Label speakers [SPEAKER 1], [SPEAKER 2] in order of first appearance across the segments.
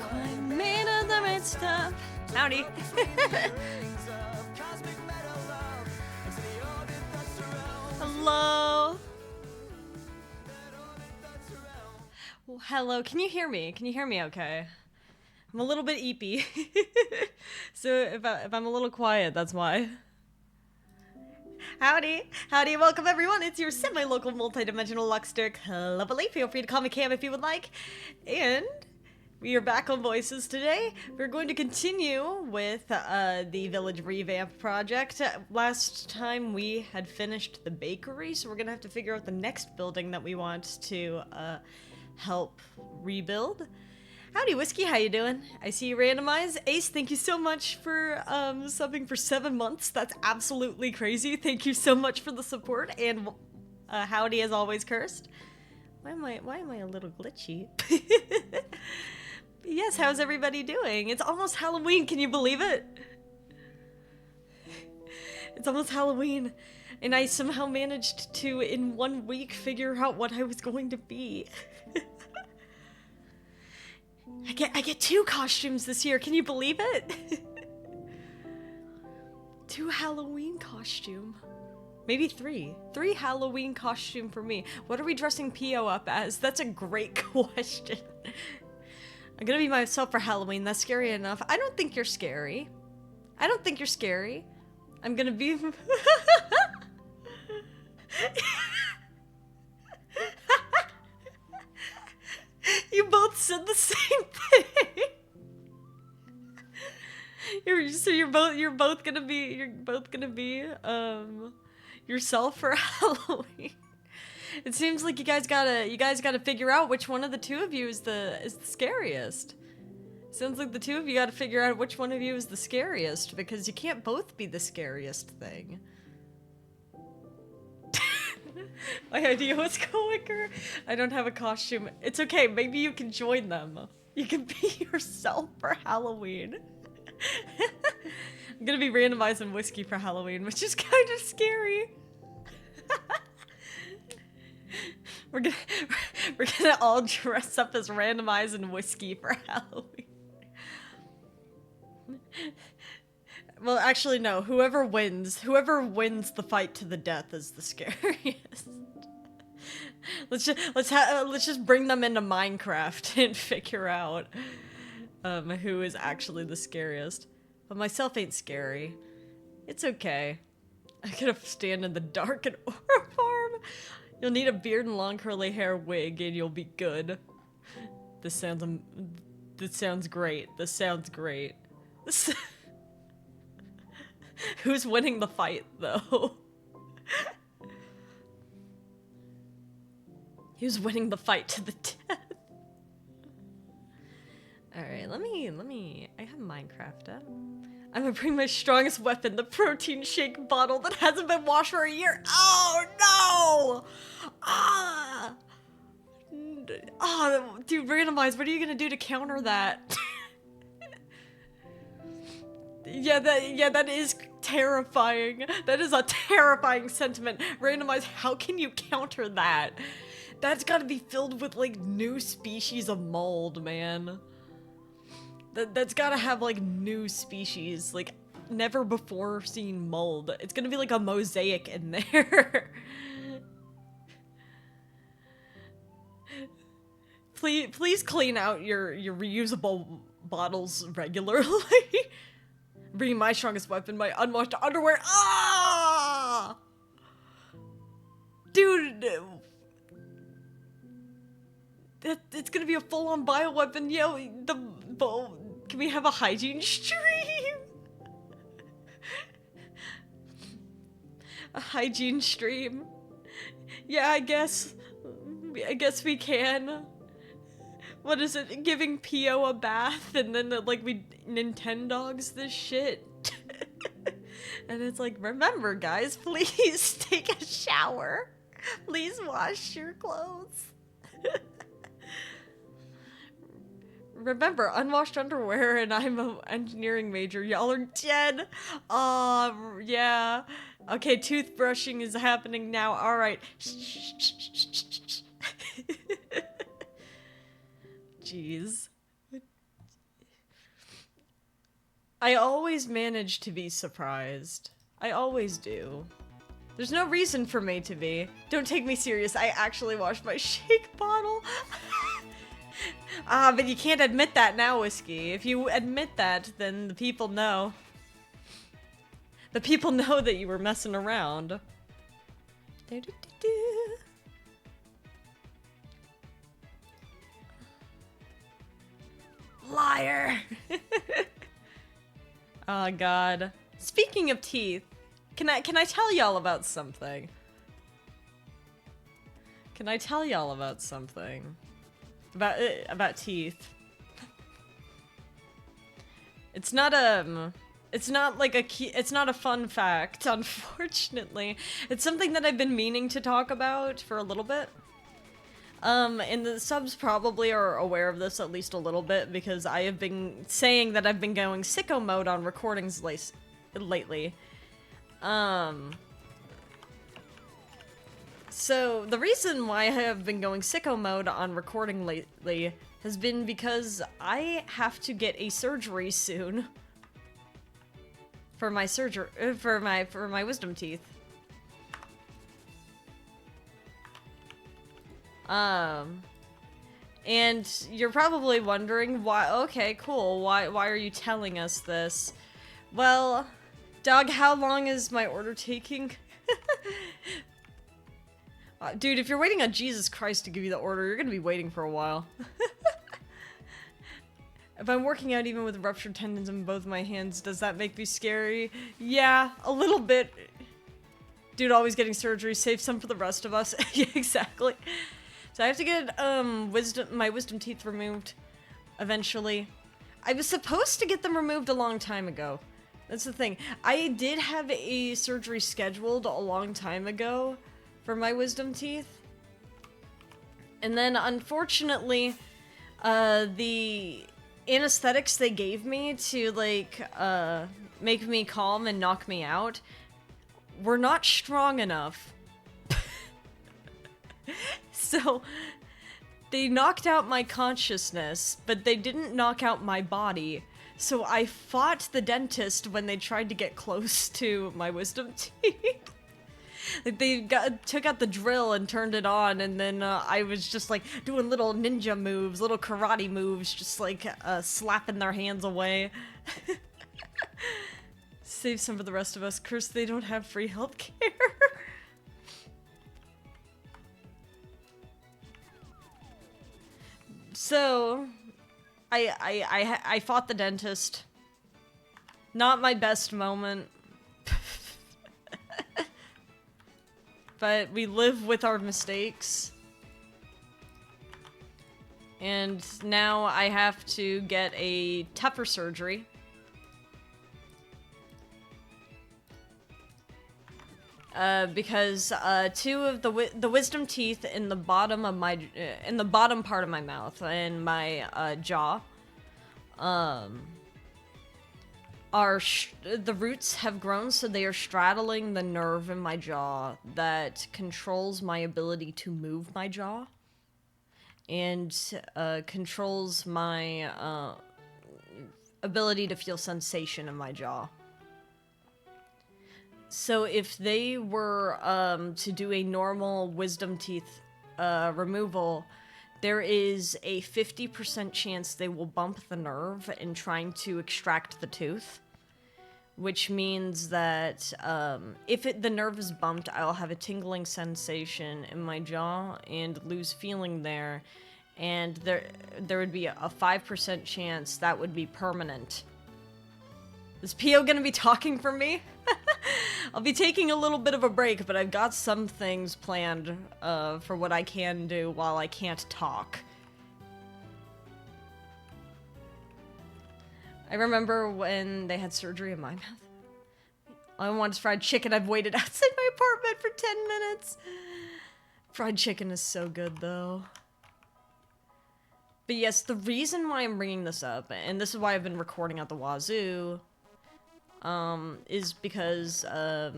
[SPEAKER 1] quite made of the right stuff. Howdy. Hello. Well, hello. Can you hear me? Can you hear me okay? I'm a little bit eepy. So if I'm a little quiet, that's why. Howdy, howdy, welcome everyone. It's your semi-local multi-dimensional Luxter Clubbly. Feel free to call me Cam if you would like. And we are back on Voices today. We're going to continue with the Village Revamp Project. Last time we had finished the bakery, so we're gonna have to figure out the next building that we want to help rebuild. Howdy, Whiskey, how you doing? I see you randomize. Ace, thank you so much for subbing for 7 months. That's absolutely crazy. Thank you so much for the support. And howdy, as always, Cursed. Why am I a little glitchy? Yes, how's everybody doing? It's almost Halloween. Can you believe it? It's almost Halloween, and I somehow managed to, in 1 week, figure out what I was going to be. I get 2 costumes this year. Can you believe it? 2 Halloween costume. Maybe 3. 3 Halloween costume for me. What are we dressing Pio up as? That's a great question. I'm gonna be myself for Halloween. That's scary enough. I don't think you're scary. I don't think you're scary. I'm gonna be... You both said the same thing. You're both gonna be yourself for Halloween. It seems like you guys gotta figure out which one of the two of you is the scariest. Sounds like the two of you gotta figure out which one of you is the scariest, because you can't both be the scariest thing. My idea was quicker. I don't have a costume. It's okay, maybe you can join them. You can be yourself for Halloween. I'm gonna be randomizing Whiskey for Halloween, which is kind of scary. We're gonna all dress up as randomizing Whiskey for Halloween. Well, actually, no. Whoever wins the fight to the death is the scariest. Let's just bring them into Minecraft and figure out who is actually the scariest. But myself ain't scary. It's okay. I gotta stand in the dark and Aura Farm. You'll need a beard and long curly hair wig, and you'll be good. This sounds great. This sounds great. Who's winning the fight, though? Who's winning the fight to the death? Alright, let me... I have Minecraft up. I'm gonna bring my strongest weapon, the protein shake bottle that hasn't been washed for a year. Oh, no! Ah! Oh, dude, randomize, what are you gonna do to counter that? Yeah, that is terrifying. That is a terrifying sentiment. Randomize, how can you counter that? That's gotta be filled with, like, new species of mold, man. That's gotta have, like, new species, like, never before seen mold. It's gonna be like a mosaic in there. Please clean out your reusable bottles regularly. Bringing my strongest weapon, my unwashed underwear. Ah! Dude! It's gonna be a full-on bioweapon. Yo, can we have a hygiene stream? A hygiene stream. Yeah, I guess we can. What is it? Giving Pio a bath, and then like we Nintendogs this shit. And it's like, remember guys, please take a shower. Please wash your clothes. Remember, unwashed underwear, and I'm an engineering major. Y'all are dead. Yeah. Okay, toothbrushing is happening now. All right. Jeez. I always manage to be surprised. I always do. There's no reason for me to be. Don't take me serious. I actually washed my shake bottle. But you can't admit that now, Whiskey. If you admit that, then the people know. The people know that you were messing around. Liar! Oh god. Speaking of teeth, can I tell y'all about something? Can I tell y'all about something? About teeth. It's not like it's not a fun fact, unfortunately. It's something that I've been meaning to talk about for a little bit. And the subs probably are aware of this at least a little bit because I have been saying that I've been going sicko mode on recordings lately. So the reason why I have been going sicko mode on recording lately has been because I have to get a surgery soon. For my wisdom teeth. And you're probably wondering why. Okay, cool. Why are you telling us this? Well, dog, how long is my order taking? Dude, if you're waiting on Jesus Christ to give you the order, you're gonna be waiting for a while. If I'm working out even with ruptured tendons in both my hands, does that make me scary? Yeah, a little bit. Dude, always getting surgery. Save some for the rest of us. Yeah, exactly. So I have to get my wisdom teeth removed eventually. I was supposed to get them removed a long time ago. That's the thing. I did have a surgery scheduled a long time ago for my wisdom teeth. And then unfortunately, the anesthetics they gave me to like make me calm and knock me out were not strong enough. So they knocked out my consciousns, but they didn't knock out my body. So I fought the dentist when they tried to get close to my wisdom teeth. Like they took out the drill and turned it on, and then I was just like doing little ninja moves, little karate moves, just like slapping their hands away. Save some for the rest of us. Curse, they don't have free healthcare. So, I fought the dentist. Not my best moment. But we live with our mistakes. And now I have to get a tougher surgery. Because two of the wisdom teeth in the bottom of my in the bottom part of my mouth and my jaw the roots have grown, so they are straddling the nerve in my jaw that controls my ability to move my jaw and controls my ability to feel sensation in my jaw. So if they were to do a normal wisdom teeth removal, there is a 50% chance they will bump the nerve in trying to extract the tooth. Which means that if the nerve is bumped, I'll have a tingling sensation in my jaw and lose feeling there. And there would be a 5% chance that would be permanent. Is Pio gonna be talking for me? I'll be taking a little bit of a break, but I've got some things planned for what I can do while I can't talk. I remember when they had surgery in my mouth. All I want is fried chicken. I've waited outside my apartment for 10 minutes. Fried chicken is so good, though. But yes, the reason why I'm bringing this up, and this is why I've been recording at the wazoo, is because, I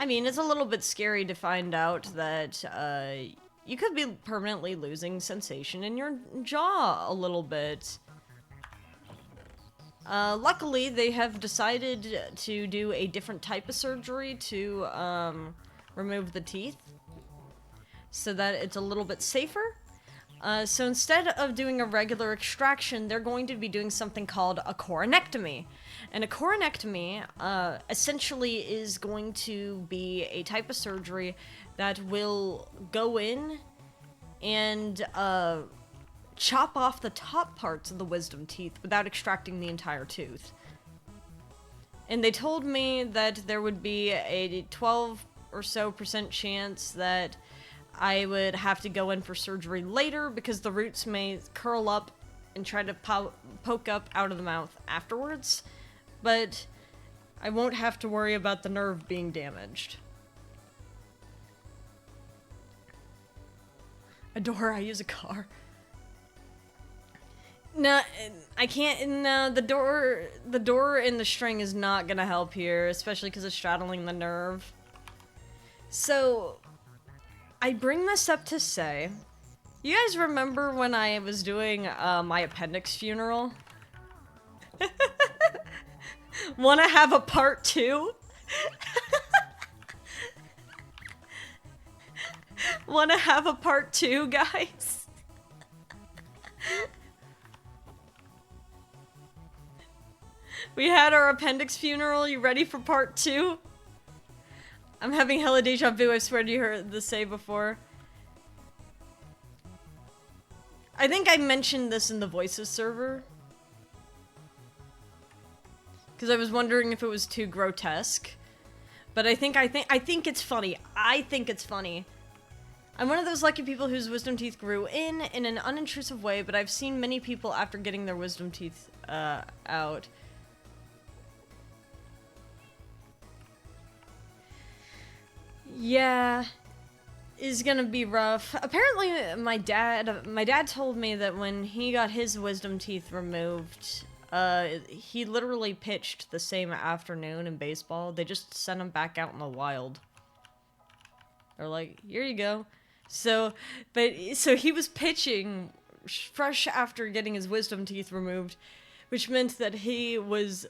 [SPEAKER 1] mean, it's a little bit scary to find out that, you could be permanently losing sensation in your jaw a little bit. Luckily, they have decided to do a different type of surgery to remove the teeth, so that it's a little bit safer. So instead of doing a regular extraction, they're going to be doing something called a coronectomy. And a coronectomy essentially is going to be a type of surgery that will go in and chop off the top parts of the wisdom teeth without extracting the entire tooth. And they told me that there would be a 12 or so % chance that I would have to go in for surgery later because the roots may curl up and try to poke up out of the mouth afterwards, but I won't have to worry about the nerve being damaged. A door, I use a car. No, I can't, no, the door and the string is not gonna help here, especially because it's straddling the nerve. So, I bring this up to say, you guys remember when I was doing my appendix funeral? Wanna have a part 2? Wanna have a part 2, guys? We had our appendix funeral, you ready for part 2? I'm having hella deja vu, I swear you heard this say before. I think I mentioned this in the Voices server. Because I was wondering if it was too grotesque. But I think it's funny. I think it's funny. I'm one of those lucky people whose wisdom teeth grew in an unintrusive way, but I've seen many people after getting their wisdom teeth out. Yeah, is gonna be rough. Apparently, my dad told me that when he got his wisdom teeth removed, he literally pitched the same afternoon in baseball. They just sent him back out in the wild. They're like, here you go. So he was pitching fresh after getting his wisdom teeth removed, which meant that he was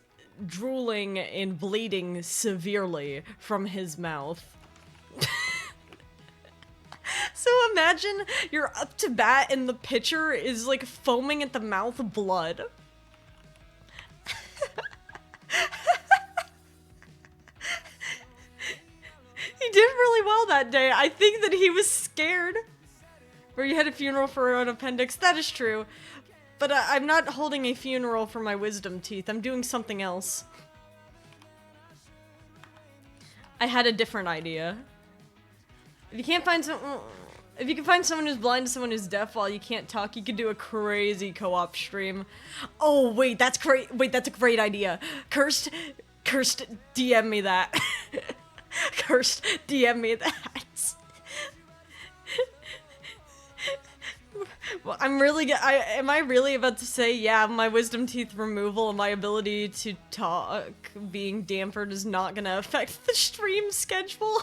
[SPEAKER 1] drooling and bleeding severely from his mouth. So imagine you're up to bat and the pitcher is like foaming at the mouth of blood. He did really well that day. I think that he was scared. Where you had a funeral for an appendix. That is true. But I'm not holding a funeral for my wisdom teeth. I'm doing something else. I had a different idea. If you can't find if you can find someone who's blind to someone who's deaf while you can't talk, you could do a crazy co-op stream. Oh, wait, that's great. Wait, that's a great idea. Cursed, DM me that. Cursed, DM me that. Well, am I really about to say, yeah, my wisdom teeth removal and my ability to talk being dampened is not gonna affect the stream schedule?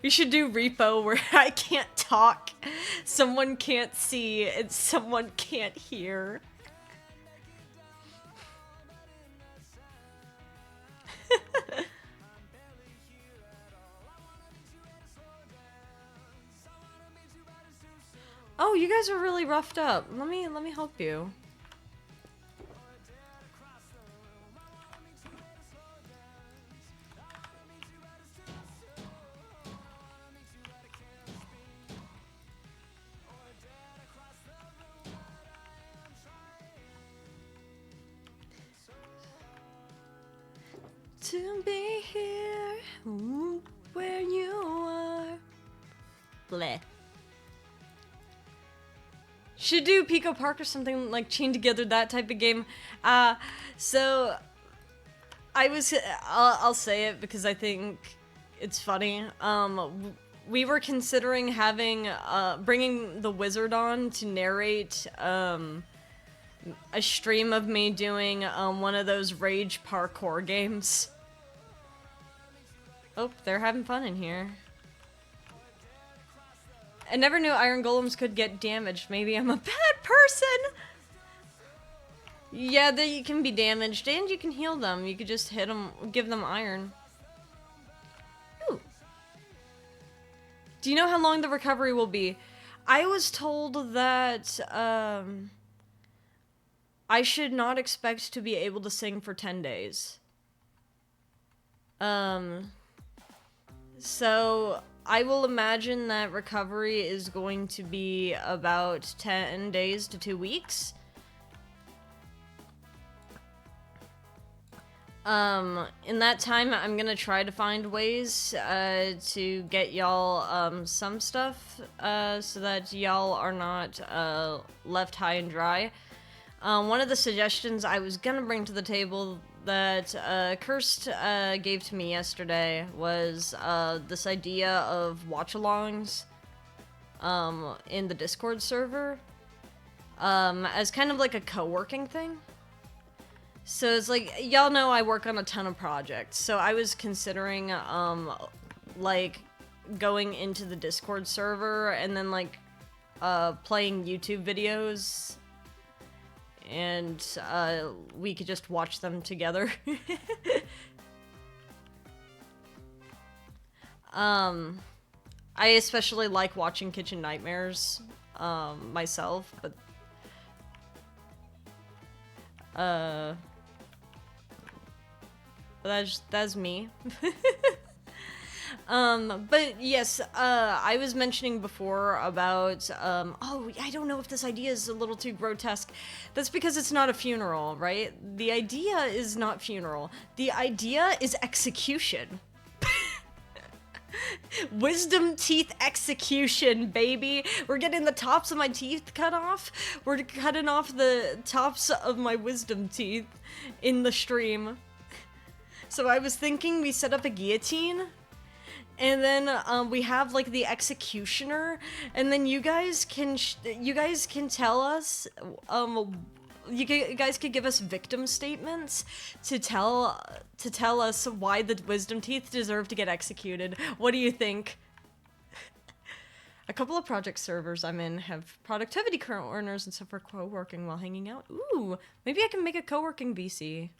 [SPEAKER 1] We should do repo where I can't talk, someone can't see, and someone can't hear. Oh, you guys are really roughed up. Let me help you. To be here where you are. Bleh. Should do Pico Park or something like chain together, that type of game. So I was, I'll say it because I think it's funny. We were considering having, bringing the wizard on to narrate, a stream of me doing, one of those rage parkour games. Oh, they're having fun in here. I never knew iron golems could get damaged. Maybe I'm a bad person! Yeah, they can be damaged, and you can heal them. You could just hit them, give them iron. Ooh. Do you know how long the recovery will be? I was told that, I should not expect to be able to sing for 10 days. So I will imagine that recovery is going to be about 10 days to 2 weeks. In that time, I'm gonna try to find ways, to get y'all, some stuff, so that y'all are not, left high and dry. One of the suggestions I was gonna bring to the table that, Kirst, gave to me yesterday was, this idea of watch-alongs, in the Discord server, as kind of like a co-working thing. So it's like, y'all know I work on a ton of projects, so I was considering, like, going into the Discord server and then, like, playing YouTube videos, and, we could just watch them together. I especially like watching Kitchen Nightmares, myself, but, that's me. But yes, I was mentioning before about, oh, I don't know if this idea is a little too grotesque. That's because it's not a funeral, right? The idea is not funeral. The idea is execution. Wisdom teeth execution, baby. We're getting the tops of my teeth cut off. We're cutting off the tops of my wisdom teeth in the stream. So I was thinking we set up a guillotine, and then we have like the executioner, and then you guys can tell us, you guys could give us victim statements to tell us why the wisdom teeth deserve to get executed. What do you think? A couple of project servers I'm in have productivity corners and stuff for co-working while hanging out. Ooh, maybe I can make a co-working VC.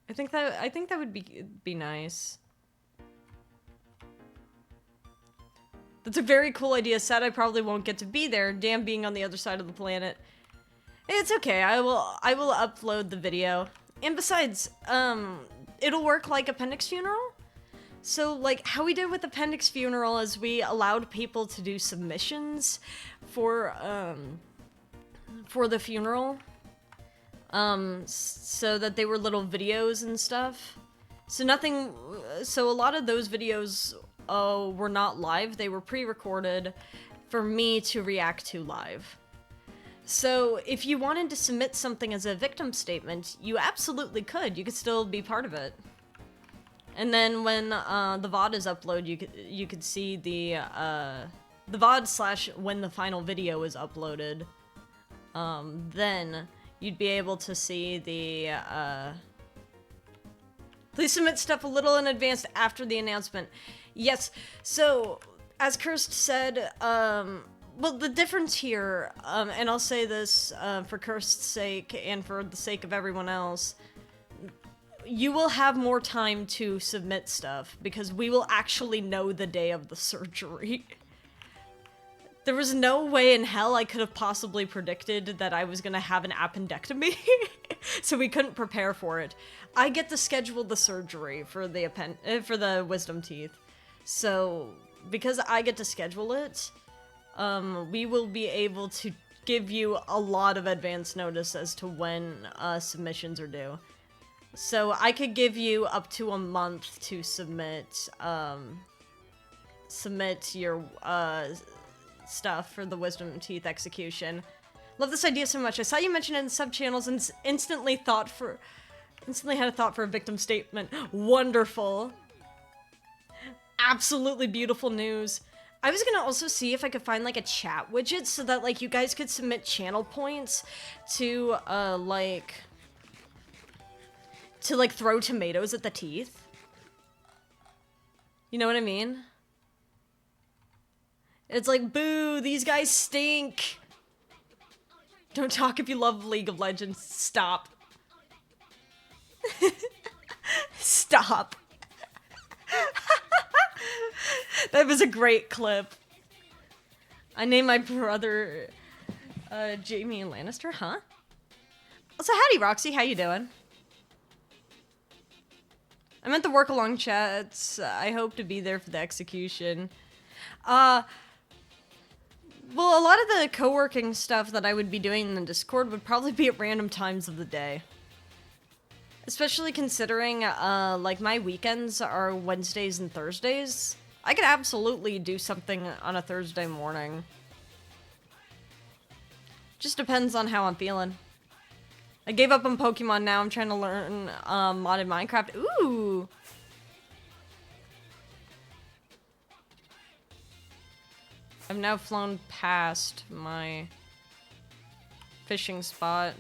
[SPEAKER 1] I think that would be nice. That's a very cool idea. Sad I probably won't get to be there. Damn, being on the other side of the planet. It's okay. I will upload the video. And besides, it'll work like Appendix Funeral. So, like, how we did with Appendix Funeral is we allowed people to do submissions for the funeral. So that they were little videos and stuff. So a lot of those videos, were not live. They were pre-recorded for me to react to live. So if you wanted to submit something as a victim statement, you absolutely could. You could still be part of it. And then when, the VOD is uploaded, you could see the VOD / when the final video is uploaded. Then you'd be able to see the, please submit stuff a little in advance after the announcement. Yes, so, as Kirst said, well, the difference here, and I'll say this, for Kirst's sake and for the sake of everyone else, you will have more time to submit stuff, because we will actually know the day of the surgery. There was no way in hell I could have possibly predicted that I was gonna have an appendectomy, so we couldn't prepare for it. I get to schedule the surgery for the wisdom teeth, so because I get to schedule it, we will be able to give you a lot of advance notice as to when submissions are due. So I could give you up to a month to submit your stuff for the wisdom teeth execution. Love this idea so much. I saw you mention it in sub-channels and instantly had a thought for a victim statement. Wonderful. Absolutely beautiful news. I was gonna also see if I could find like a chat widget so that like you guys could submit channel points to throw tomatoes at the teeth. You know what I mean? It's like, boo, these guys stink. Don't talk if you love League of Legends. Stop. Stop. That was a great clip. I named my brother Jamie Lannister, huh? So howdy, Roxy. How you doing? I meant the work-along chats. I hope to be there for the execution. Well, a lot of the co-working stuff that I would be doing in the Discord would probably be at random times of the day. Especially considering, like, my weekends are Wednesdays and Thursdays. I could absolutely do something on a Thursday morning. Just depends on how I'm feeling. I gave up on Pokemon, now I'm trying to learn, modded Minecraft. Ooh! I've now flown past my fishing spot.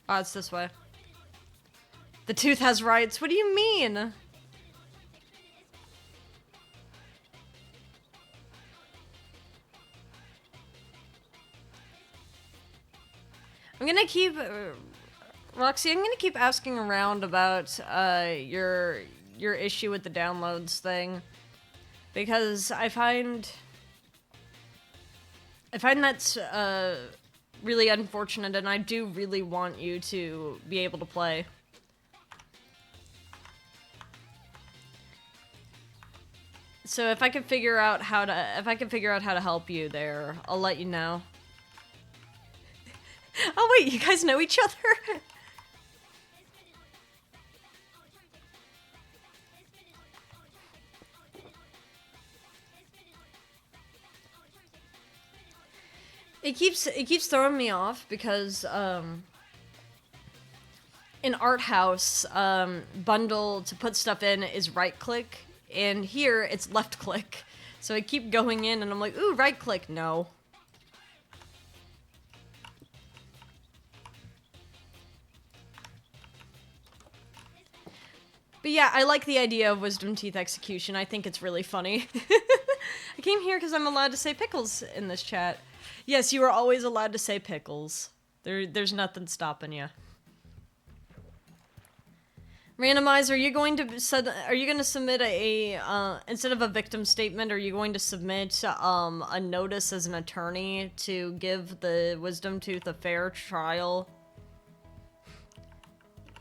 [SPEAKER 1] Oh, it's this way. The tooth has rights. What do you mean? I'm gonna keep... Roxy, I'm gonna keep asking around about your issue with the downloads thing. Because I find that's really unfortunate, and I do really want you to be able to play. So if I can figure out how to help you there, I'll let you know. Oh wait, you guys know each other? It keeps throwing me off because in Art House, bundle to put stuff in is right click, and here it's left click. So I keep going in and I'm like, ooh, right click, no. But yeah, I like the idea of Wisdom Teeth execution. I think it's really funny. I came here because I'm allowed to say pickles in this chat. Yes, you are always allowed to say pickles. There's nothing stopping you. Randomize, are you going to submit a instead of a victim statement, are you going to submit a notice as an attorney to give the Wisdom Tooth a fair trial?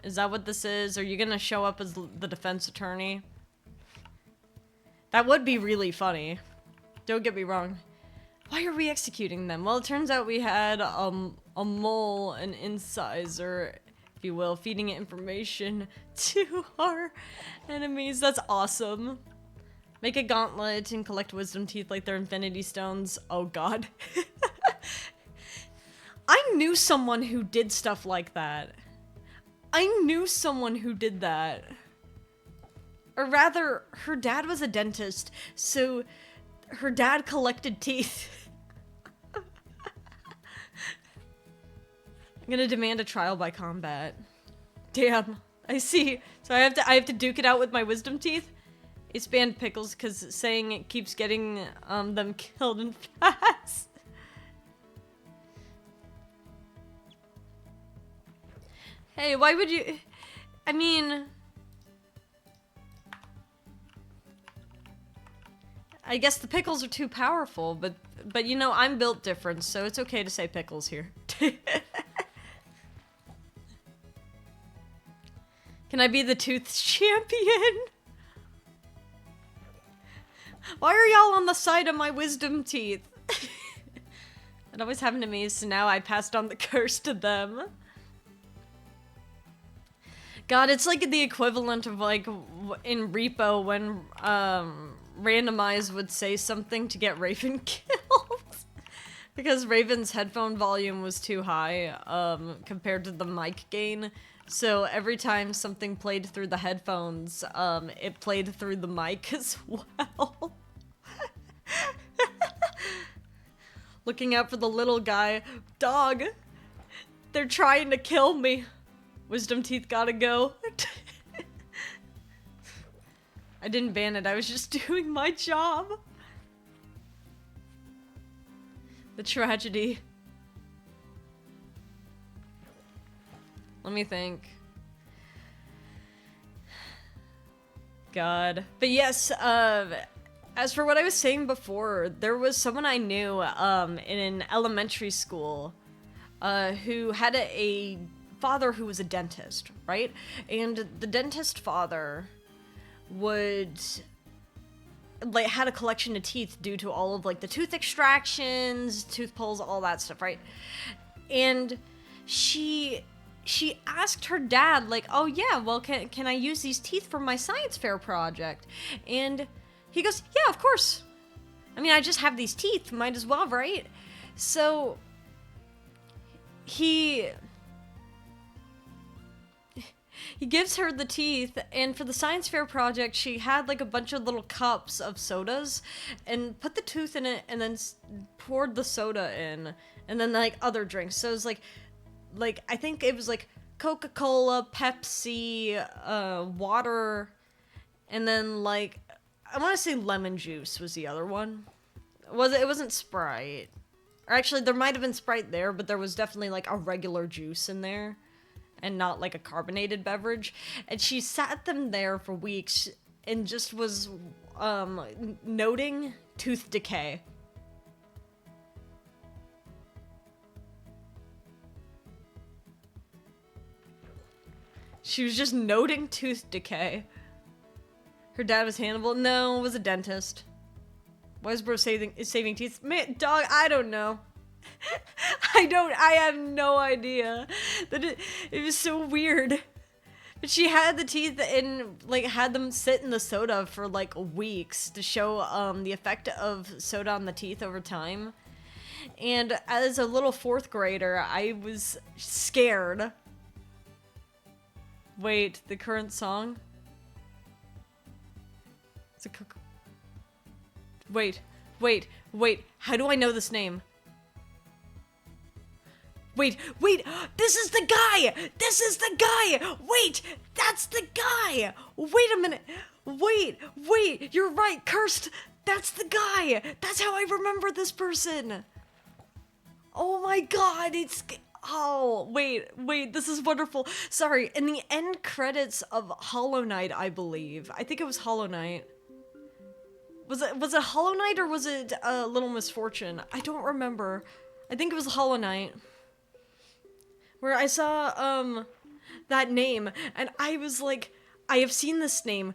[SPEAKER 1] Is that what this is? Are you gonna show up as the defense attorney? That would be really funny. Don't get me wrong. Why are we executing them? Well, it turns out we had a mole, an incisor, if you will, feeding information to our enemies. That's awesome. Make a gauntlet and collect Wisdom Teeth like they're Infinity Stones. Oh god. I knew someone who did stuff like that. I knew someone who did that. Or rather, her dad was a dentist, so her dad collected teeth. I'm gonna demand a trial by combat. Damn, I see. So I have to duke it out with my Wisdom Teeth? It's banned pickles because saying it keeps getting them killed and fast. Hey, why would you... I mean... I guess the pickles are too powerful, but you know, I'm built different, so it's okay to say pickles here. Can I be the tooth champion? Why are y'all on the side of my Wisdom Teeth? It always happened to me, so now I passed on the curse to them. God, it's like the equivalent of like in Repo when Randomize would say something to get Raven killed. Because Raven's headphone volume was too high compared to the mic gain. So every time something played through the headphones, it played through the mic as well. Looking out for the little guy. Dog! They're trying to kill me. Wisdom teeth gotta go. I didn't ban it, I was just doing my job. The tragedy. Let me think. God. But yes, as for what I was saying before, there was someone I knew in an elementary school who had a father who was a dentist, right? And the dentist father would like had a collection of teeth due to all of like the tooth extractions, tooth pulls, all that stuff, right? And she asked her dad, like, oh yeah, well, can I use these teeth for my science fair project? And he goes, yeah, of course. I mean, I just have these teeth, might as well, right? So he gives her the teeth, and for the science fair project, she had like a bunch of little cups of sodas, and put the tooth in it, and then poured the soda in, and then like other drinks. So it was like I think it was like Coca-Cola, Pepsi, water, and then like I want to say lemon juice was the other one. It wasn't Sprite. Or actually, there might have been Sprite there, but there was definitely like a regular juice in there, and not like a carbonated beverage. And she sat them there for weeks and just was noting tooth decay. She was just noting tooth decay. Her dad was Hannibal? No, was a dentist. Why is bro saving teeth? Man, dog, I don't know. I have no idea. It was so weird. But she had the teeth and like had them sit in the soda for like weeks to show the effect of soda on the teeth over time. And as a little 4th grader, I was scared. Wait, the current song? It's a Wait, how do I know this name? Wait, this is the guy! Wait, that's the guy! Wait a minute! Wait, you're right, Cursed! That's the guy! That's how I remember this person! Oh my god, oh, wait, this is wonderful. Sorry, in the end credits of Hollow Knight, I believe. I think it was Hollow Knight. Was it Hollow Knight or was it Little Misfortune? I don't remember. I think it was Hollow Knight. Where I saw, that name, and I was like, I have seen this name.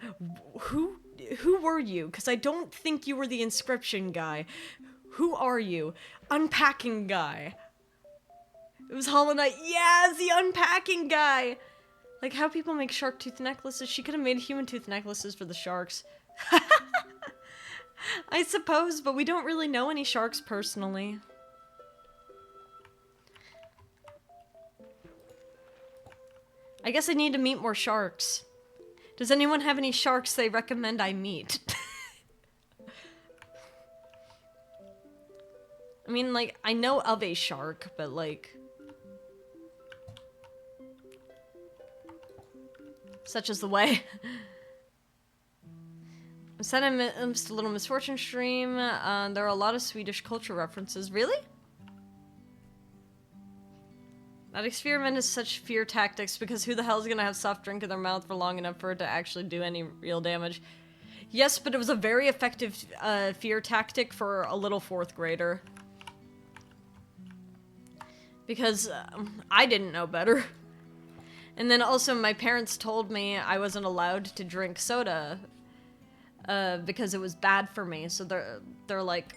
[SPEAKER 1] Who were you? Because I don't think you were the inscription guy. Who are you? Unpacking guy. It was Hollow Knight. Yeah, it's the unpacking guy. Like how people make shark tooth necklaces. She could have made human tooth necklaces for the sharks. I suppose, but we don't really know any sharks personally. I guess I need to meet more sharks. Does anyone have any sharks they recommend I meet? I mean, like, I know of a shark, but like... Such is the way. I'm sending a Little Misfortune stream. There are a lot of Swedish culture references. Really? That experiment is such fear tactics because who the hell is gonna have soft drink in their mouth for long enough for it to actually do any real damage? Yes, but it was a very effective fear tactic for a little 4th grader. Because I didn't know better. And then also my parents told me I wasn't allowed to drink soda because it was bad for me. So they're like,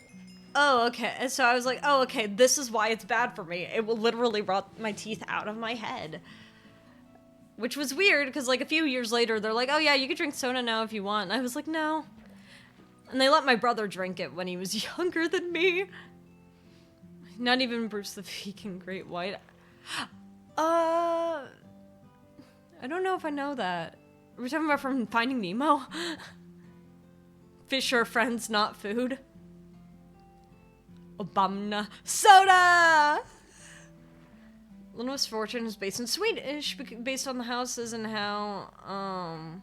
[SPEAKER 1] oh, okay. So I was like, oh, okay, this is why it's bad for me. It will literally rot my teeth out of my head. Which was weird, because like a few years later, they're like, oh yeah, you can drink soda now if you want. And I was like, no. And they let my brother drink it when he was younger than me. Not even Bruce the Vegan Great White. I don't know if I know that. Are we talking about from Finding Nemo? Fish are friends, not food. Obama soda! Little Misfortune is based in Swedish, based on the houses and how,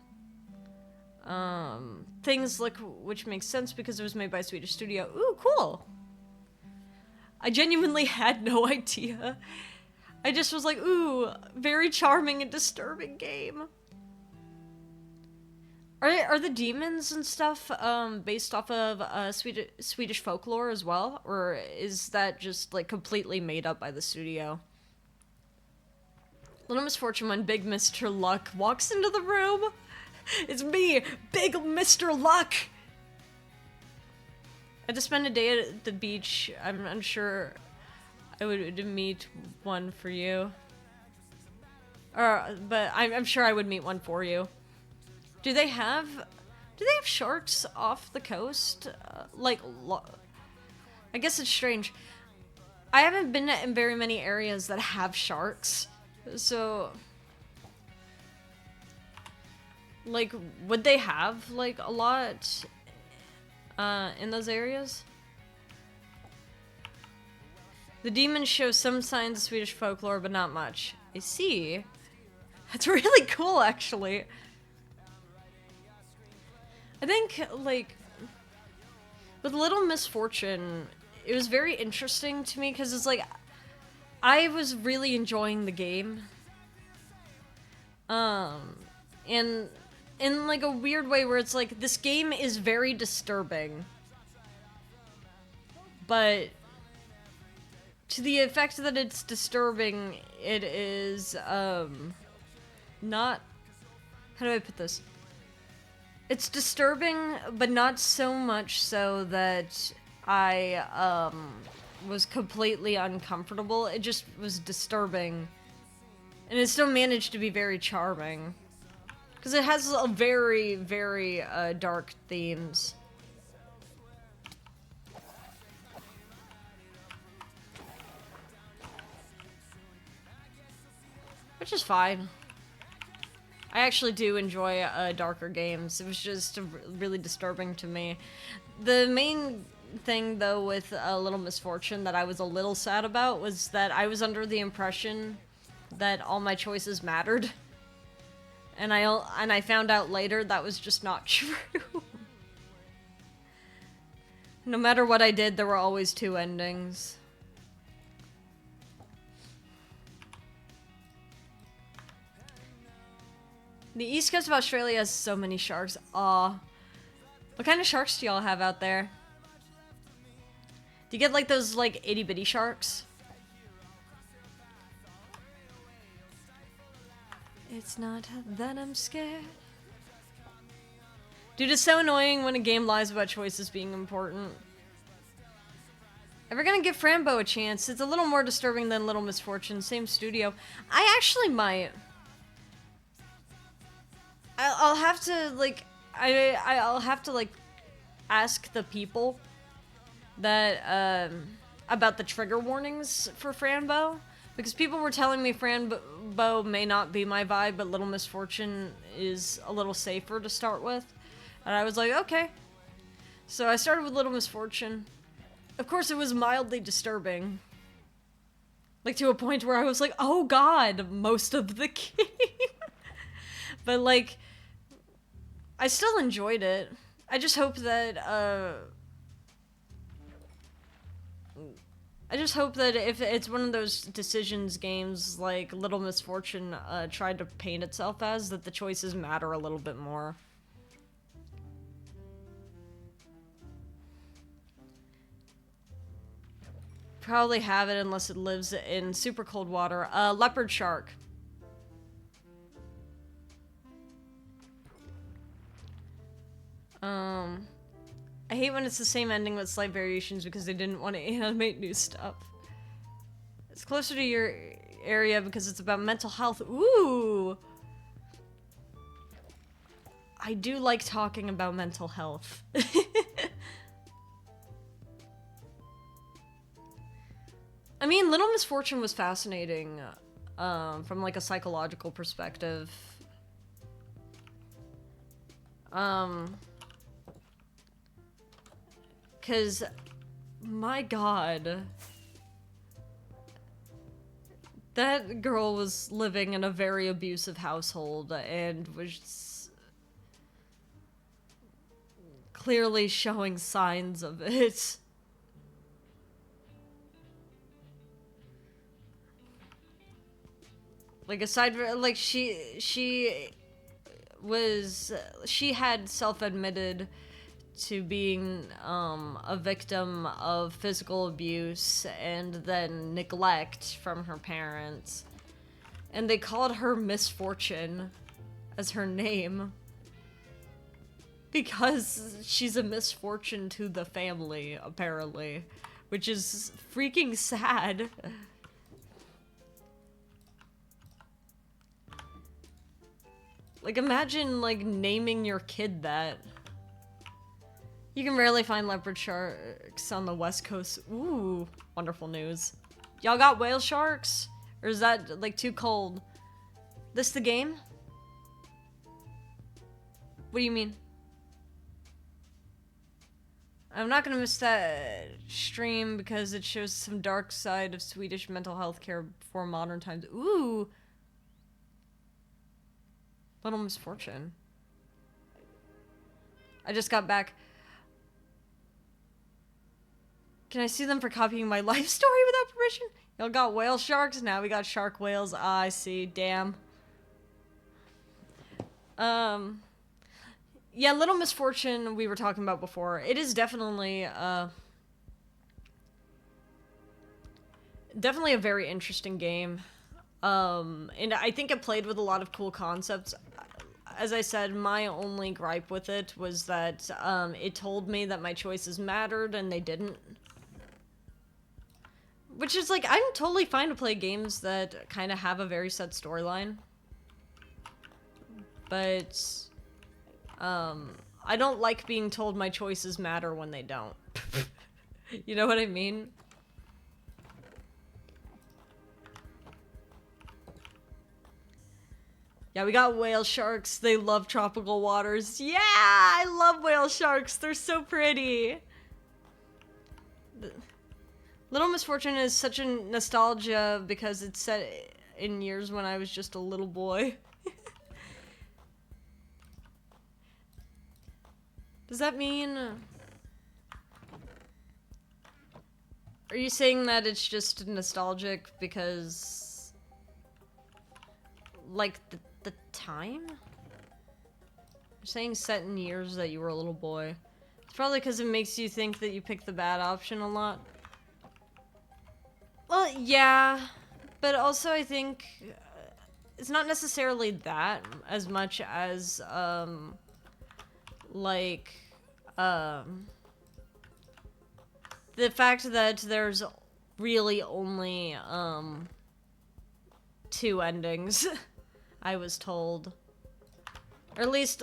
[SPEAKER 1] things look, which makes sense because it was made by a Swedish studio. Ooh, cool! I genuinely had no idea. I just was like, ooh, very charming and disturbing game. Are the demons and stuff, based off of, Swedish folklore as well? Or is that just, like, completely made up by the studio? Little Misfortune when Big Mr. Luck walks into the room. It's me, Big Mr. Luck! I had to spend a day at the beach. I'm unsure I would meet one for you. But I'm sure I would meet one for you. Do they have sharks off the coast? I guess it's strange. I haven't been in very many areas that have sharks, so like, would they have like a lot in those areas? The demons show some signs of Swedish folklore, but not much. I see. That's really cool, actually. I think, like, with Little Misfortune, it was very interesting to me because it's like, I was really enjoying the game. And in like a weird way where it's like, this game is very disturbing. But to the effect that it's disturbing, it is, not, how do I put this? It's disturbing, but not so much so that I, was completely uncomfortable. It just was disturbing. And it still managed to be very charming. Because it has a very, very, dark themes. Which is fine. I actually do enjoy darker games. It was just really disturbing to me. The main thing, though, with Little Misfortune that I was a little sad about was that I was under the impression that all my choices mattered. And I found out later that was just not true. No matter what I did, there were always two endings. The east coast of Australia has so many sharks. Aw. What kind of sharks do y'all have out there? Do you get like those like itty bitty sharks? It's not that I'm scared. Dude, it's so annoying when a game lies about choices being important. Ever gonna give Frambo a chance? It's a little more disturbing than Little Misfortune. Same studio. I actually might. I'll have to, like, I'll have to, like, ask the people that, about the trigger warnings for Frambo. Because people were telling me Frambo may not be my vibe, but Little Misfortune is a little safer to start with. And I was like, okay. So I started with Little Misfortune. Of course, it was mildly disturbing. Like, to a point where I was like, oh god, most of the game. But, like, I still enjoyed it. I just hope that, if it's one of those decisions games like Little Misfortune tried to paint itself as, that the choices matter a little bit more. Probably have it unless it lives in super cold water. Leopard shark. I hate when it's the same ending with slight variations because they didn't want to animate new stuff. It's closer to your area because it's about mental health. Ooh! I do like talking about mental health. I mean, Little Misfortune was fascinating from like a psychological perspective. Because, my god, That girl was living in a very abusive household and was clearly showing signs of it. Like, aside from, like, she had self-admitted to being a victim of physical abuse and then neglect from her parents. And they called her Misfortune as her name because she's a misfortune to the family, apparently, which is freaking sad. Like, imagine, like, naming your kid that. You can rarely find leopard sharks on the west coast. Ooh, wonderful news. Y'all got whale sharks? Or is that, like, too cold? This the game? What do you mean? I'm not gonna miss that stream because it shows some dark side of Swedish mental health care before modern times. Ooh! Little Misfortune. I just got back. Can I sue them for copying my life story without permission? Y'all got whale sharks? Now we got shark whales. Ah, I see. Damn. Yeah, Little Misfortune we were talking about before. It is definitely, definitely a very interesting game. And I think it played with a lot of cool concepts. As I said, my only gripe with it was that, it told me that my choices mattered and they didn't. Which is, like, I'm totally fine to play games that kind of have a very set storyline. But, I don't like being told my choices matter when they don't. You know what I mean? Yeah, we got whale sharks. They love tropical waters. Yeah, I love whale sharks. They're so pretty. Little Misfortune is such a nostalgia because it's set in years when I was just a little boy. Does that mean... Are you saying that it's just nostalgic because... Like, the time? You're saying set in years that you were a little boy. It's probably because it makes you think that you picked the bad option a lot. Well, yeah, but also I think it's not necessarily that as much as, like, the fact that there's really only, 2 endings, I was told. Or at least,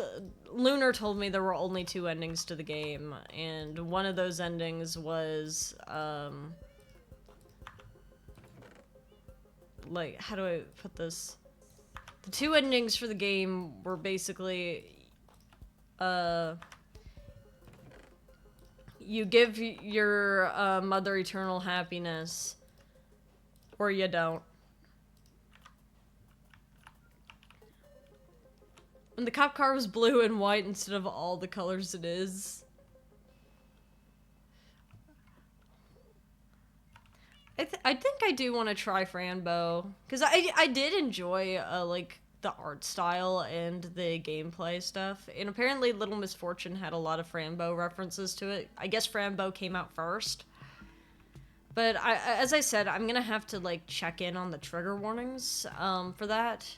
[SPEAKER 1] Lunar told me there were only 2 endings to the game, and one of those endings was, like, how do I put this? The 2 endings for the game were basically, you give your, mother eternal happiness, or you don't. And the cop car was blue and white instead of all the colors it is. I think I do want to try Franbo, because I did enjoy, like, the art style and the gameplay stuff, and apparently Little Misfortune had a lot of Franbo references to it. I guess Franbo came out first. But as I said, I'm gonna have to, like, check in on the trigger warnings, for that.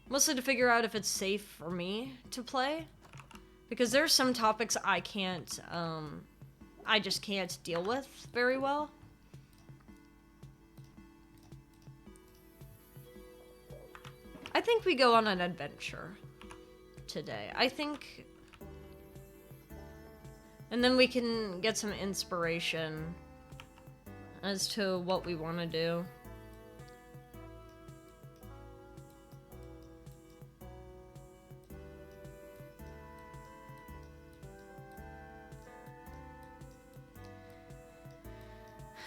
[SPEAKER 1] Mostly to figure out if it's safe for me to play. Because there are some topics I can't, I just can't deal with very well. I think we go on an adventure today. I think... And then we can get some inspiration as to what we want to do.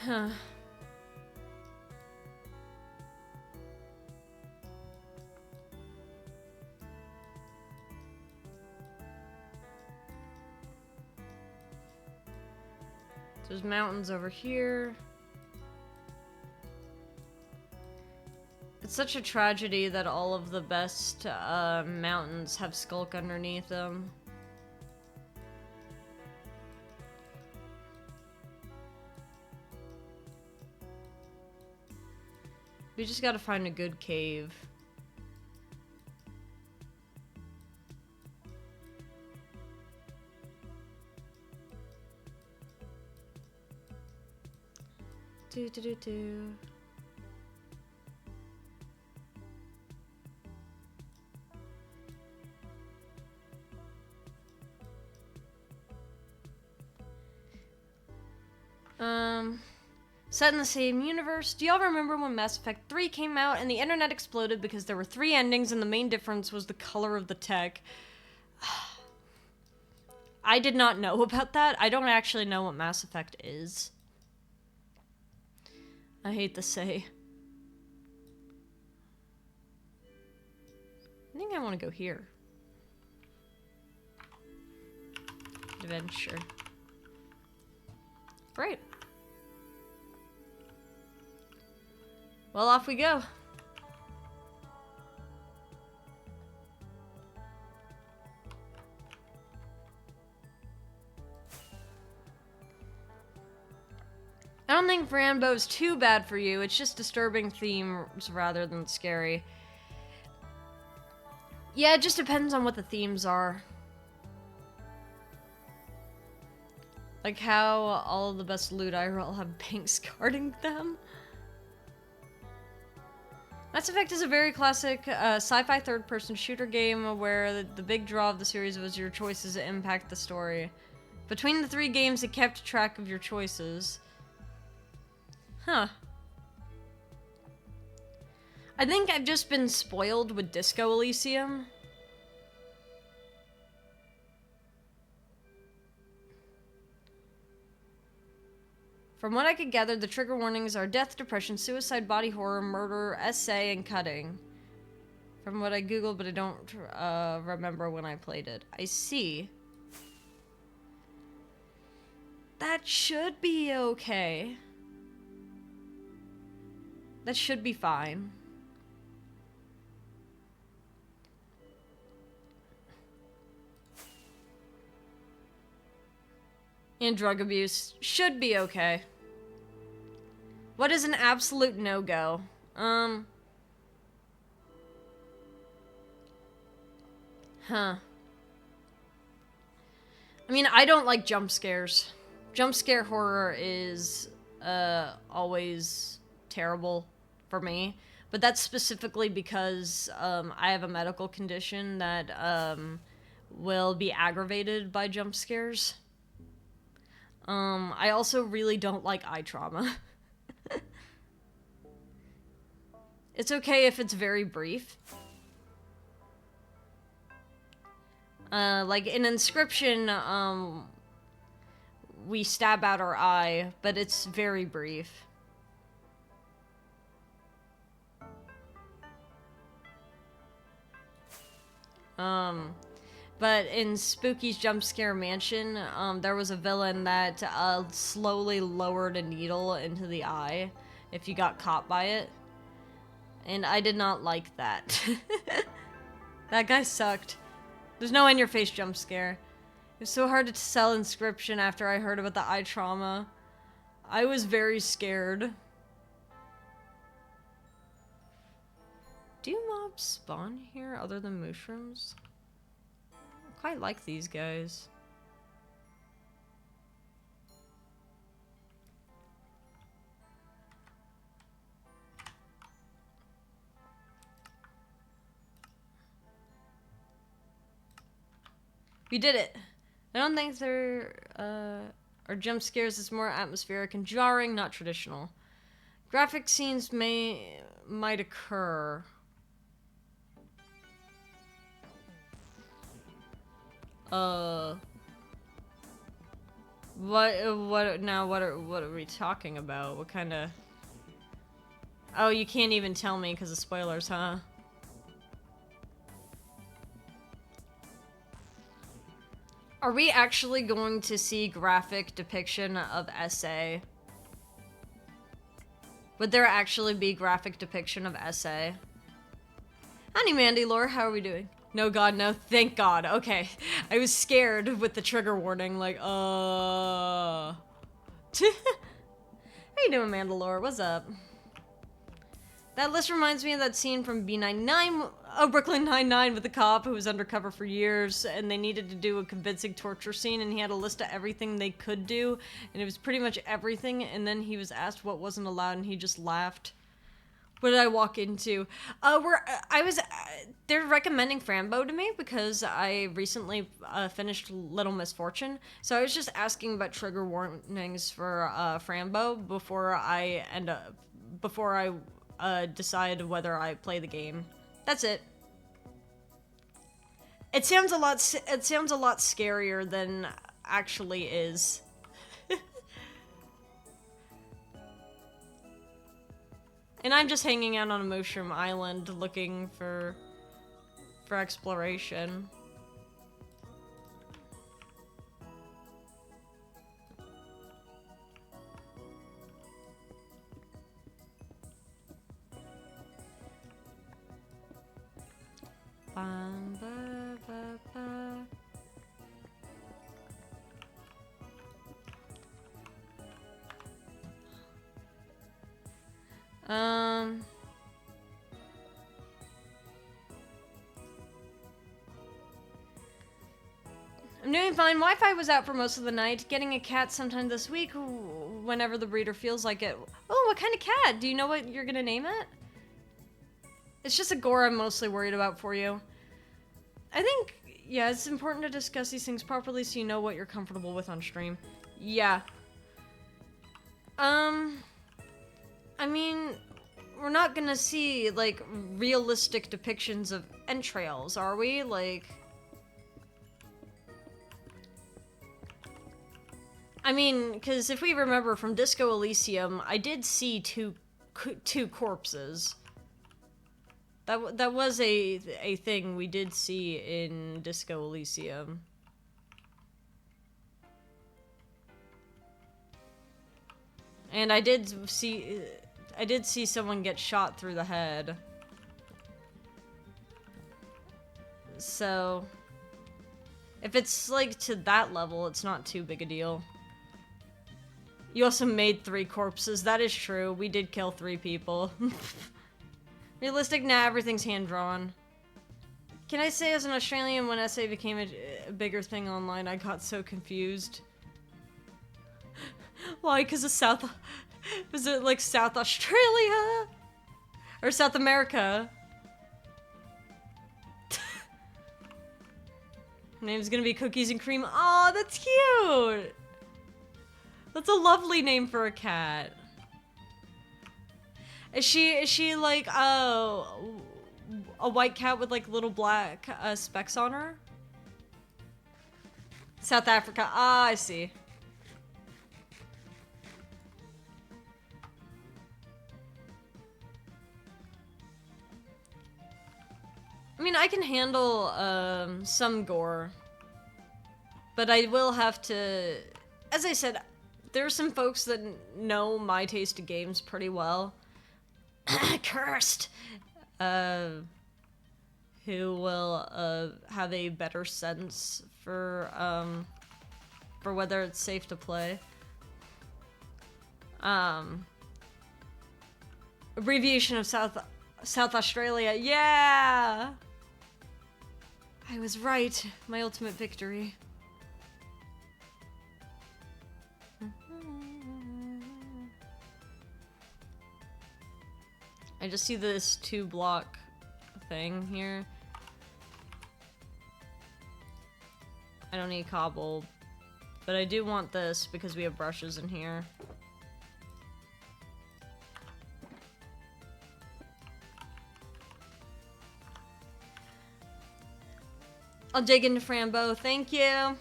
[SPEAKER 1] Huh. There's mountains over here. It's such a tragedy that all of the best mountains have skulk underneath them. We just gotta find a good cave. Do. Set in the same universe. Do y'all remember when Mass Effect 3 came out and the internet exploded because there were 3 endings and the main difference was the color of the tech? I did not know about that. I don't actually know what Mass Effect is. I hate to say. I think I want to go here. Adventure. Right. Well, off we go. I don't think Rambo's too bad for you. It's just disturbing themes rather than scary. Yeah, it just depends on what the themes are. Like how all of the best loot IRL have banks guarding them. Mass Effect is a very classic sci-fi third-person shooter game where the big draw of the series was your choices that impact the story. Between the 3 games, it kept track of your choices. Huh. I think I've just been spoiled with Disco Elysium. From what I could gather, the trigger warnings are death, depression, suicide, body horror, murder, essay, and cutting. From what I googled, but I don't remember when I played it. I see. That should be okay. That should be fine. And drug abuse should be okay. What is an absolute no-go? Huh. I mean, I don't like jump scares. Jump scare horror is always terrible for me. But that's specifically because I have a medical condition that will be aggravated by jump scares. I also really don't like eye trauma. It's okay if it's very brief. Like in Inscription, we stab out our eye, but it's very brief. But in Spooky's Jump Scare Mansion, there was a villain that slowly lowered a needle into the eye if you got caught by it. And I did not like that. That guy sucked. There's no in-your-face jump scare. It was so hard to sell Inscription after I heard about the eye trauma. I was very scared. Do mobs spawn here other than mushrooms? I quite like these guys. We did it. I don't think there are jump scares. It's more atmospheric and jarring, not traditional. Graphic scenes might occur. What are we talking about? What kind of... Oh, you can't even tell me because of spoilers, huh? Are we actually going to see graphic depiction of SA? Would there actually be graphic depiction of SA? Honey Mandy Lore, how are we doing? No god, no, thank god. Okay. I was scared with the trigger warning, like, How you doing, Mandalore? What's up? That list reminds me of that scene from B99, Brooklyn Nine-Nine with the cop who was undercover for years, and they needed to do a convincing torture scene, and he had a list of everything they could do, and it was pretty much everything, and then he was asked what wasn't allowed, and he just laughed. What did I walk into? They're recommending Frambo to me because I recently finished Little Misfortune, so I was just asking about trigger warnings for Frambo before I decide whether I play the game. That's it. It sounds a lot scarier than actually is. And I'm just hanging out on a mushroom island looking for exploration. I'm doing fine. Wi-Fi was out for most of the night. Getting a cat sometime this week, whenever the breeder feels like it. Oh, what kind of cat? Do you know what you're gonna name it? It's just a gore I'm mostly worried about for you. I think, yeah, it's important to discuss these things properly so you know what you're comfortable with on stream. Yeah. I mean, we're not gonna see, like, realistic depictions of entrails, are we? Like... I mean, because if we remember from Disco Elysium, I did see two corpses. That was a thing we did see in Disco Elysium. And I did see someone get shot through the head. So if it's like to that level, it's not too big a deal. You also made 3 corpses. That is true. We did kill 3 people. Realistic? Nah, everything's hand-drawn. Can I say as an Australian, when SA became a bigger thing online, I got so confused. Why? Because of South... Was it like South Australia? Or South America? Name's gonna be Cookies and Cream. Aw, that's cute! That's a lovely name for a cat. Is she like, a white cat with like little black specks on her? South Africa. Ah, I see. I mean, I can handle some gore, but I will have to, as I said, there are some folks that know my taste in games pretty well. Cursed! Who will have a better sense for whether it's safe to play. Abbreviation of South Australia. Yeah! I was right. My ultimate victory. I just see this 2-block thing here. I don't need cobble, but I do want this because we have brushes in here. I'll dig into Frambo, thank you!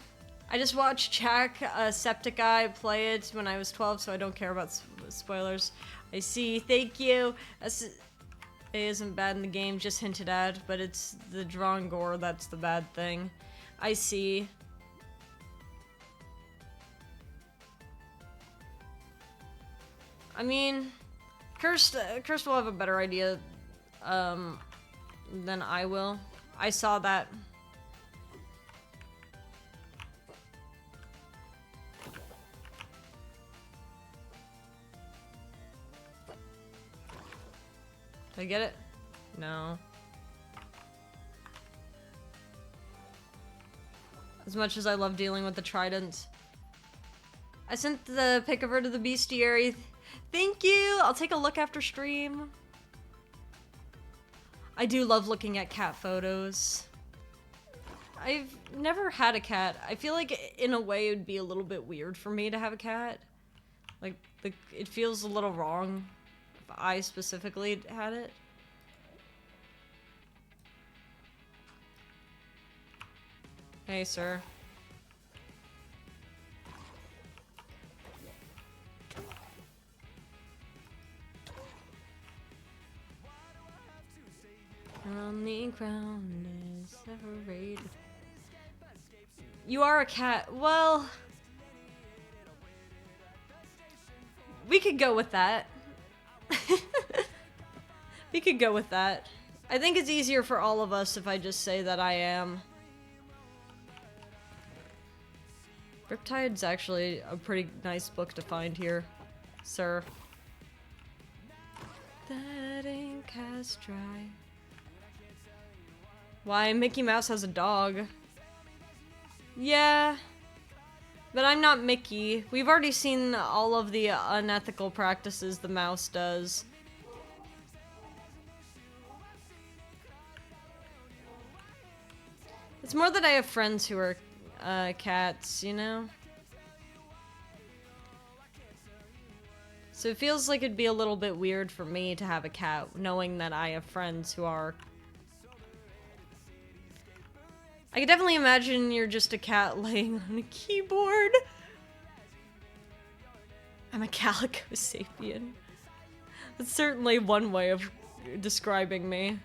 [SPEAKER 1] I just watched Jack, a Septic Guy, play it when I was 12, so I don't care about spoilers. I see, thank you! It isn't bad in the game, just hinted at, but it's the drawn gore that's the bad thing. I see. I mean, Cursed will have a better idea than I will. I saw that. Did I get it? No. As much as I love dealing with the tridents. I sent the pic of her to the bestiary. Thank you! I'll take a look after stream. I do love looking at cat photos. I've never had a cat. I feel like in a way it would be a little bit weird for me to have a cat. Like, it feels a little wrong if I specifically had it. Hey, sir. On the ground is separated. You are a cat. Well, we could go with that. We could go with that. I think it's easier for all of us if I just say that I am. Riptide's actually a pretty nice book to find here, sir. That ink has dry. Why, Mickey Mouse has a dog. Yeah, but I'm not Mickey. We've already seen all of the unethical practices the mouse does. It's more that I have friends who are cats, you know? So it feels like it'd be a little bit weird for me to have a cat, knowing that I have friends who are... I could definitely imagine you're just a cat laying on a keyboard. I'm a calico sapien. That's certainly one way of describing me.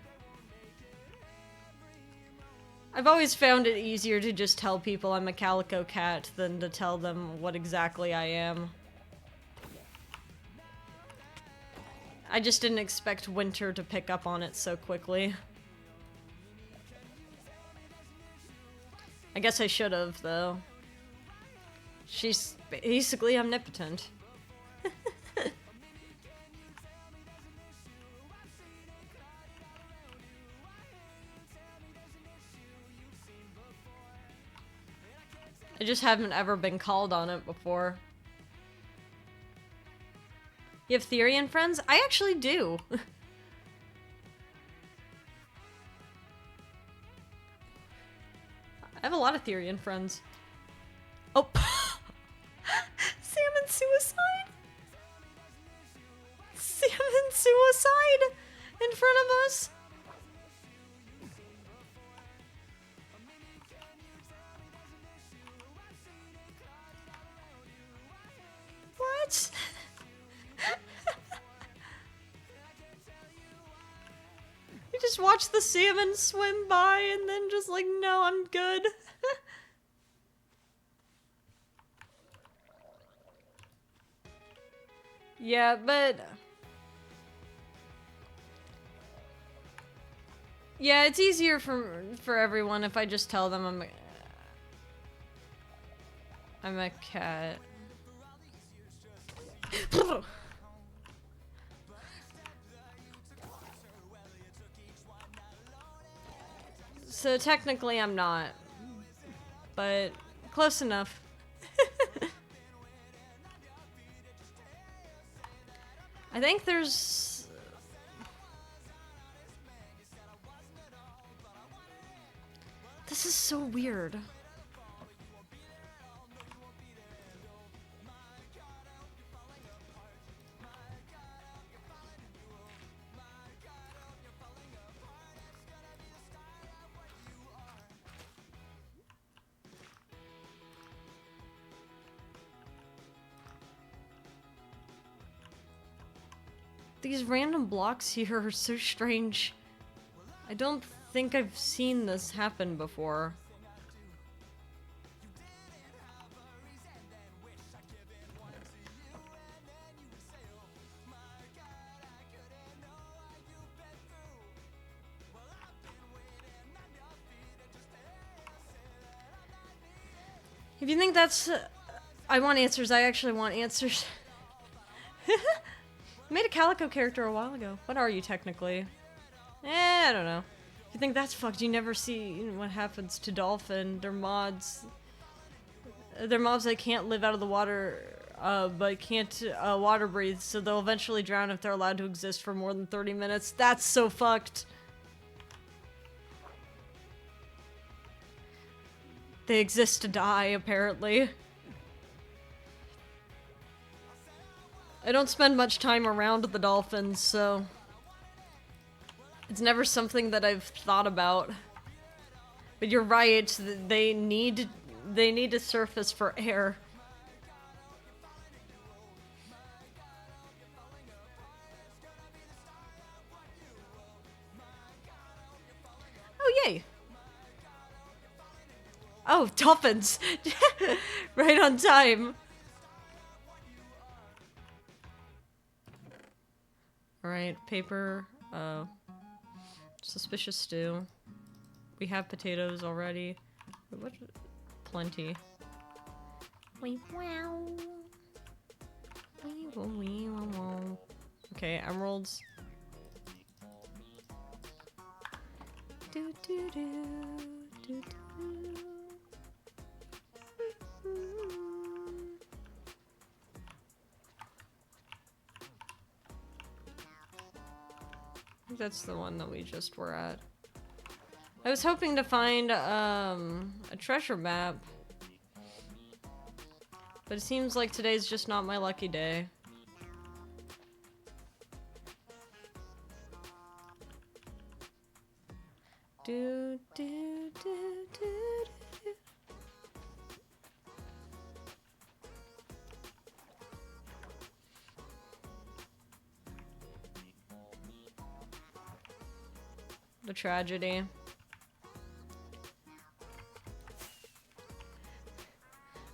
[SPEAKER 1] I've always found it easier to just tell people I'm a calico cat than to tell them what exactly I am. I just didn't expect Winter to pick up on it so quickly. I guess I should have, though. She's basically omnipotent. I just haven't ever been called on it before. You have Therian friends? I actually do. I have a lot of Therian friends. Oh. Salmon suicide? Salmon suicide in front of us? What? You just watch the salmon swim by and then just like, no, I'm good. Yeah, but... yeah, it's easier for everyone if I just tell them I'm a cat. So technically I'm not, but close enough. I think there's... This is so weird. These random blocks here are so strange. I don't think I've seen this happen before. If you think that's... I want answers. I actually want answers. I made a Calico character a while ago. What are you, technically? I don't know. If you think that's fucked, you never see what happens to Dolphin. They're mods. They're mobs that can't live out of the water, but can't water breathe, so they'll eventually drown if they're allowed to exist for more than 30 minutes. That's so fucked. They exist to die, apparently. I don't spend much time around the dolphins, so... it's never something that I've thought about. But you're right, they need to surface for air. Oh, yay! Oh, dolphins! Right on time. Alright, paper, suspicious stew. We have potatoes already. What? Plenty. Okay, emeralds. I think that's the one that we just were at. I was hoping to find a treasure map, but it seems like today's just not my lucky day. Do, do, do, do, do. The tragedy.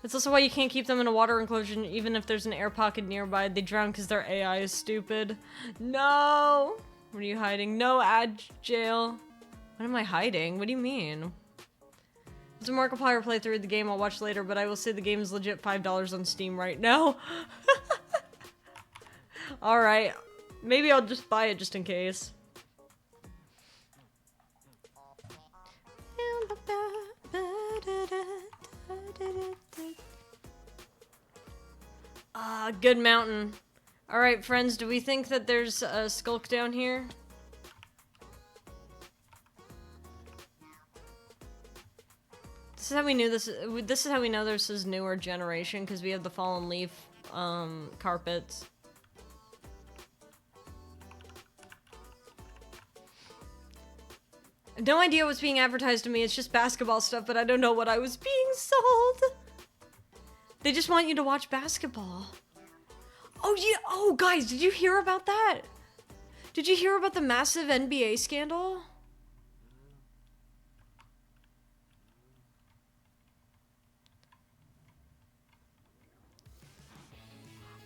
[SPEAKER 1] It's also why you can't keep them in a water enclosure even if there's an air pocket nearby. They drown because their AI is stupid. No! What are you hiding? No, ad jail. What am I hiding? What do you mean? It's a Markiplier playthrough of the game I'll watch later, but I will say the game is legit $5 on Steam right now. Alright. Maybe I'll just buy it just in case. Ah, good mountain. Alright, friends, do we think that there's a skulk down here? This is how we knew this is how we know this is newer generation, because we have the fallen leaf carpets. No idea what's being advertised to me, it's just basketball stuff, but I don't know what I was being sold. They just want you to watch basketball. Oh yeah, oh guys, did you hear about that? Did you hear about the massive NBA scandal?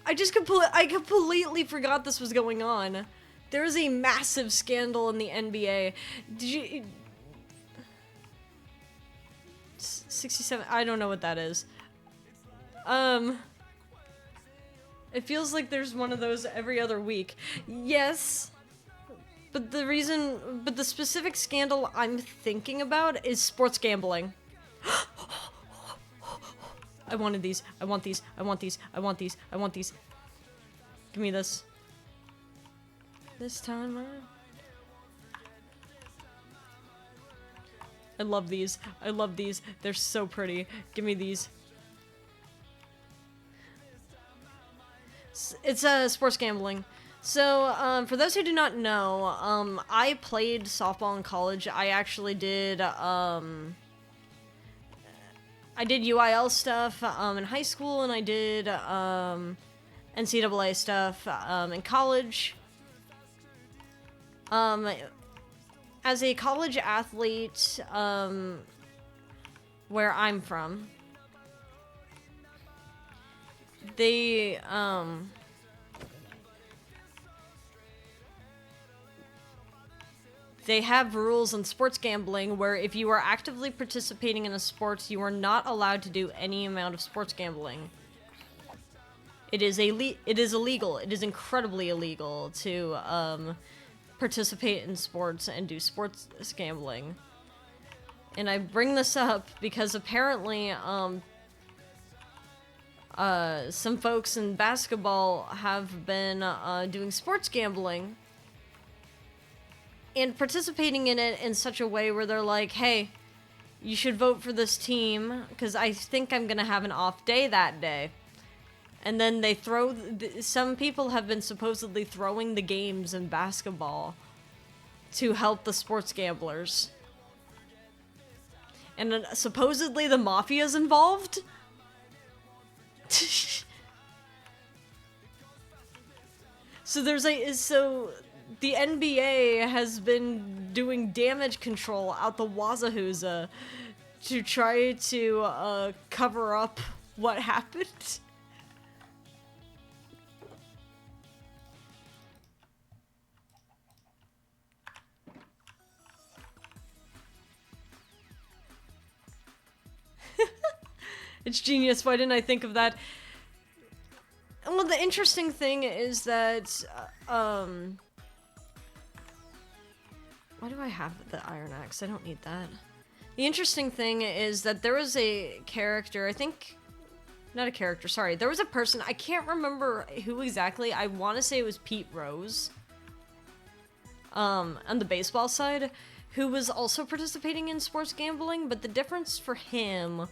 [SPEAKER 1] I completely forgot this was going on. There is a massive scandal in the NBA. Did you... 67, I don't know what that is. It feels like there's one of those every other week. Yes, but the specific scandal I'm thinking about is sports gambling. I wanted these, I want these, I want these, I want these, I want these. Give me this. This time around. I love these. I love these. They're so pretty. Give me these. It's sports gambling. So, for those who do not know, I played softball in college. I actually did, I did UIL stuff, in high school, and I did, NCAA stuff, in college. As a college athlete, where I'm from, they, they have rules on sports gambling where if you are actively participating in a sport, you are not allowed to do any amount of sports gambling. It is illegal. It is incredibly illegal to participate in sports and do sports gambling. And I bring this up because apparently some folks in basketball have been doing sports gambling and participating in it in such a way where they're like, hey, you should vote for this team because I think I'm going to have an off day that day. And then they some people have been supposedly throwing the games in basketball to help the sports gamblers. And supposedly the mafia's involved? So the NBA has been doing damage control out the wazahooza to try to cover up what happened. It's genius. Why didn't I think of that? Well, the interesting thing is that, why do I have the Iron Axe? I don't need that. The interesting thing is that there was a character, I think, not a character, sorry. There was a person, I can't remember who exactly, I want to say it was Pete Rose, on the baseball side, who was also participating in sports gambling, but the difference for him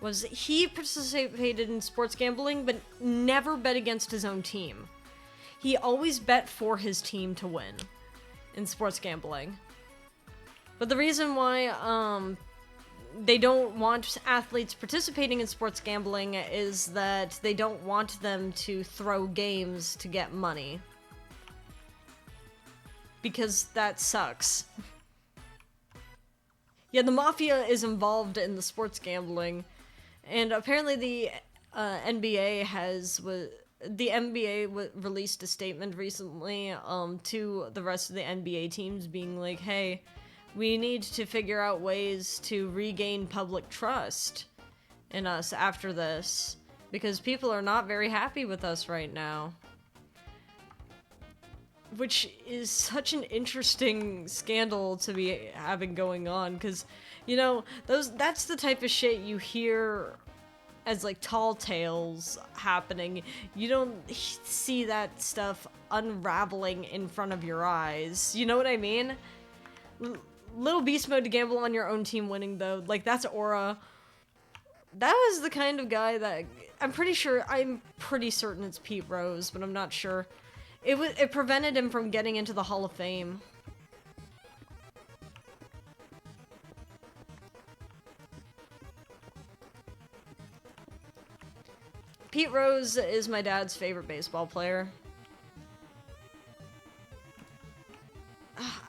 [SPEAKER 1] was he participated in sports gambling, but never bet against his own team. He always bet for his team to win in sports gambling. But the reason why they don't want athletes participating in sports gambling is that they don't want them to throw games to get money. Because that sucks. Yeah, the mafia is involved in the sports gambling. And apparently the NBA released a statement recently to the rest of the NBA teams being like, hey, we need to figure out ways to regain public trust in us after this, because people are not very happy with us right now. Which is such an interesting scandal to be having going on, because, you know, that's the type of shit you hear as, like, tall tales happening. You don't see that stuff unraveling in front of your eyes. You know what I mean? Little beast mode to gamble on your own team winning, though. Like, that's Aura. That was the kind of guy that... I'm pretty certain it's Pete Rose, but I'm not sure. It prevented him from getting into the Hall of Fame. Pete Rose is my dad's favorite baseball player.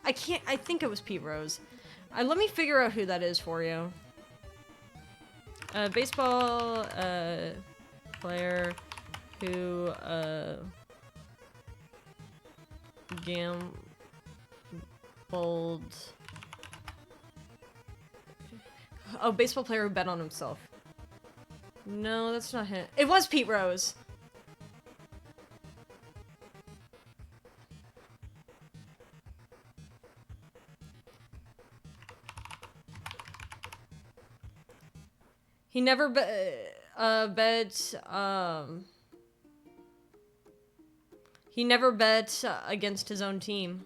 [SPEAKER 1] I think it was Pete Rose. Let me figure out who that is for you. Baseball player who gambled. Oh, baseball player who bet on himself. No, that's not him. It was Pete Rose. He never he never bet against his own team.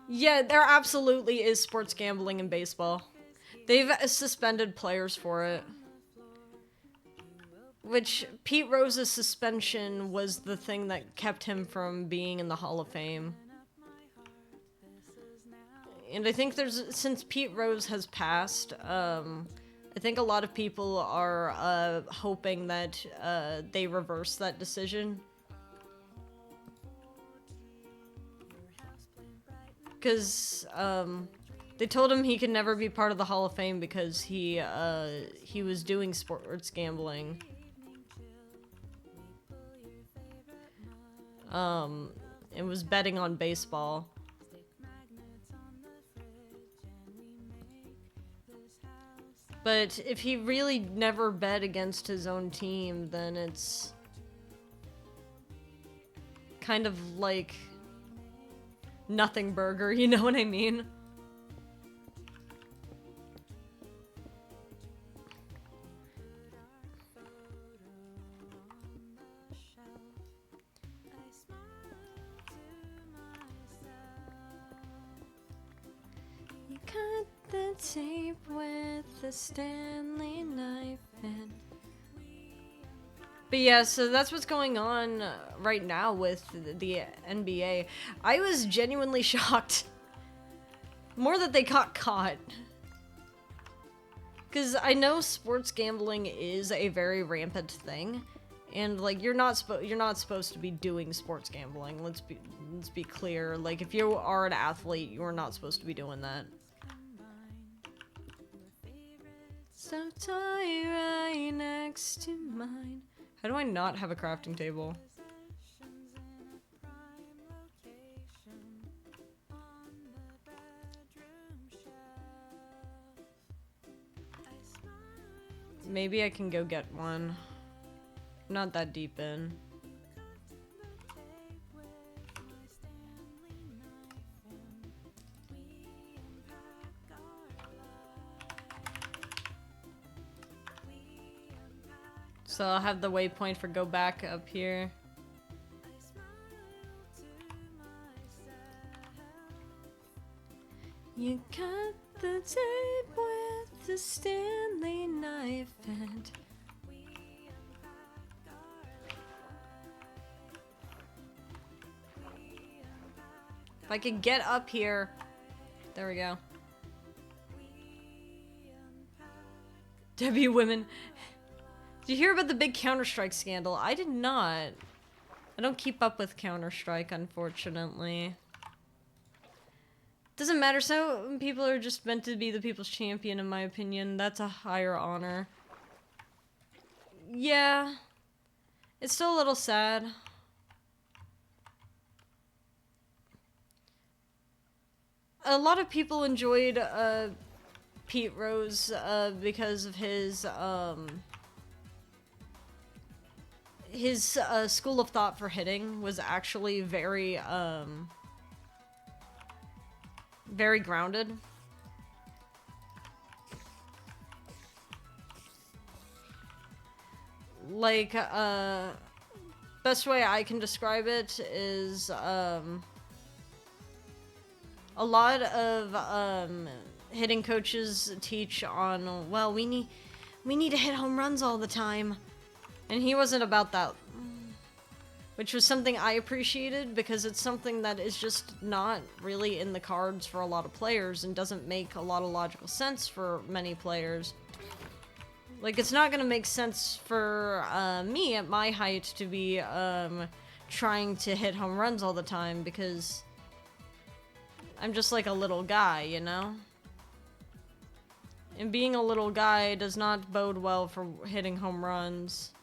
[SPEAKER 1] Yeah, there absolutely is sports gambling in baseball. They've suspended players for it. Which, Pete Rose's suspension was the thing that kept him from being in the Hall of Fame. And I think since Pete Rose has passed, I think a lot of people are hoping that they reverse that decision. Because they told him he could never be part of the Hall of Fame because he was doing sports gambling. It was betting on baseball. But if he really never bet against his own team, then it's kind of like nothing burger, you know what I mean? You cut the tape with the Stanley knife and... But yeah, so that's what's going on right now with the NBA. I was genuinely shocked. More that they got caught. Because I know sports gambling is a very rampant thing. And like you're not supposed to be doing sports gambling. Let's be clear. Like if you are an athlete, you are not supposed to be doing that. So toy right next to mine. How do I not have a crafting table? Maybe I can go get one. I'm not that deep in. So I'll have the waypoint for go back up here. You cut the tape with the Stanley knife and... If I could get up here... There we go. W women... Did you hear about the big Counter-Strike scandal? I did not. I don't keep up with Counter-Strike, unfortunately. Doesn't matter, so people are just meant to be the people's champion, in my opinion. That's a higher honor. Yeah. It's still a little sad. A lot of people enjoyed, Pete Rose, because of his school of thought for hitting was actually very grounded. Like, best way I can describe it is, a lot of, hitting coaches teach on, well, we need to hit home runs all the time. And he wasn't about that, which was something I appreciated because it's something that is just not really in the cards for a lot of players and doesn't make a lot of logical sense for many players. Like, it's not gonna make sense for me at my height to be trying to hit home runs all the time because I'm just like a little guy, you know? And being a little guy does not bode well for hitting home runs.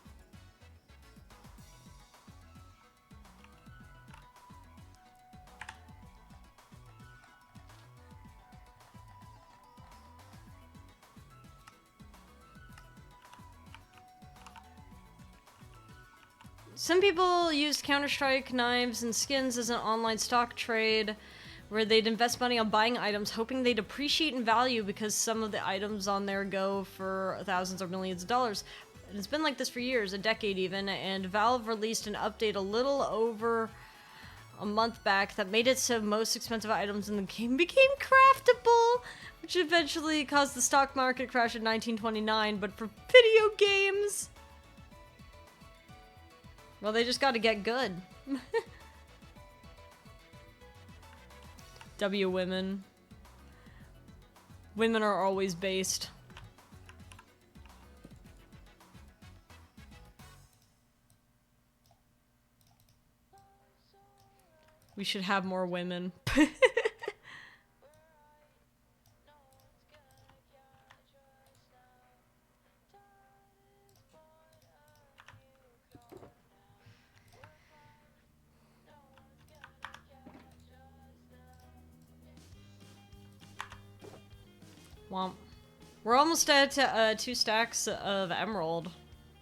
[SPEAKER 1] Some people use Counter-Strike knives and skins as an online stock trade where they'd invest money on buying items hoping they'd appreciate in value because some of the items on there go for thousands or millions of dollars. And it's been like this for years, a decade even, and Valve released an update a little over a month back that made it so most expensive items in the game became craftable, which eventually caused the stock market crash in 1929, but for video games... Well, they just gotta get good. W women. Women are always based. We should have more women. Womp. We're almost at 2 stacks of emerald.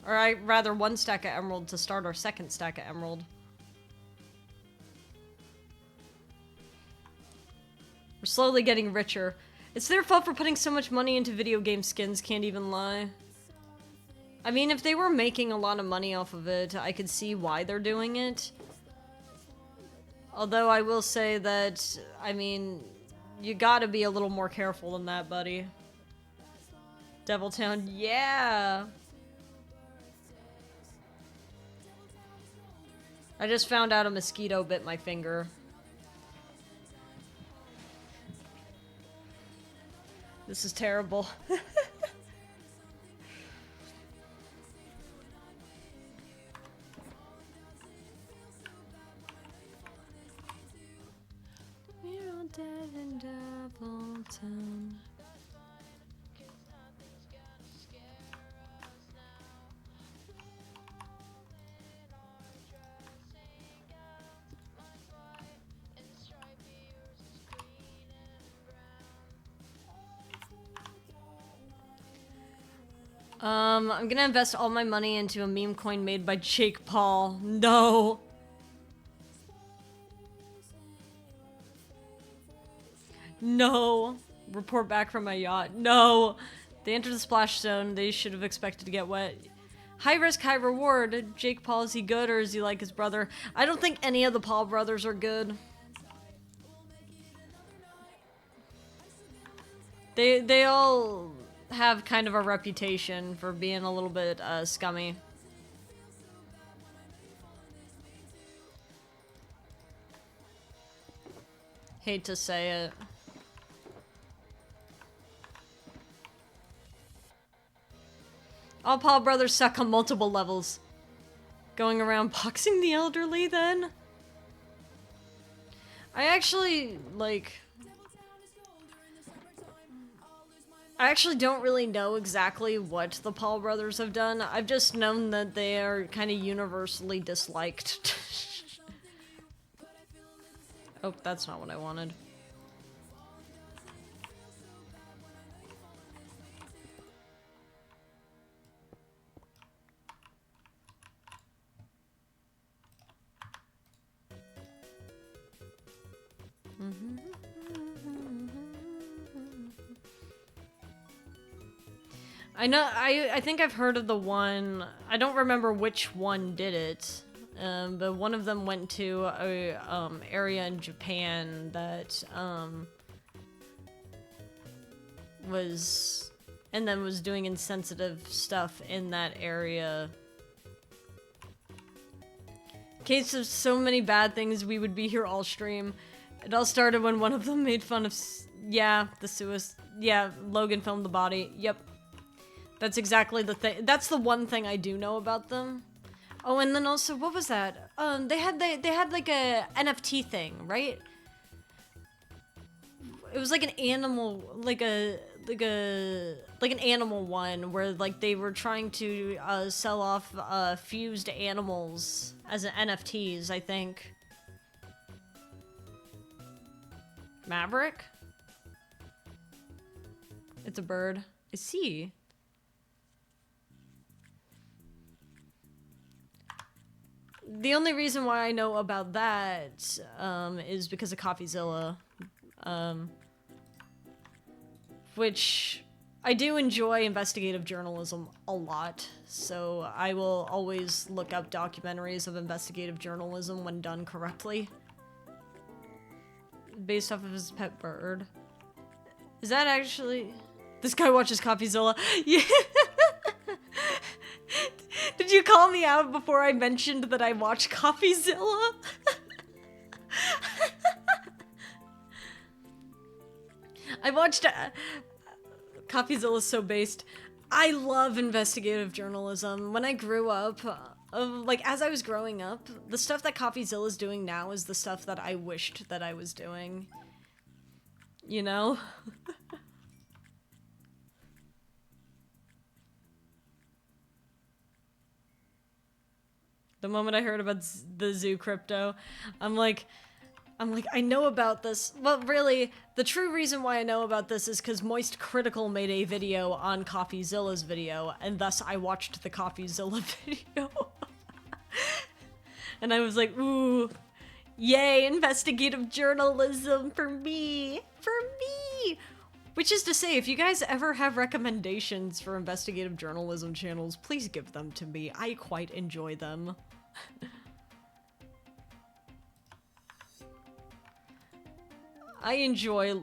[SPEAKER 1] Or rather 1 stack of emerald to start our 2nd stack of emerald. We're slowly getting richer. It's their fault for putting so much money into video game skins, can't even lie. I mean, if they were making a lot of money off of it, I could see why they're doing it. Although I will say that, I mean, you gotta be a little more careful than that, buddy. Deviltown, yeah! I just found out a mosquito bit my finger. This is terrible. We're all dead in Deviltown. I'm gonna invest all my money into a meme coin made by Jake Paul. No! No! Report back from my yacht. No! They entered the splash zone. They should have expected to get wet. High risk, high reward. Jake Paul, is he good or is he like his brother? I don't think any of the Paul brothers are good. They all have kind of a reputation for being a little bit scummy. Hate to say it. All Paul brothers suck on multiple levels. Going around boxing the elderly then? I actually, like... I actually don't really know exactly what the Paul brothers have done. I've just known that they are kind of universally disliked. Oh, that's not what I wanted. I know, I think I've heard of the one, I don't remember which one did it, but one of them went to a area in Japan that was doing insensitive stuff in that area. Case of so many bad things, we would be here all stream. It all started when one of them made fun of, Logan filmed the body, yep. That's exactly the thing. That's the one thing I do know about them. Oh, and then also, what was that? They had like a NFT thing, right? It was like an animal, like an animal one where like they were trying to sell off fused animals as NFTs, I think. Maverick? It's a bird. I see. The only reason why I know about that is because of CoffeeZilla, which I do enjoy investigative journalism a lot, so I will always look up documentaries of investigative journalism when done correctly. Based off of his pet bird. Is that actually... This guy watches CoffeeZilla. Yeah. Did you call me out before I mentioned that I watch CoffeeZilla? I watched... CoffeeZilla's so based. I love investigative journalism. When I grew up, like, as I was growing up, the stuff that CoffeeZilla's doing now is the stuff that I wished that I was doing. You know? The moment I heard about the zoo crypto, I'm like, I'm like, I know about this. Well, really, the true reason why I know about this is because Moist Critical made a video on CoffeeZilla's video, and thus I watched the CoffeeZilla video. And I was like, ooh, yay, investigative journalism for me! For me! Which is to say, if you guys ever have recommendations for investigative journalism channels, please give them to me. I quite enjoy them. I enjoy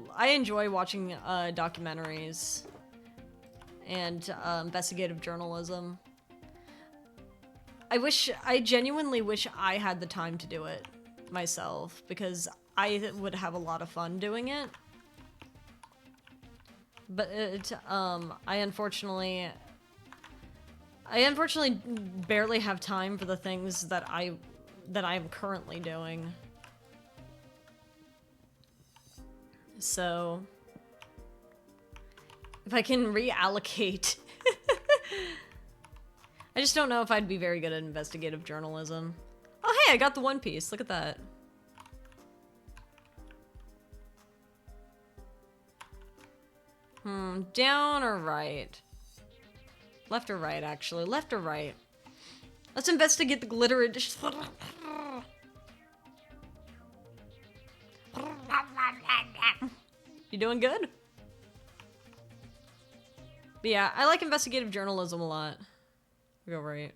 [SPEAKER 1] watching documentaries and investigative journalism. I genuinely wish I had the time to do it myself, because I would have a lot of fun doing it. But I unfortunately barely have time for the things that I'm currently doing. So if I can reallocate. I just don't know if I'd be very good at investigative journalism. Oh hey, I got the One Piece. Look at that. Down or right? Left or right, actually. Left or right? Let's investigate the glitter edition. You doing good? But yeah, I like investigative journalism a lot. We go right.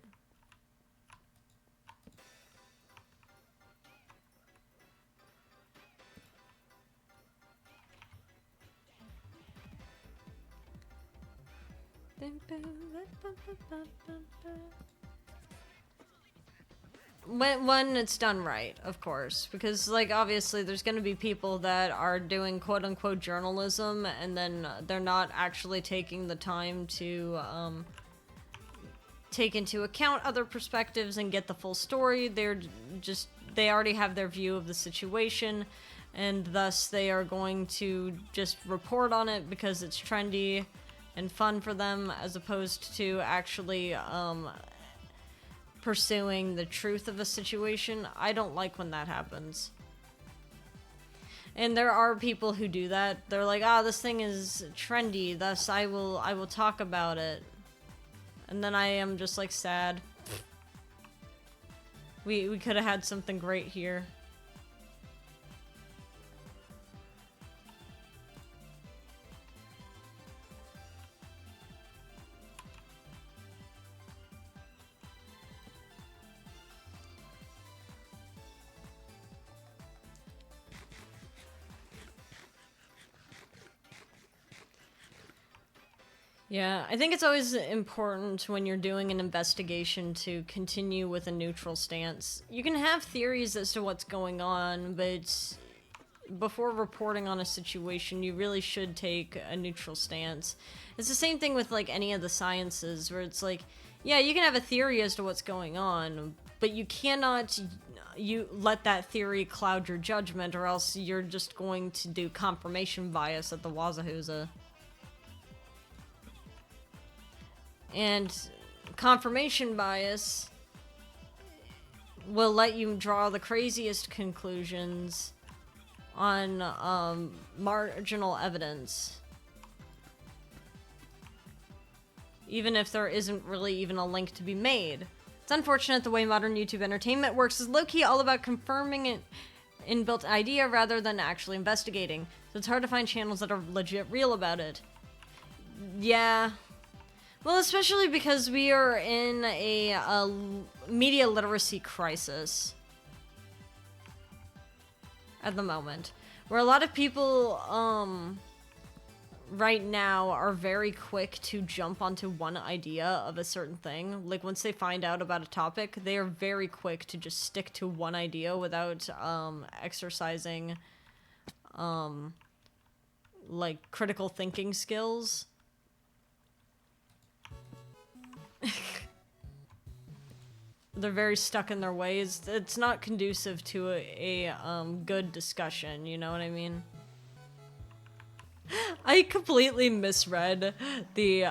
[SPEAKER 1] When it's done right, of course, because like obviously there's going to be people that are doing quote-unquote journalism and then they're not actually taking the time to take into account other perspectives and get the full story. They already have their view of the situation, and thus they are going to just report on it because it's trendy and fun for them, as opposed to actually pursuing the truth of a situation. I don't like when that happens. And there are people who do that. They're like, ah, this thing is trendy, thus I will talk about it. And then I am just like sad. We could have had something great here. Yeah, I think it's always important when you're doing an investigation to continue with a neutral stance. You can have theories as to what's going on, but before reporting on a situation, you really should take a neutral stance. It's the same thing with like any of the sciences, where it's like, yeah, you can have a theory as to what's going on, but you cannot let that theory cloud your judgment, or else you're just going to do confirmation bias at the Wazahooza. And confirmation bias will let you draw the craziest conclusions on marginal evidence, even if there isn't really even a link to be made. It's unfortunate the way modern YouTube entertainment works is low-key all about confirming an inbuilt idea rather than actually investigating. So it's hard to find channels that are legit real about it. Yeah. Well, especially because we are in a media literacy crisis at the moment, where a lot of people right now are very quick to jump onto one idea of a certain thing. Like, once they find out about a topic, they are very quick to just stick to one idea without exercising like critical thinking skills. They're very stuck in their ways. It's not conducive to a good discussion, you know what I mean? I completely misread the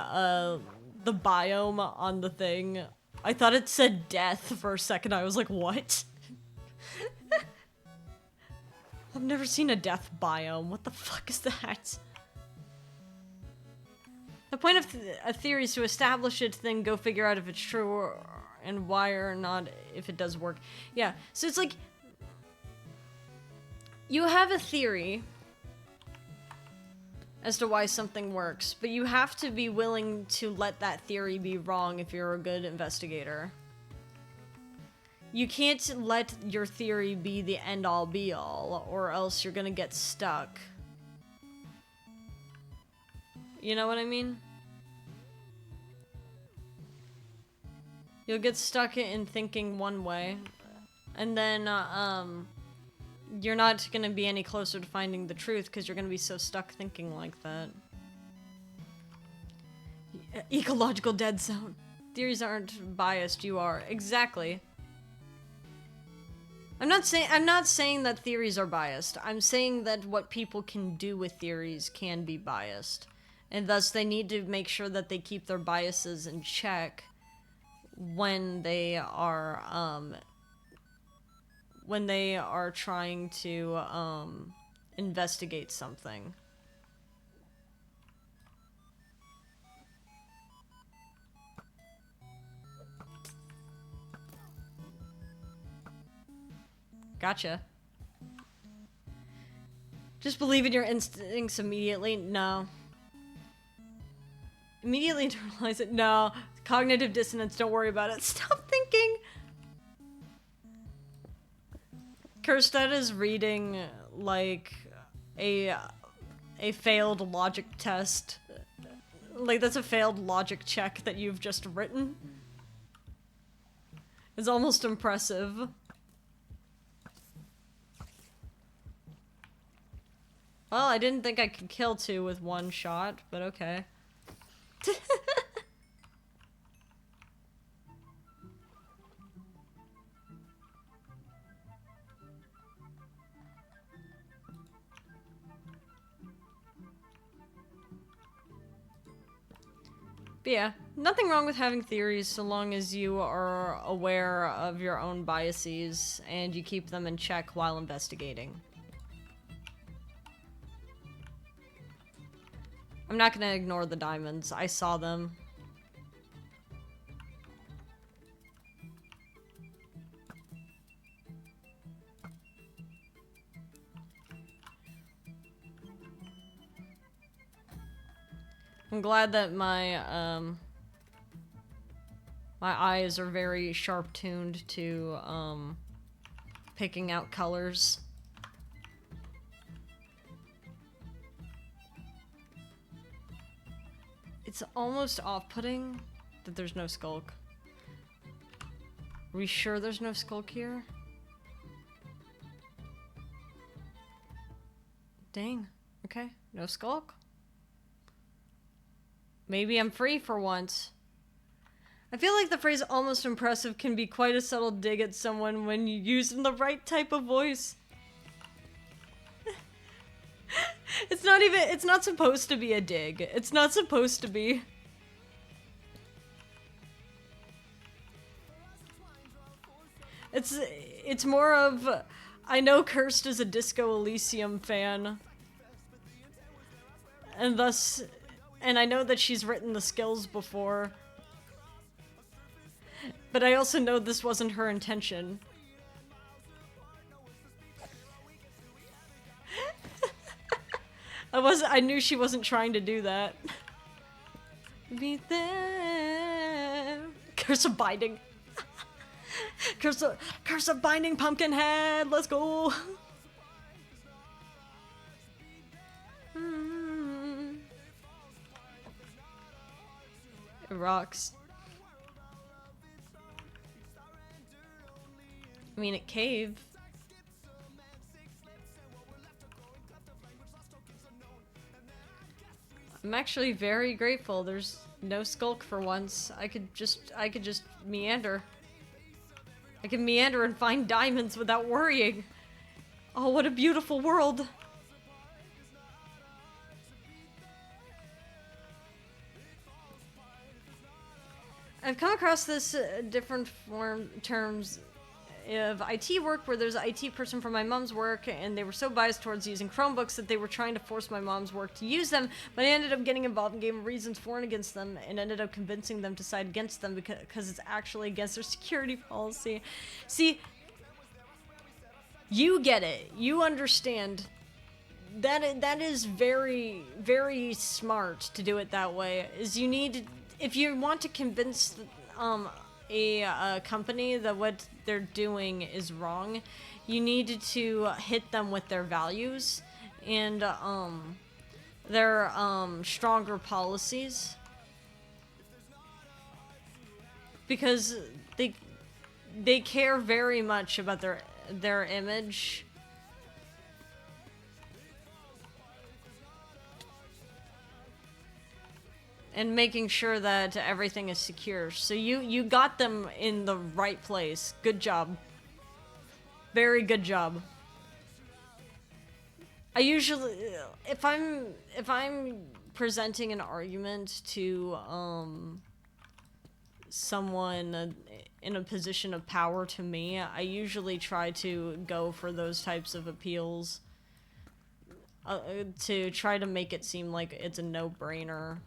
[SPEAKER 1] biome on the thing. I thought it said death for a second. I was like, what? I've never seen a death biome. What the fuck is that? The point of a theory is to establish it, then go figure out if it's true and why or not, if it does work. Yeah, so it's like, you have a theory as to why something works, but you have to be willing to let that theory be wrong if you're a good investigator. You can't let your theory be the end-all be-all, or else you're gonna get stuck. You know what I mean? You'll get stuck in thinking one way, and then, you're not gonna be any closer to finding the truth, because you're gonna be so stuck thinking like that. Ecological dead zone. Theories aren't biased, you are. Exactly. I'm not saying that theories are biased. I'm saying that what people can do with theories can be biased. And thus they need to make sure that they keep their biases in check when they are trying to investigate something. Gotcha. Just believe in your instincts immediately? No. Immediately internalize it? No. Cognitive dissonance, don't worry about it. Stop thinking! Kirstad is reading, like, a failed logic test. Like, that's a failed logic check that you've just written. It's almost impressive. Well, I didn't think I could kill two with one shot, but okay. But yeah, nothing wrong with having theories so long as you are aware of your own biases and you keep them in check while investigating. I'm not gonna ignore the diamonds. I saw them. I'm glad that my eyes are very sharp-tuned to picking out colors. It's almost off-putting that there's no skulk. Are we sure there's no skulk here? Dang. Okay, no skulk. Maybe I'm free for once. I feel like the phrase almost impressive can be quite a subtle dig at someone when you use in the right type of voice. It's not supposed to be a dig. It's not supposed to be. It's more of, I know Cursed is a Disco Elysium fan. And thus, and I know that she's written the skills before. But I also know this wasn't her intention. I knew she wasn't trying to do that. Be there. Curse of binding. Curse of binding Pumpkinhead. Let's go. It rocks. I mean, it caved. I'm actually very grateful there's no skulk for once. I could just meander. I can meander and find diamonds without worrying. Oh, what a beautiful world. I've come across this different terms of IT work where there's an IT person from my mom's work, and they were so biased towards using Chromebooks that they were trying to force my mom's work to use them, but I ended up getting involved and gave them reasons for and against them, and ended up convincing them to side against them because it's actually against their security policy. See, you get it. You understand. That is very, very smart to do it that way. Is you need, if you want to convince a company that what they're doing is wrong, you need to hit them with their values and their stronger policies, because they care very much about their image. And making sure that everything is secure. So you got them in the right place. Good job. Very good job. I usually, if I'm presenting an argument to someone in a position of power to me, I usually try to go for those types of appeals to try to make it seem like it's a no-brainer.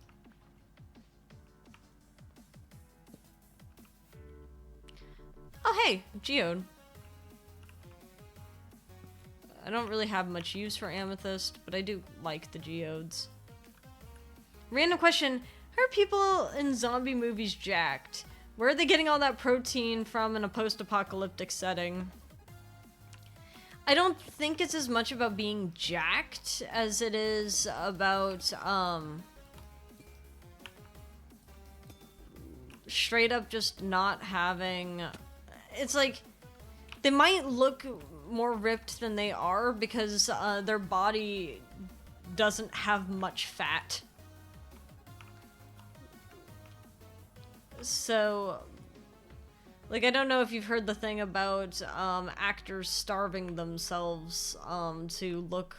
[SPEAKER 1] Oh, hey, geode. I don't really have much use for amethyst, but I do like the geodes. Random question. How are people in zombie movies jacked? Where are they getting all that protein from in a post-apocalyptic setting? I don't think it's as much about being jacked as it is about, straight up just not having... It's like, they might look more ripped than they are because their body doesn't have much fat. So, like, I don't know if you've heard the thing about actors starving themselves to look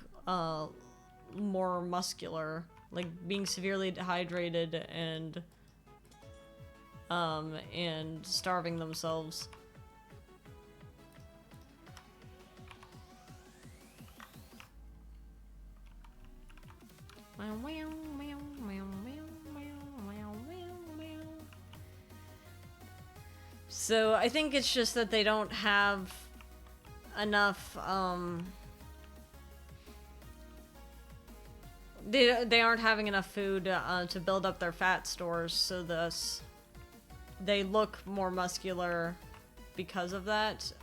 [SPEAKER 1] more muscular, like being severely dehydrated and starving themselves. So I think it's just that they don't have enough, they aren't having enough food to build up their fat stores, so thus they look more muscular because of that.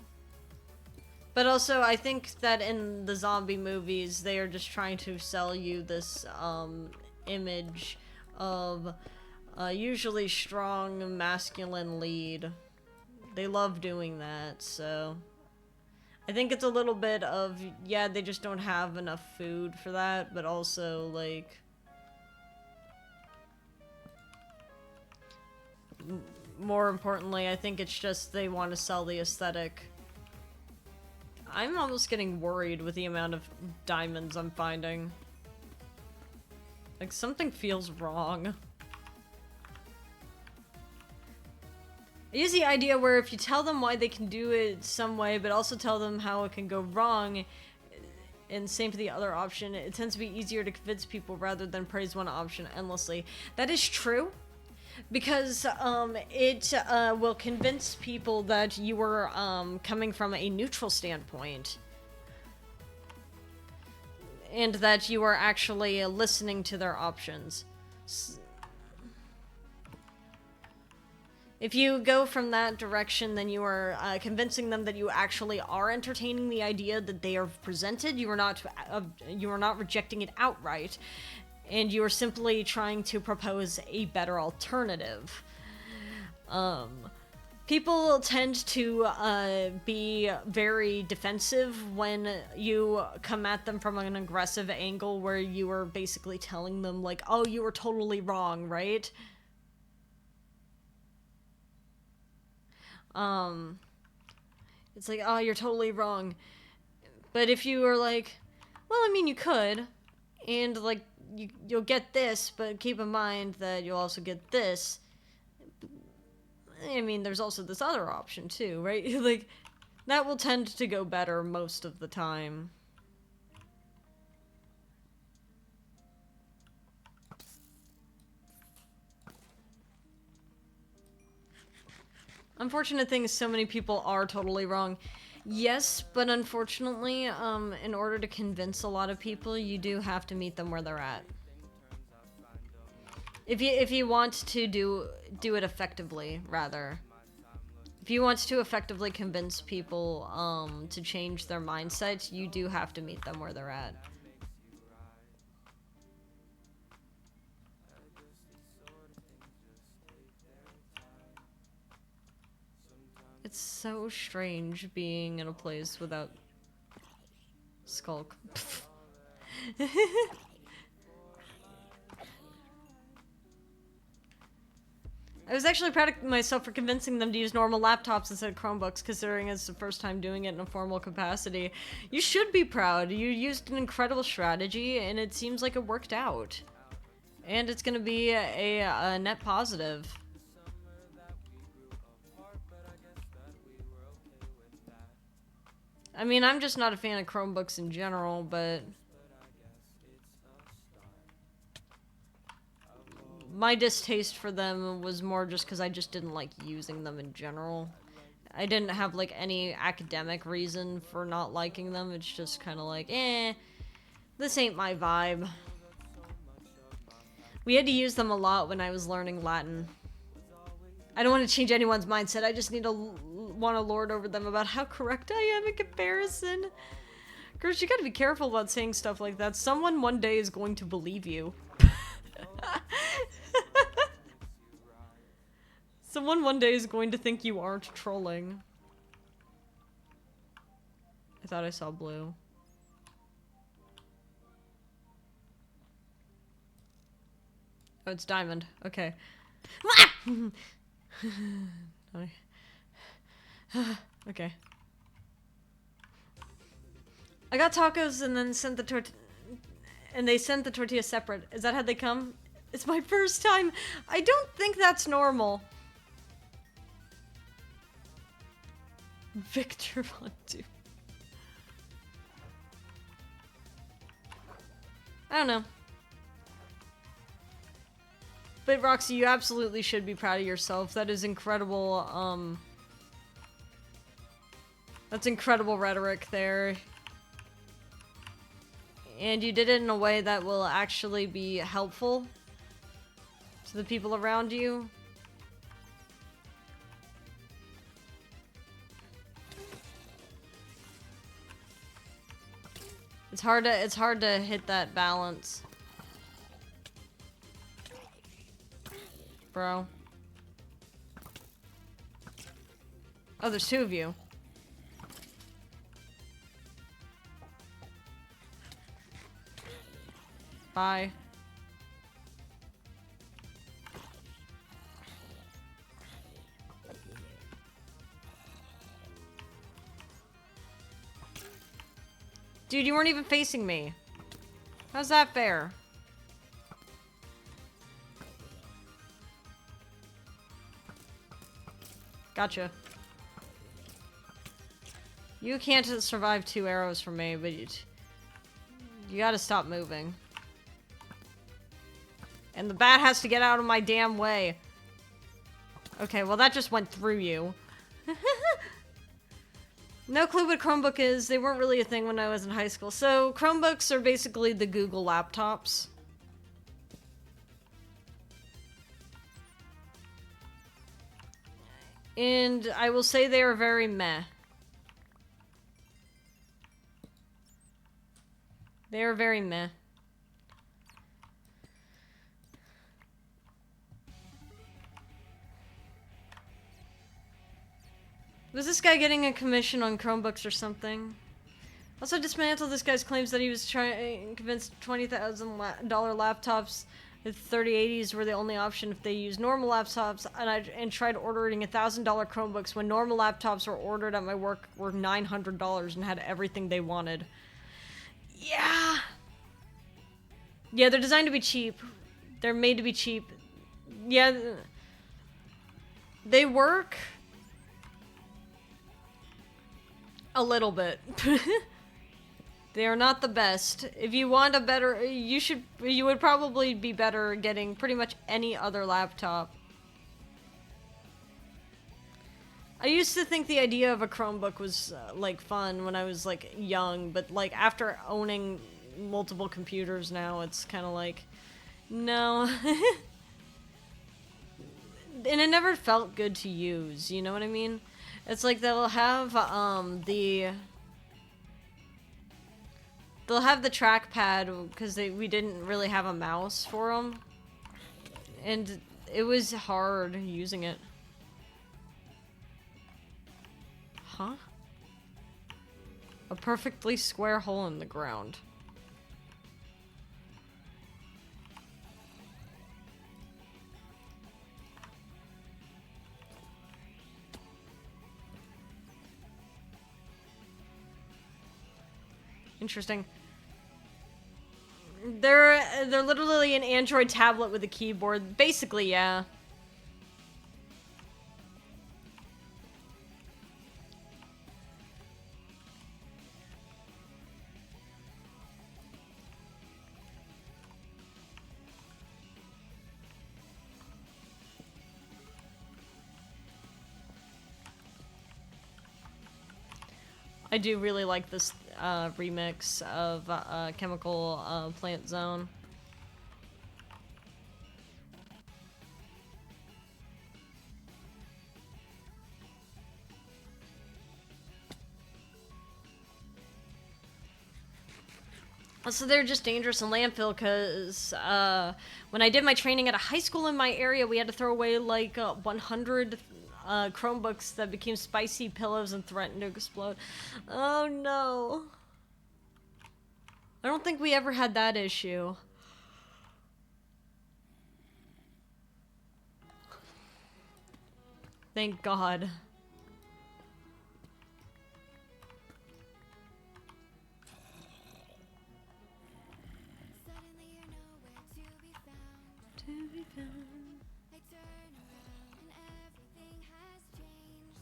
[SPEAKER 1] But also, I think that in the zombie movies, they are just trying to sell you this image of a usually strong, masculine lead. They love doing that, so... I think it's a little bit of, yeah, they just don't have enough food for that, but also, like... more importantly, I think it's just they want to sell the aesthetic. I'm almost getting worried with the amount of diamonds I'm finding. Like, something feels wrong. I use the idea where if you tell them why they can do it some way, but also tell them how it can go wrong, and same for the other option, it tends to be easier to convince people rather than praise one option endlessly. That is true. Because it will convince people that you are coming from a neutral standpoint. And that you are actually listening to their options. If you go from that direction, then you are convincing them that you actually are entertaining the idea that they are presented. You are not rejecting it outright. And you are simply trying to propose a better alternative. People tend to be very defensive when you come at them from an aggressive angle where you are basically telling them, like, oh, you were totally wrong, right? It's like, oh, you're totally wrong. But if you are like, well, I mean, you could, and, like, you'll get this, but keep in mind that you'll also get this. I mean, there's also this other option too, right? Like, That will tend to go better most of the time. Unfortunate thing is so many people are totally wrong. Yes, but unfortunately, in order to convince a lot of people, you do have to meet them where they're at. If you want to do it effectively, rather. If you want to effectively convince people to change their mindsets, you do have to meet them where they're at. It's so strange being in a place without Skulk. I was actually proud of myself for convincing them to use normal laptops instead of Chromebooks, considering it's the first time doing it in a formal capacity. You should be proud. You used an incredible strategy, and it seems like it worked out. And it's gonna be a net positive. I mean, I'm just not a fan of Chromebooks in general, but my distaste for them was more just because I just didn't like using them in general. I didn't have, like, any academic reason for not liking them. It's just kind of like, this ain't my vibe. We had to use them a lot when I was learning Latin. I don't want to change anyone's mindset. I just need to want to lord over them about how correct I am in comparison. Girls, you gotta be careful about saying stuff like that. Someone one day is going to believe you. Someone one day is going to think you aren't trolling. I thought I saw blue. Oh, it's diamond. Okay. Okay. I got tacos and then sent the they sent the tortilla separate. Is that how they come? It's my first time. I don't think that's normal. Victor Von Doom. I don't know. But Roxy, you absolutely should be proud of yourself. That is incredible, that's incredible rhetoric there. And you did it in a way that will actually be helpful to the people around you. It's hard to hit that balance. Bro. Oh, there's two of you. Bye. Dude, you weren't even facing me. How's that fair? Gotcha. You can't survive 2 arrows from me, but you gotta stop moving. And the bat has to get out of my damn way. Okay, well that just went through you. No clue what Chromebook is. They weren't really a thing when I was in high school. So, Chromebooks are basically the Google laptops. And I will say they are very meh. They are very meh. Was this guy getting a commission on Chromebooks or something? Also dismantled this guy's claims that he was trying to convince $20,000 laptops that 3080s were the only option if they used normal laptops, and tried ordering $1,000 Chromebooks when normal laptops were ordered at my work were $900 and had everything they wanted. Yeah! Yeah, they're designed to be cheap. They're made to be cheap. Yeah. They work. A little bit. They are not the best. If you want a better, you would probably be better getting pretty much any other laptop. I used to think the idea of a Chromebook was like fun when I was like young, but like after owning multiple computers now, it's kind of like, no. And it never felt good to use, you know what I mean? It's like they'll have the trackpad because we didn't really have a mouse for them, and it was hard using it. Huh? A perfectly square hole in the ground. Interesting. They're literally an Android tablet with a keyboard. Basically, yeah. I do really like this remix of Chemical Plant Zone. So they're just dangerous in landfill because when I did my training at a high school in my area, we had to throw away like 100 Chromebooks that became spicy pillows and threatened to explode. Oh no. I don't think we ever had that issue. Thank God.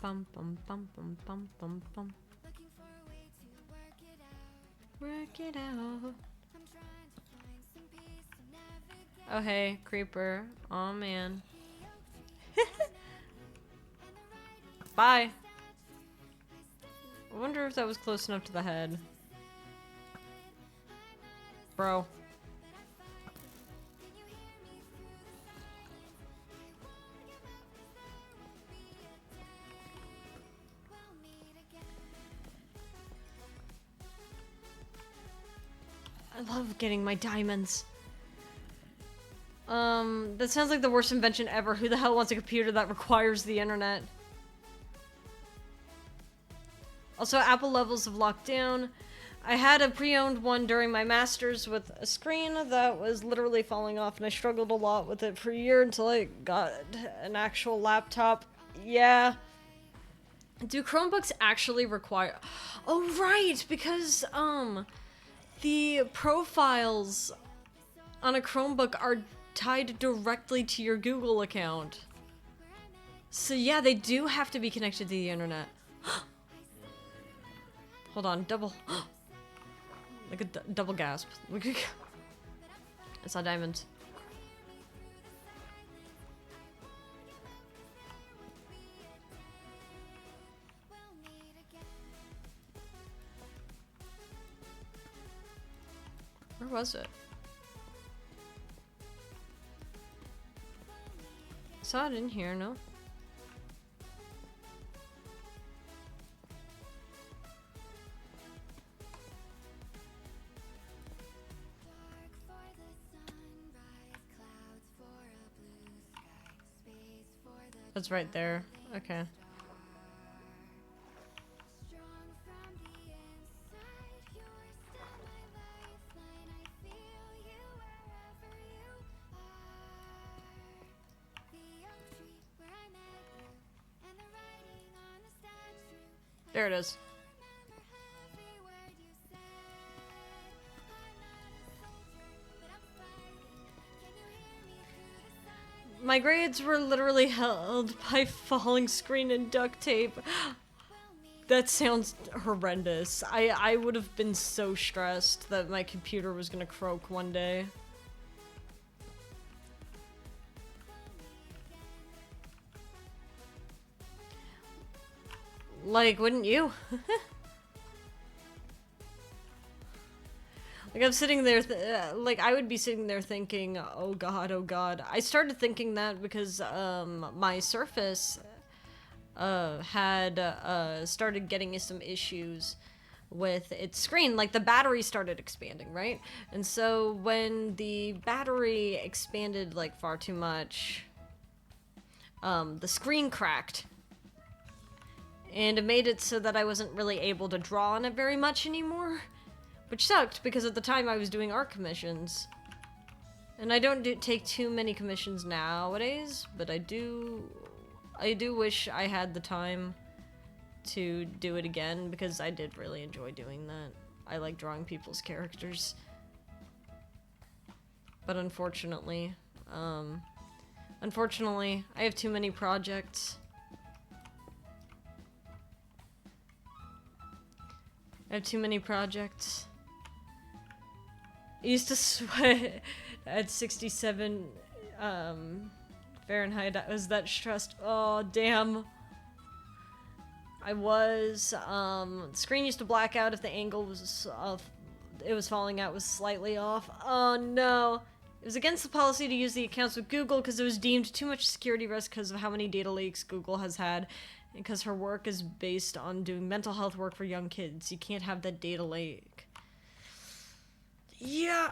[SPEAKER 1] Bum bum bum bum bum bum bum. Work it out. Oh hey, creeper. Oh man. Bye. I wonder if that was close enough to the head. Bro. I love getting my diamonds. That sounds like the worst invention ever. Who the hell wants a computer that requires the internet? Also, Apple levels have locked down. I had a pre-owned one during my master's with a screen that was literally falling off, and I struggled a lot with it for a year until I got an actual laptop. Yeah. Do Chromebooks actually require... Oh, right! Because, the profiles on a Chromebook are tied directly to your Google account. So yeah, they do have to be connected to the internet. Hold on, double... like a double gasp. I saw diamonds. Where was it? I saw it in here, no? That's right there. Okay. There it is. My grades were literally held by falling screen and duct tape. That sounds horrendous. I would have been so stressed that my computer was gonna croak one day. Like, wouldn't you? Like, I'm sitting there, like, I would be sitting there thinking, oh god, oh god. I started thinking that because, my Surface, had, started getting some issues with its screen. Like, the battery started expanding, right? And so, when the battery expanded, like, far too much, the screen cracked. And it made it so that I wasn't really able to draw on it very much anymore. Which sucked, because at the time I was doing art commissions. And I don't take too many commissions nowadays, but I do wish I had the time to do it again, because I did really enjoy doing that. I like drawing people's characters. But unfortunately, I have too many projects. I used to sweat at 67 Fahrenheit. I was that stressed. Oh, damn. I was. The screen used to black out if the angle was it was falling out was slightly off. Oh, no. It was against the policy to use the accounts with Google because it was deemed too much security risk because of how many data leaks Google has had. And because her work is based on doing mental health work for young kids. You can't have that data leak. Yeah.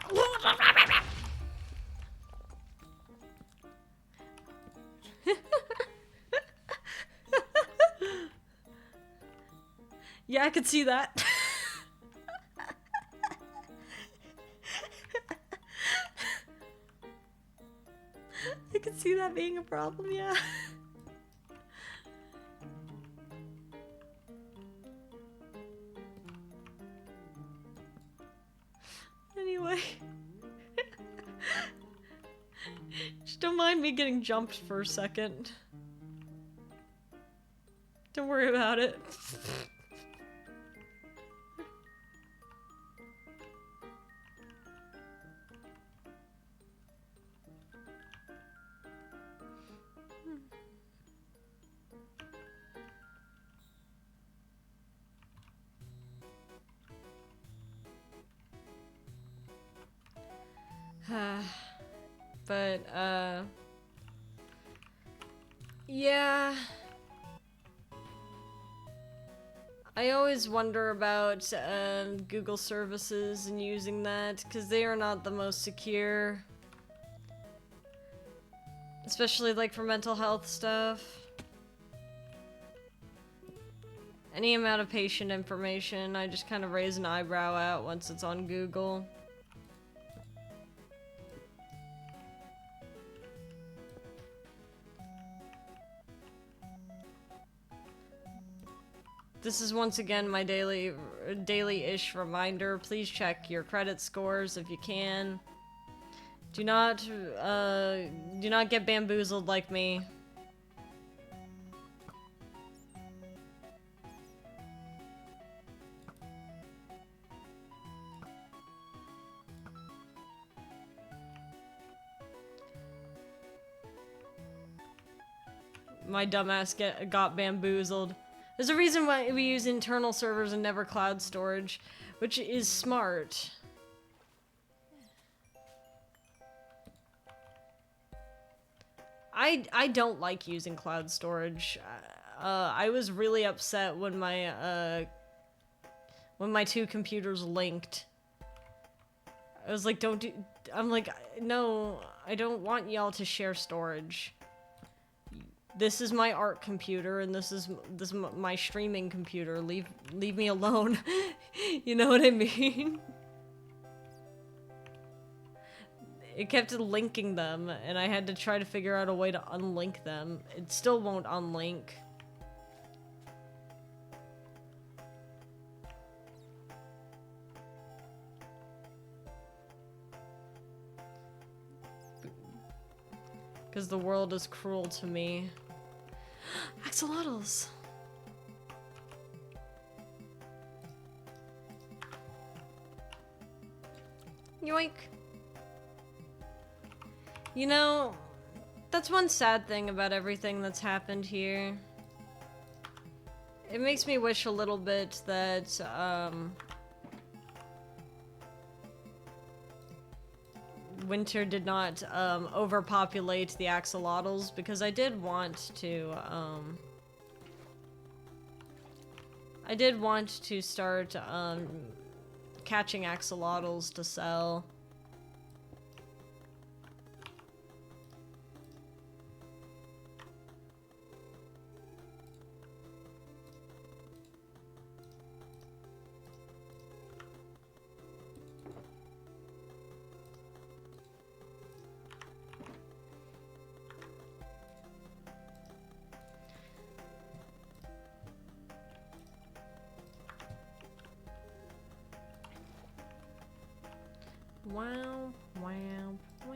[SPEAKER 1] Yeah, I could see that. I could see that being a problem, yeah. Anyway. Just don't mind me getting jumped for a second. Don't worry about it. But, yeah. I always wonder about, Google services and using that, because they are not the most secure. Especially, like, for mental health stuff. Any amount of patient information, I just kind of raise an eyebrow at once it's on Google. This is once again my daily-ish reminder. Please check your credit scores if you can. Do not get bamboozled like me. My dumbass got bamboozled. There's a reason why we use internal servers and never cloud storage, which is smart. I don't like using cloud storage. I was really upset when my two computers linked. I was like, I'm like, no, I don't want y'all to share storage. This is my art computer, and this is my streaming computer. Leave me alone. You know what I mean? It kept linking them, and I had to try to figure out a way to unlink them. It still won't unlink. Because the world is cruel to me. Axolotls! Yoink. You know, that's one sad thing about everything that's happened here. It makes me wish a little bit that, winter did not, overpopulate the axolotls, because I did want to start, catching axolotls to sell. Wow, wow, wow.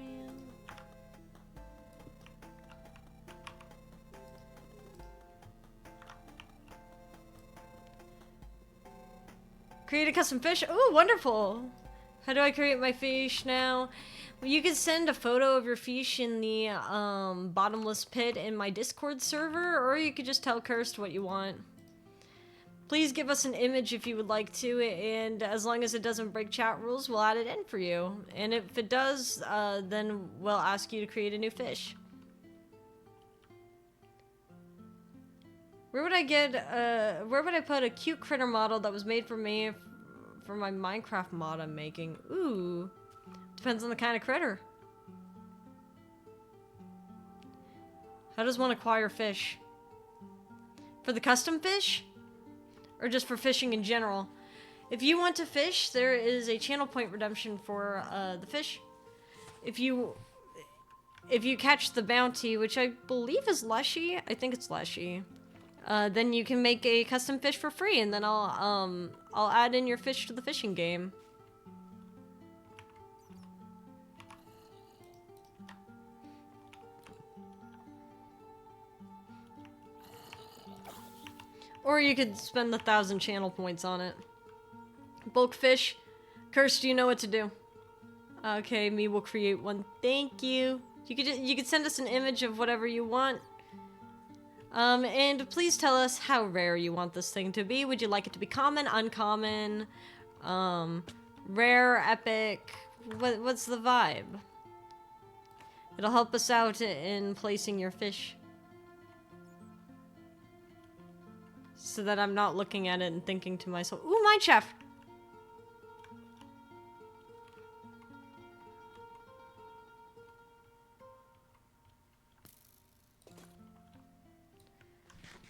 [SPEAKER 1] Create a custom fish? Oh, wonderful! How do I create my fish now? Well, you can send a photo of your fish in the bottomless pit in my Discord server, or you could just tell Cursed what you want. Please give us an image if you would like to, and as long as it doesn't break chat rules, we'll add it in for you. And if it does, then we'll ask you to create a new fish. Where would I put a cute critter model that was made for me for my Minecraft mod I'm making? Ooh, depends on the kind of critter. How does one acquire fish? For the custom fish? Or just for fishing in general? If you want to fish, there is a channel point redemption for the fish. If you catch the bounty, which I believe is Leshy, I think it's Leshy, then you can make a custom fish for free, and then I'll add in your fish to the fishing game. Or you could spend 1,000 channel points on it. Bulk fish. Cursed, do you know what to do? Okay, me will create one. Thank you. You could send us an image of whatever you want. And please tell us how rare you want this thing to be. Would you like it to be common, uncommon, rare, epic? What's the vibe? It'll help us out in placing your fish. So that I'm not looking at it and thinking to myself, ooh, mine chef!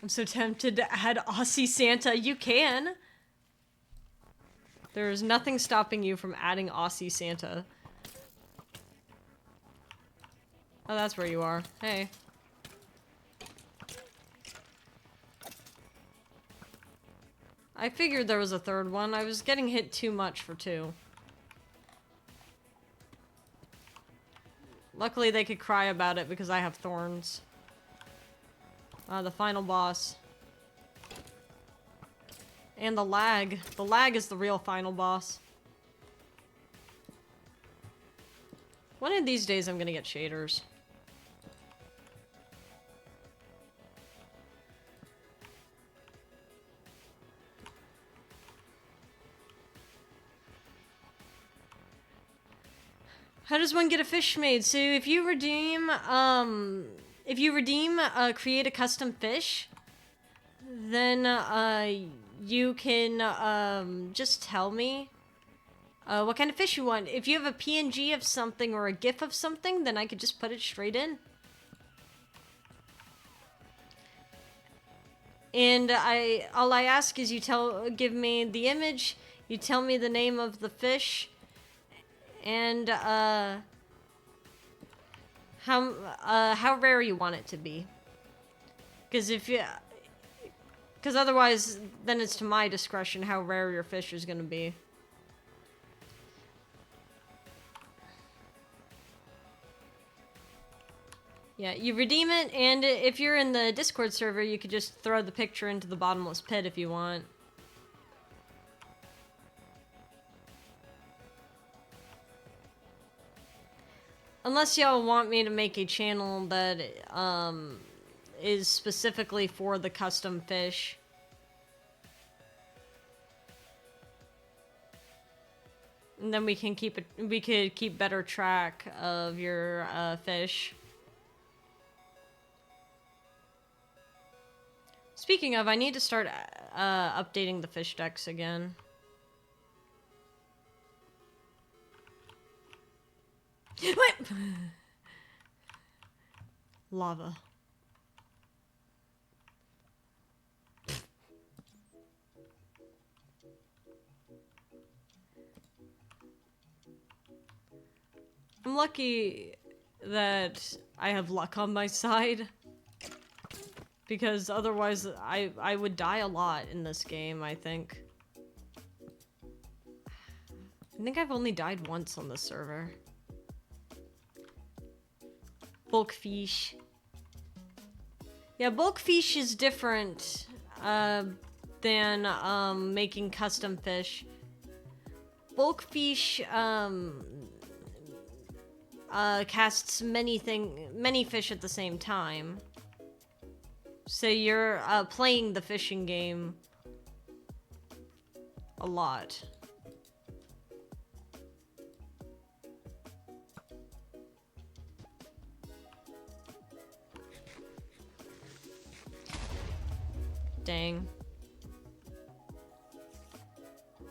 [SPEAKER 1] I'm so tempted to add Aussie Santa. You can! There's nothing stopping you from adding Aussie Santa. Oh, that's where you are. Hey. I figured there was a third one. I was getting hit too much for two. Luckily they could cry about it because I have thorns. The final boss. And the lag. The lag is the real final boss. One of these days I'm gonna get shaders. How does one get a fish made? So if you redeem, create a custom fish, then, you can, just tell me, what kind of fish you want. If you have a PNG of something or a GIF of something, then I could just put it straight in. And all I ask is you give me the image, you tell me the name of the fish, and how rare you want it to be. Because otherwise, then it's to my discretion how rare your fish is going to be. Yeah, you redeem it, and if you're in the Discord server, you could just throw the picture into the bottomless pit if you want. Unless y'all want me to make a channel that, is specifically for the custom fish. And then we can keep it, we could keep better track of your, fish. Speaking of, I need to start, updating the fish decks again. What? Lava. I'm lucky that I have luck on my side. Because otherwise I would die a lot in this game, I think. I think I've only died once on this server. Bulk fish. Yeah, bulk fish is different than making custom fish. Bulk fish casts many fish at the same time. So you're playing the fishing game a lot. Dang.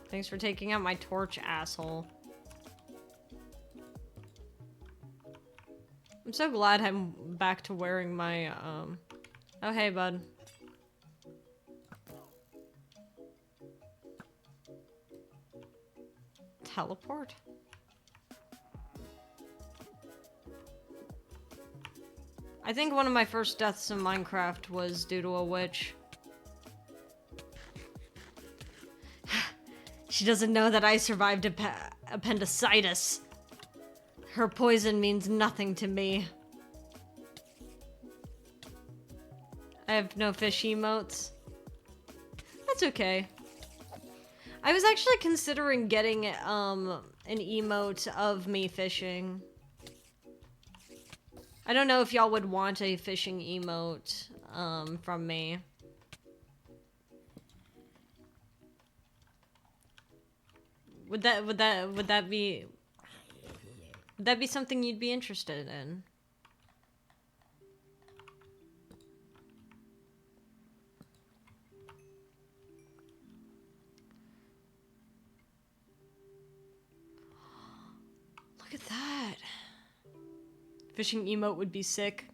[SPEAKER 1] Thanks for taking out my torch, asshole. I'm so glad I'm back to wearing my, Oh, hey, bud. Teleport? I think one of my first deaths in Minecraft was due to a witch. She doesn't know that I survived appendicitis. Her poison means nothing to me. I have no fish emotes. That's okay. I was actually considering getting an emote of me fishing. I don't know if y'all would want a fishing emote from me. Would that be something you'd be interested in? Look at that. Fishing emote would be sick.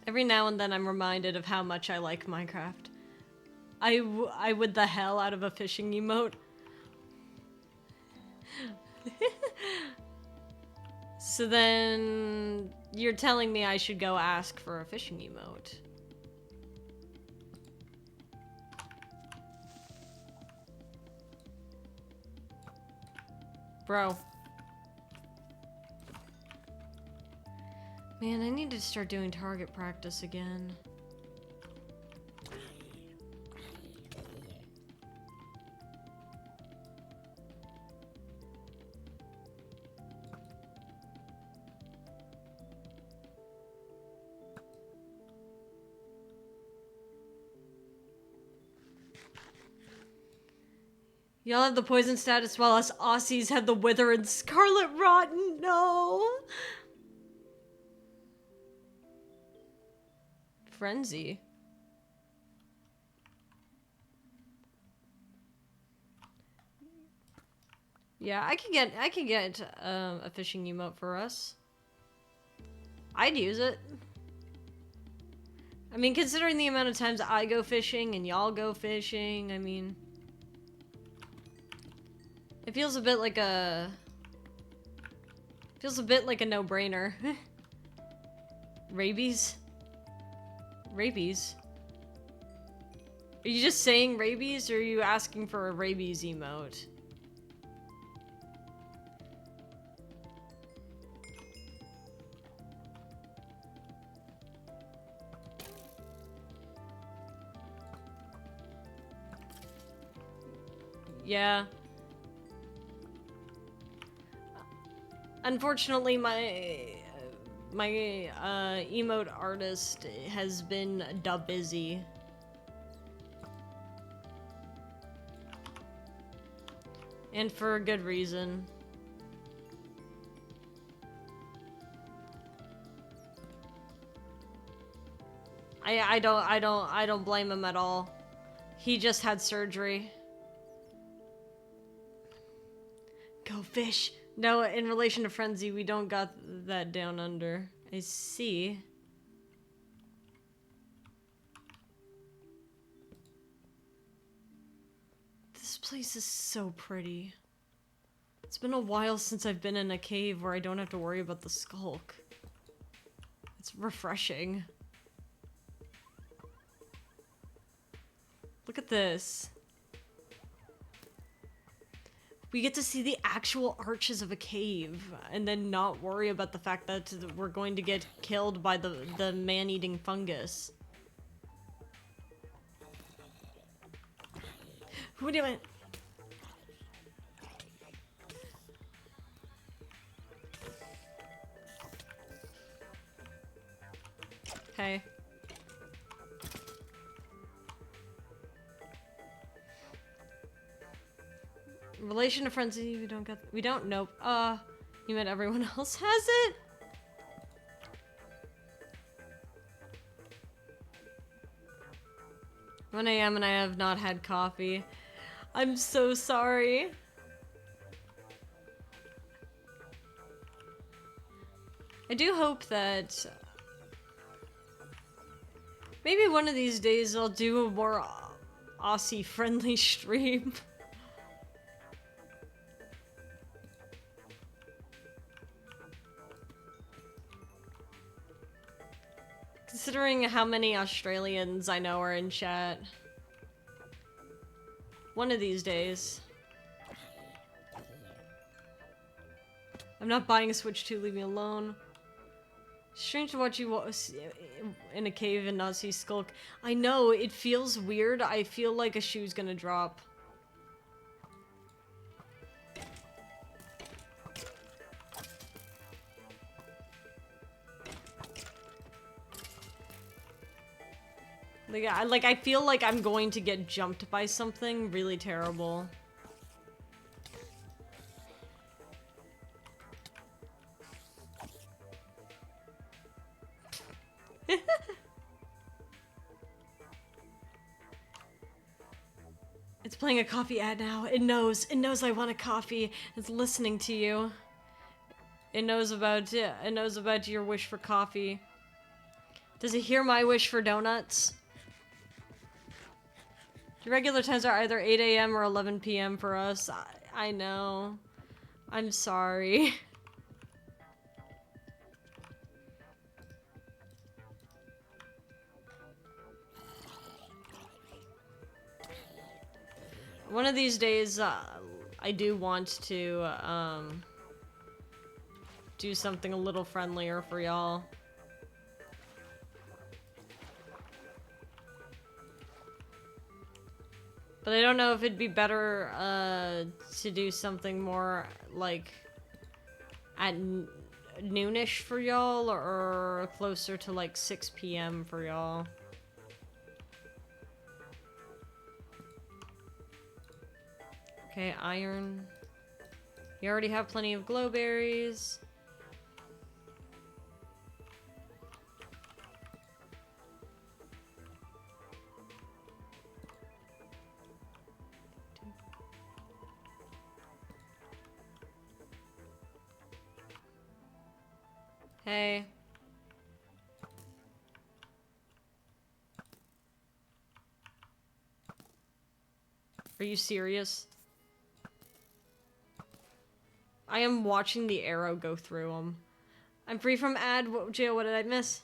[SPEAKER 1] Every now and then I'm reminded of how much I like Minecraft. I would the hell out of a fishing emote. So then you're telling me I should go ask for a fishing emote. Bro. Man, I need to start doing target practice again. Y'all have the poison status while us Aussies had the wither and scarlet rot. No! Frenzy. Yeah, I could get a fishing emote for us. I'd use it. I mean, considering the amount of times I go fishing and y'all go fishing, I mean, it feels a bit like a no-brainer. Rabies? Rabies? Are you just saying rabies, or are you asking for a rabies emote? Yeah. Unfortunately, my emote artist has been busy. And for a good reason. I don't blame him at all. He just had surgery. Go fish. No, in relation to Frenzy, we don't got that down under. I see. This place is so pretty. It's been a while since I've been in a cave where I don't have to worry about the skulk. It's refreshing. Look at this. We get to see the actual arches of a cave and then not worry about the fact that we're going to get killed by the man-eating fungus. Who do it? Okay. Relation to Frenzy, we don't, nope. You meant everyone else has it? One AM and I have not had coffee. I'm so sorry. I do hope that maybe one of these days I'll do a more Aussie-friendly stream. Considering how many Australians I know are in chat. One of these days. I'm not buying a Switch 2, leave me alone. Strange to watch you in a cave and not see Skulk. I know, it feels weird. I feel like a shoe's gonna drop. I feel like I'm going to get jumped by something really terrible. It's playing a coffee ad now. It knows I want a coffee. It's listening to you. It knows about your wish for coffee. Does it hear my wish for donuts? The regular times are either 8 AM or 11 PM for us. I know. I'm sorry. One of these days, I do want to, do something a little friendlier for y'all. But I don't know if it'd be better, to do something more, like, at noonish for y'all, or closer to, like, 6 PM for y'all. Okay, iron. You already have plenty of glowberries. Hey. Are you serious? I am watching the arrow go through them. I'm free from ad. What did I miss?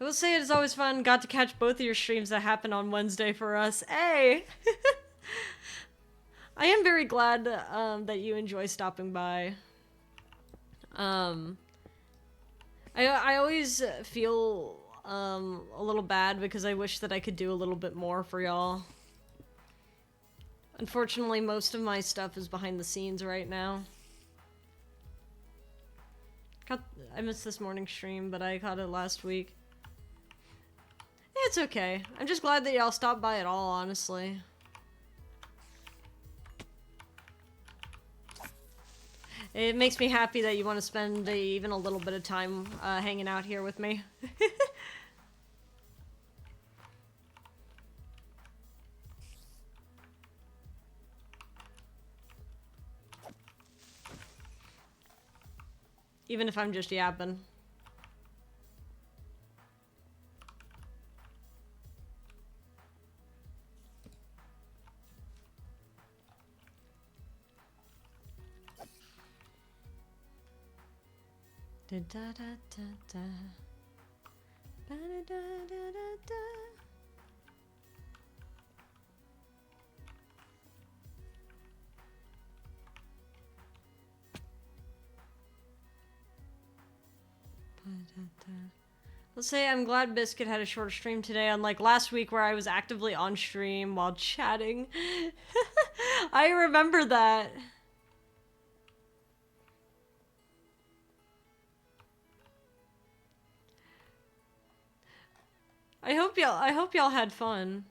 [SPEAKER 1] I will say it is always fun. Got to catch both of your streams that happened on Wednesday for us. Hey! I am very glad that you enjoy stopping by. I always feel a little bad because I wish that I could do a little bit more for y'all. Unfortunately, most of my stuff is behind the scenes right now. I missed this morning's stream, but I caught it last week. It's okay. I'm just glad that y'all stopped by at all, honestly. It makes me happy that you want to spend even a little bit of time hanging out here with me. Even if I'm just yapping. Da da da da da. Ba da da da da da. Let's say I'm glad Biscuit had a shorter stream today, unlike last week where I was actively on stream while chatting. I remember that. I hope y'all had fun.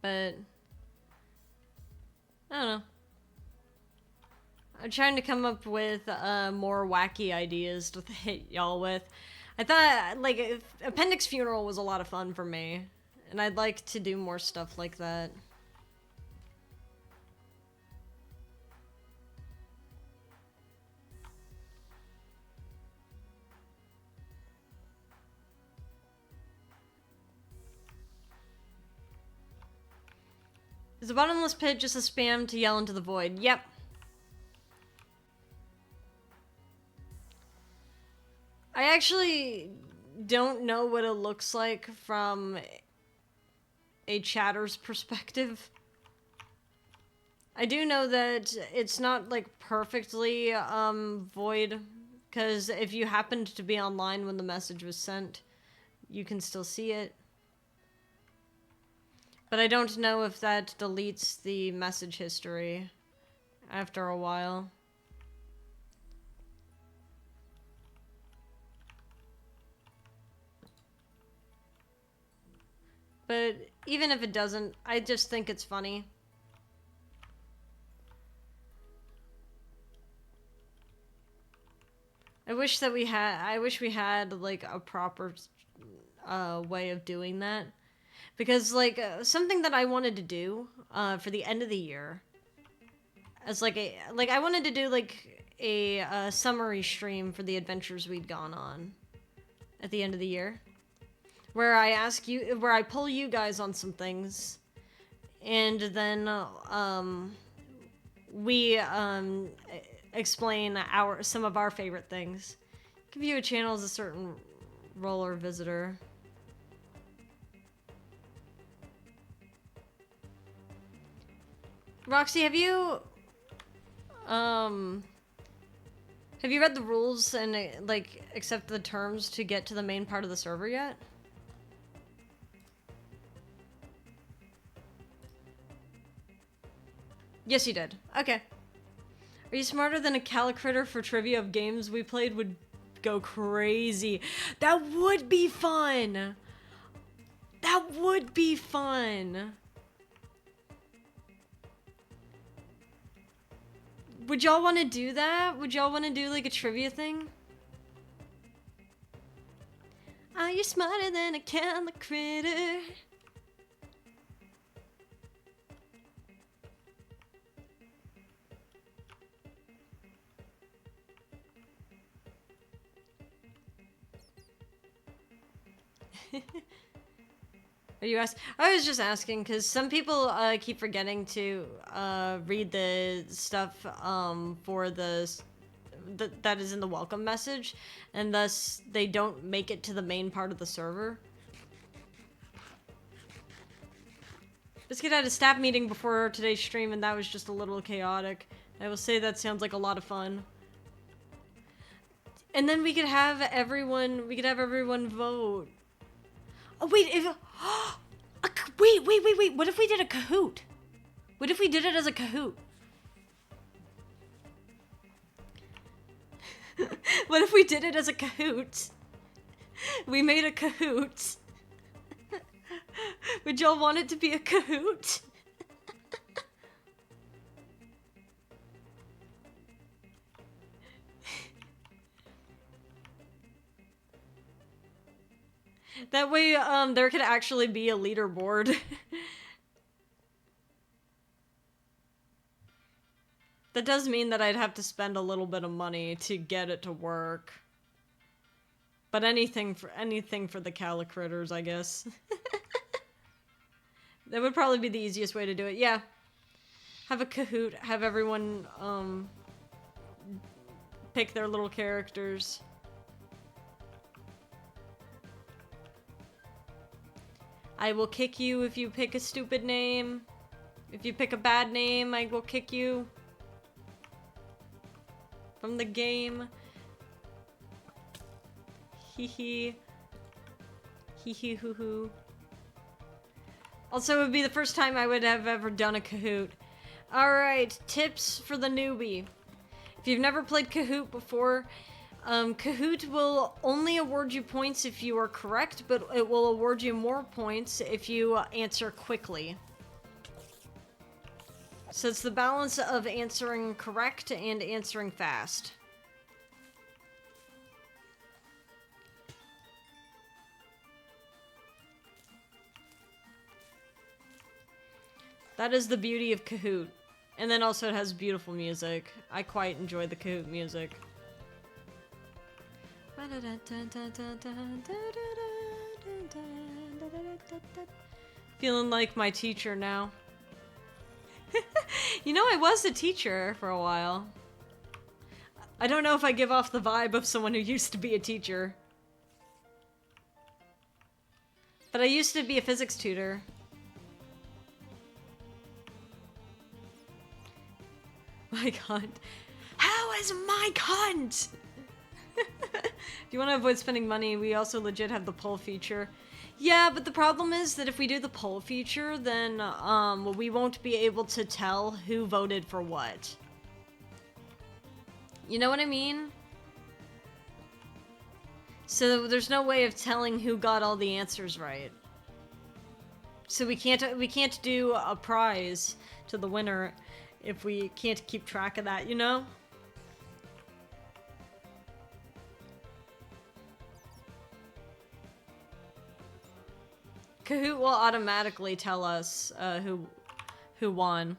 [SPEAKER 1] But I don't know. I'm trying to come up with more wacky ideas to hit y'all with. I thought, like, Appendix Funeral was a lot of fun for me, and I'd like to do more stuff like that. Is the bottomless pit just a spam to yell into the void? Yep. I actually don't know what it looks like from a chatter's perspective. I do know that it's not, like, perfectly void, because if you happened to be online when the message was sent, you can still see it. But I don't know if that deletes the message history after a while. But even if it doesn't, I just think it's funny. I wish we had like a proper way of doing that. Because, like, something that I wanted to do for the end of the year, as like I wanted to do like a summary stream for the adventures we'd gone on at the end of the year, where I pull you guys on some things, and then we explain some of our favorite things. Give you a channel as a certain roller visitor. Roxy, have you read the rules and, like, accept the terms to get to the main part of the server yet? Yes, you did. Okay. Are you smarter than a calicritter for trivia of games we played would go crazy? That would be fun! That would be fun! Would y'all want to do that? Would y'all want to do, like, a trivia thing? Are you smarter than a calicritter? Are you asking? I was just asking because some people keep forgetting to read the stuff for that is in the welcome message, and thus they don't make it to the main part of the server. Biscuit had a staff meeting before today's stream, and that was just a little chaotic. I will say that sounds like a lot of fun. And then we could have everyone vote. Oh wait, if wait. What if we did a Kahoot? What if we did it as a Kahoot? What if we did it as a Kahoot? We made a Kahoot. Would y'all want it to be a Kahoot? That way, there could actually be a leaderboard. That does mean that I'd have to spend a little bit of money to get it to work. But anything for the Calicritters, I guess. That would probably be the easiest way to do it. Yeah. Have a Kahoot, have everyone, pick their little characters. I will kick you if you pick a stupid name. If you pick a bad name, I will kick you from the game. Hee hee. Hee hee hoo hoo. Also, it would be the first time I would have ever done a Kahoot. Alright, tips for the newbie. If you've never played Kahoot before, Kahoot will only award you points if you are correct, but it will award you more points if you answer quickly. So it's the balance of answering correct and answering fast. That is the beauty of Kahoot. And then also it has beautiful music. I quite enjoy the Kahoot music. Feeling like my teacher now. You know, I was a teacher for a while. I don't know if I give off the vibe of someone who used to be a teacher. But I used to be a physics tutor. My cunt. How is my cunt? If you want to avoid spending money, we also legit have the poll feature. Yeah, but the problem is that if we do the poll feature, then we won't be able to tell who voted for what. You know what I mean? So there's no way of telling who got all the answers right. So we can't do a prize to the winner if we can't keep track of that, you know? Kahoot will automatically tell us who won.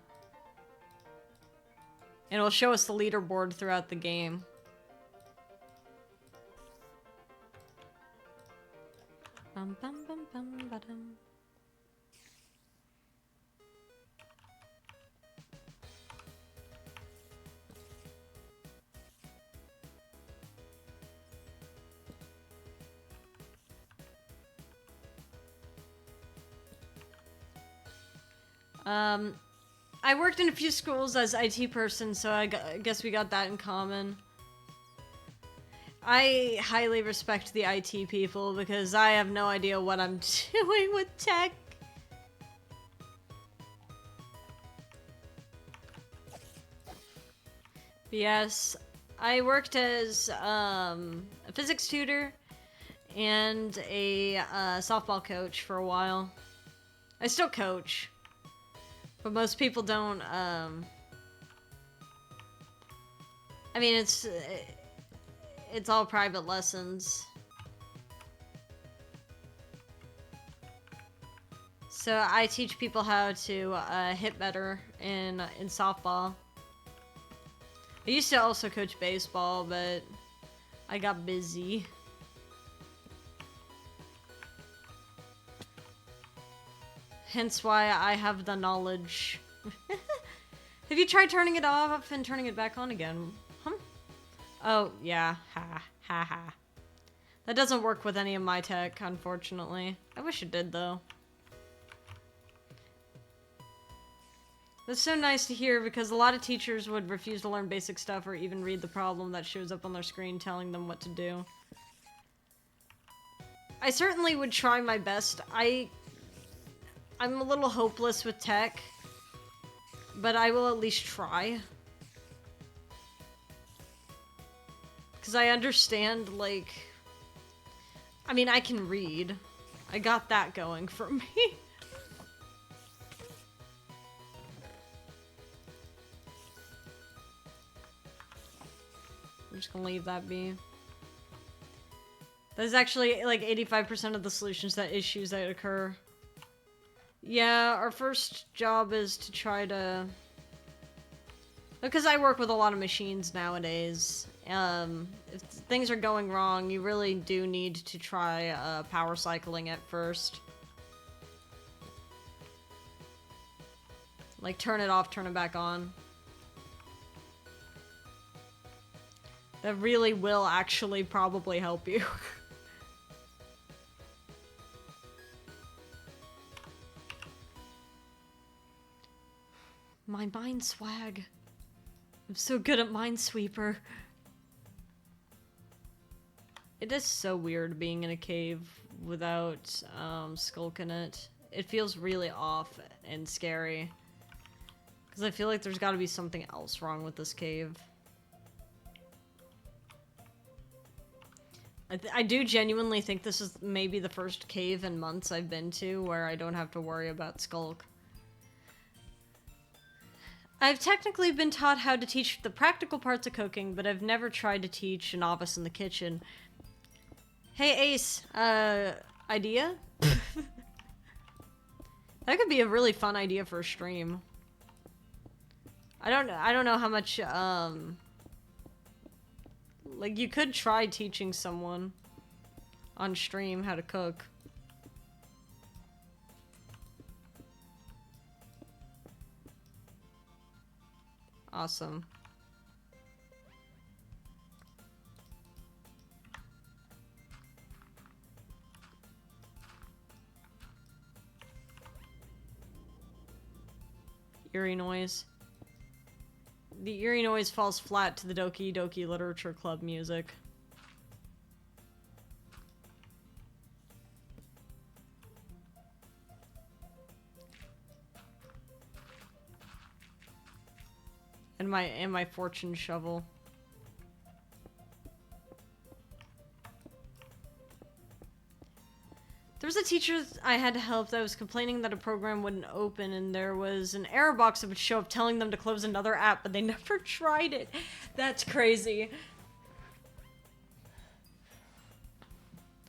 [SPEAKER 1] And it'll show us the leaderboard throughout the game. Bum, bum, bum, bum, ba-dum. I worked in a few schools as IT person, so I guess we got that in common. I highly respect the IT people because I have no idea what I'm doing with tech. But yes, I worked as a physics tutor and a softball coach for a while. I still coach. But most people don't, I mean, it's all private lessons. So I teach people how to hit better in softball. I used to also coach baseball, but I got busy. Hence why I have the knowledge. Have you tried turning it off and turning it back on again? Huh? Oh, yeah. Ha. Ha ha. That doesn't work with any of my tech, unfortunately. I wish it did, though. That's so nice to hear because a lot of teachers would refuse to learn basic stuff or even read the problem that shows up on their screen telling them what to do. I certainly would try my best. I'm a little hopeless with tech, but I will at least try. Because I understand, like... I mean, I can read. I got that going for me. I'm just gonna leave that be. That's actually like 85% of the solutions to issues that occur. Yeah, our first job is to try to... Because I work with a lot of machines nowadays. If things are going wrong, you really do need to try power cycling at first. Like turn it off, turn it back on. That really will actually probably help you. My mine swag. I'm so good at Minesweeper. It is so weird being in a cave without Skulk in it. It feels really off and scary. Because I feel like there's got to be something else wrong with this cave. I do genuinely think this is maybe the first cave in months I've been to where I don't have to worry about Skulk. I've technically been taught how to teach the practical parts of cooking, but I've never tried to teach a novice in the kitchen. Hey Ace, idea? That could be a really fun idea for a stream. I don't know how much, like, you could try teaching someone on stream how to cook. Awesome. Eerie noise. The eerie noise falls flat to the Doki Doki Literature Club music. And my fortune shovel. There was a teacher I had to help that was complaining that a program wouldn't open, and there was an error box that would show up telling them to close another app, but they never tried it. That's crazy.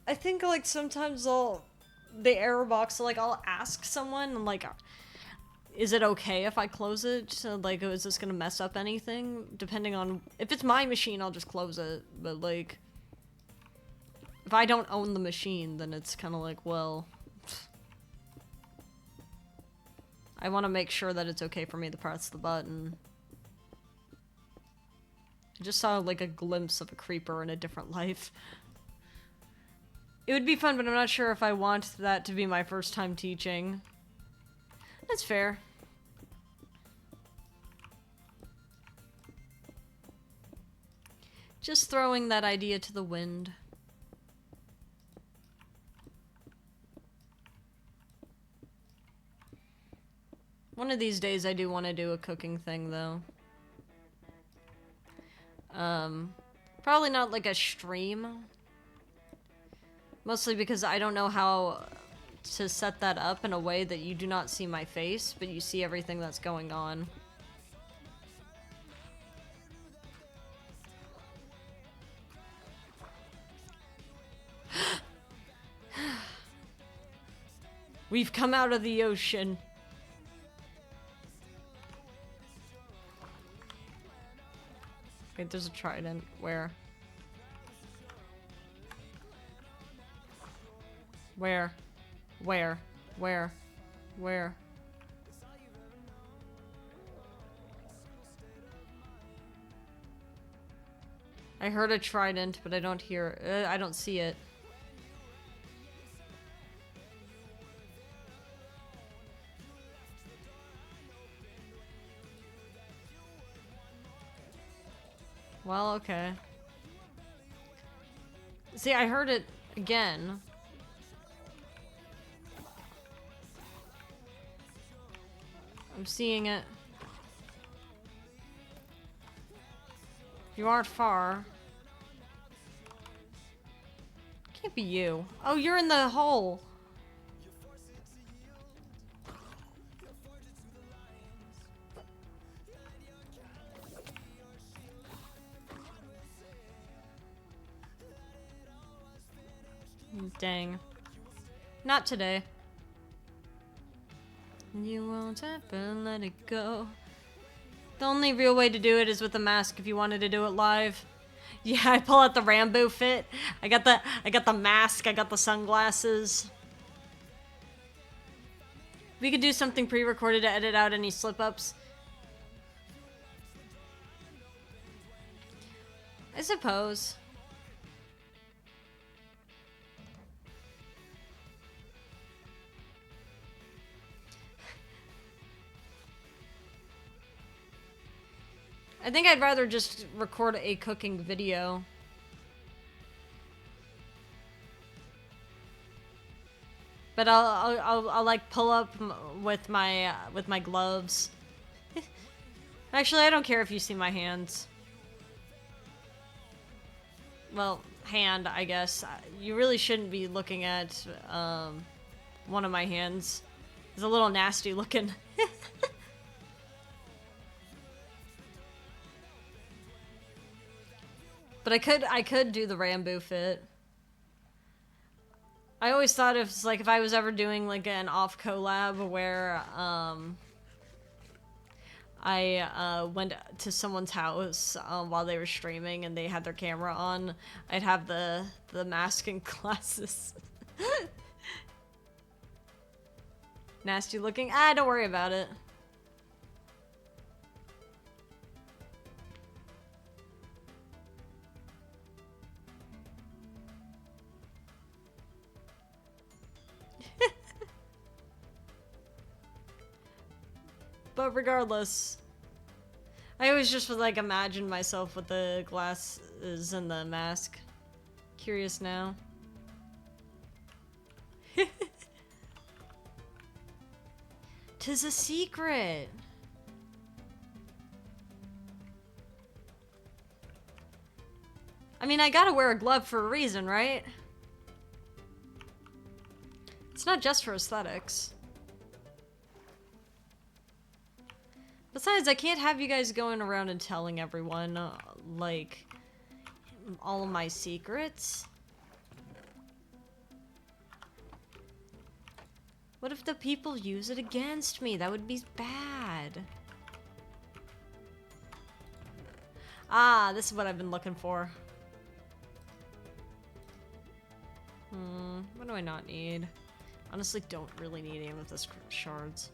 [SPEAKER 1] I think, like, sometimes the error box, like, I'll ask someone, and, like, is it okay if I close it? So, like, is this gonna mess up anything? Depending on... If it's my machine, I'll just close it, but, like... If I don't own the machine, then it's kind of like, well... I want to make sure that it's okay for me to press the button. I just saw, like, a glimpse of a creeper in a different life. It would be fun, but I'm not sure if I want that to be my first time teaching. That's fair. Just throwing that idea to the wind. One of these days I do want to do a cooking thing, though. Probably not like a stream. Mostly because I don't know how to set that up in a way that you do not see my face, but you see everything that's going on. We've come out of the ocean. Wait, there's a trident. Where? Where? Where? Where? Where? I heard a trident, but I don't hear. I don't see it. Well, okay. See, I heard it again. I'm seeing it. You aren't far. Can't be you. Oh, you're in the hole. Dang. Not today. You won't ever let it go. The only real way to do it is with a mask if you wanted to do it live. Yeah, I pull out the Rambo fit. I got the mask, I got the sunglasses. We could do something pre-recorded to edit out any slip-ups. I suppose. I think I'd rather just record a cooking video. But I'll like pull up with my gloves. Actually, I don't care if you see my hands. Well, hand, I guess. You really shouldn't be looking at one of my hands. It's a little nasty looking. But I could do the Rambo fit. I always thought if like if I was ever doing like an off collab where I went to someone's house while they were streaming and they had their camera on, I'd have the mask and glasses. Nasty looking. Ah, don't worry about it. But regardless, I always just would like imagine myself with the glasses and the mask. Curious now. 'Tis a secret. I mean, I gotta wear a glove for a reason, right? It's not just for aesthetics. Besides, I can't have you guys going around and telling everyone, like, all of my secrets. What if the people use it against me? That would be bad. Ah, this is what I've been looking for. What do I not need? Honestly, don't really need any of this shards.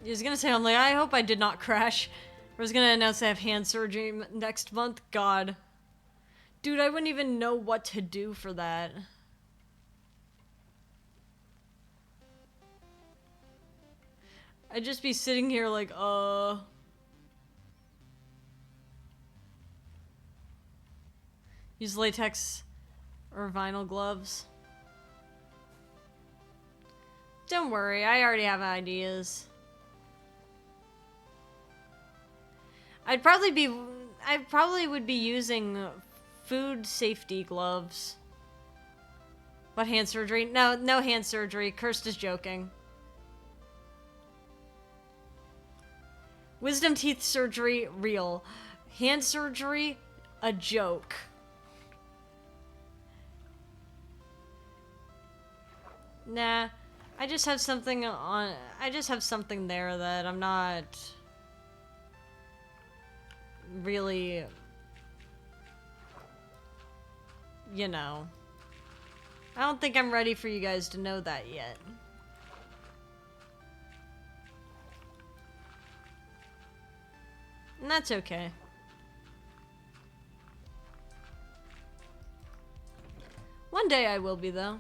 [SPEAKER 1] I was gonna say, I'm like, I hope I did not crash. I was gonna announce I have hand surgery next month. God. Dude, I wouldn't even know what to do for that. I'd just be sitting here like, use latex or vinyl gloves. Don't worry, I already have ideas. I probably would be using food safety gloves. But hand surgery? No, no hand surgery. Cursed is joking. Wisdom teeth surgery, real. Hand surgery, a joke. Nah, I just have something on. I just have something there that I'm not really, you know. I don't think I'm ready for you guys to know that yet. And that's okay. One day I will be, though.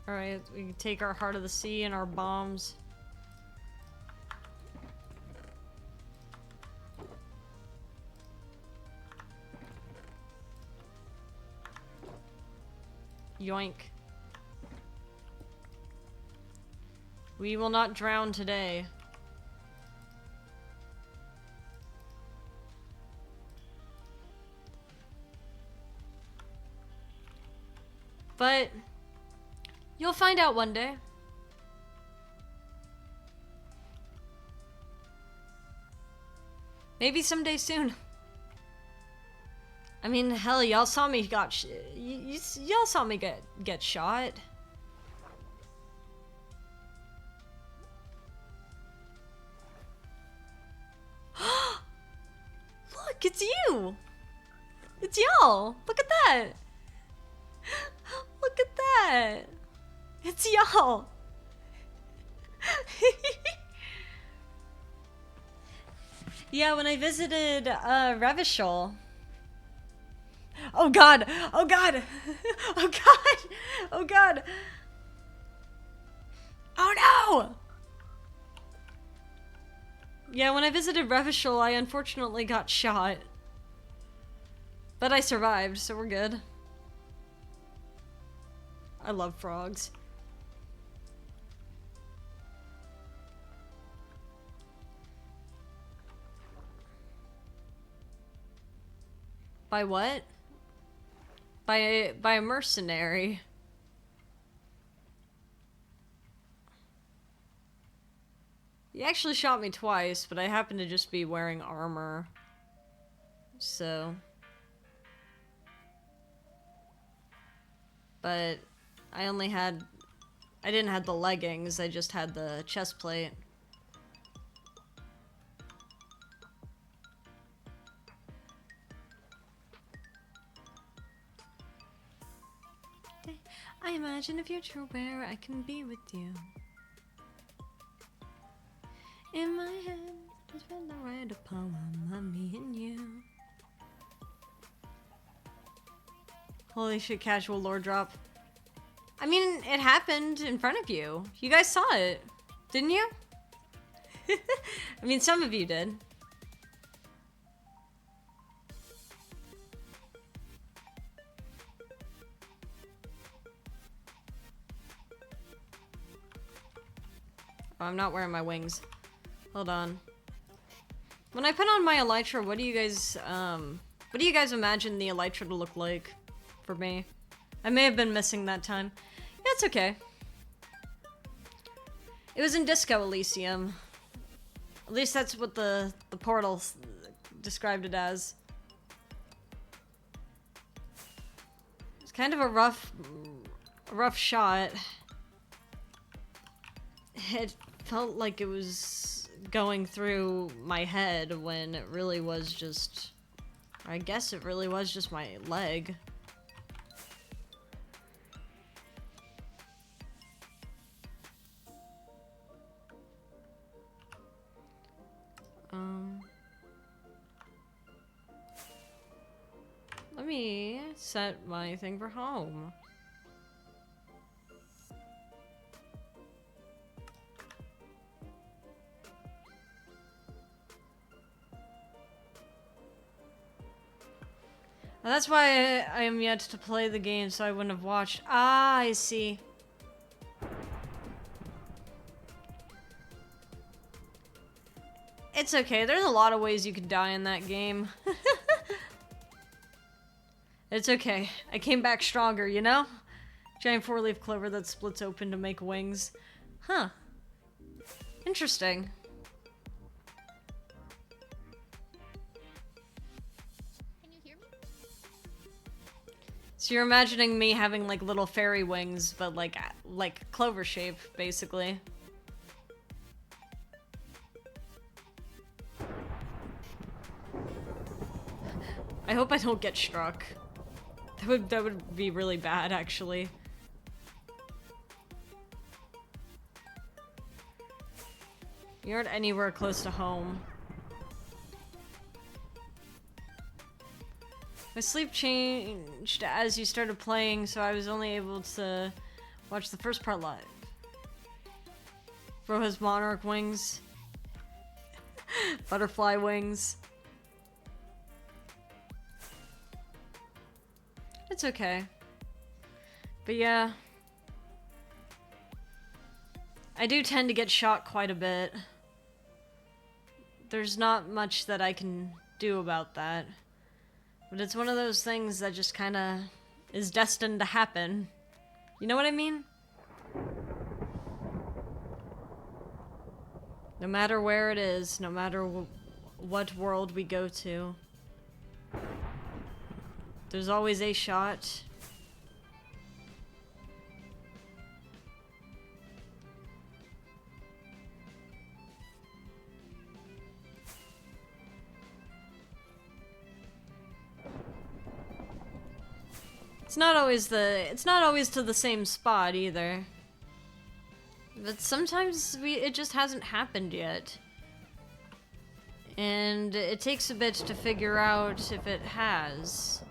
[SPEAKER 1] Alright, we can take our Heart of the Sea and our bombs. Yoink. We will not drown today. But you'll find out one day. Maybe someday soon. I mean, hell, y'all saw me y'all saw me get shot. Look, it's you. It's y'all. Look at that. Look at that. It's y'all. Yeah, when I visited Revishul. Oh god! Oh god! Oh god! Oh god! Oh no! Yeah, when I visited Revishul, I unfortunately got shot. But I survived, so we're good. I love frogs. By what? By a mercenary. He actually shot me twice, but I happened to just be wearing armor. So. But I didn't have the leggings, I just had the chest plate. I imagine a future where I can be with you. In my head, just when I write a poem of me and you. Holy shit, casual lore drop. I mean, it happened in front of you. You guys saw it, didn't you? I mean, some of you did. Oh, I'm not wearing my wings. Hold on. When I put on my elytra, what do you guys imagine the elytra to look like for me? I may have been missing that time. Yeah, it's okay. It was in Disco Elysium. At least that's what the portal described it as. It's kind of a rough shot. It felt like it was going through my head when it really was just... I guess it really was just my leg. Let me set my thing for home. Well, that's why I am yet to play the game, so I wouldn't have watched. Ah, I see. It's okay. There's a lot of ways you can die in that game. It's okay. I came back stronger, you know? Giant four-leaf clover that splits open to make wings. Huh. Interesting.
[SPEAKER 2] Can you hear me?
[SPEAKER 1] So you're imagining me having like little fairy wings, but like clover shape, basically. I hope I don't get struck. That would be really bad, actually. You aren't anywhere close to home. My sleep changed as you started playing, so I was only able to watch the first part live. Bro has monarch wings. Butterfly wings. It's okay. But yeah. I do tend to get shot quite a bit. There's not much that I can do about that. But it's one of those things that just kinda is destined to happen. You know what I mean? No matter where it is, no matter what world we go to, there's always a shot. It's not always to the same spot either. But sometimes it just hasn't happened yet. And it takes a bit to figure out if it has.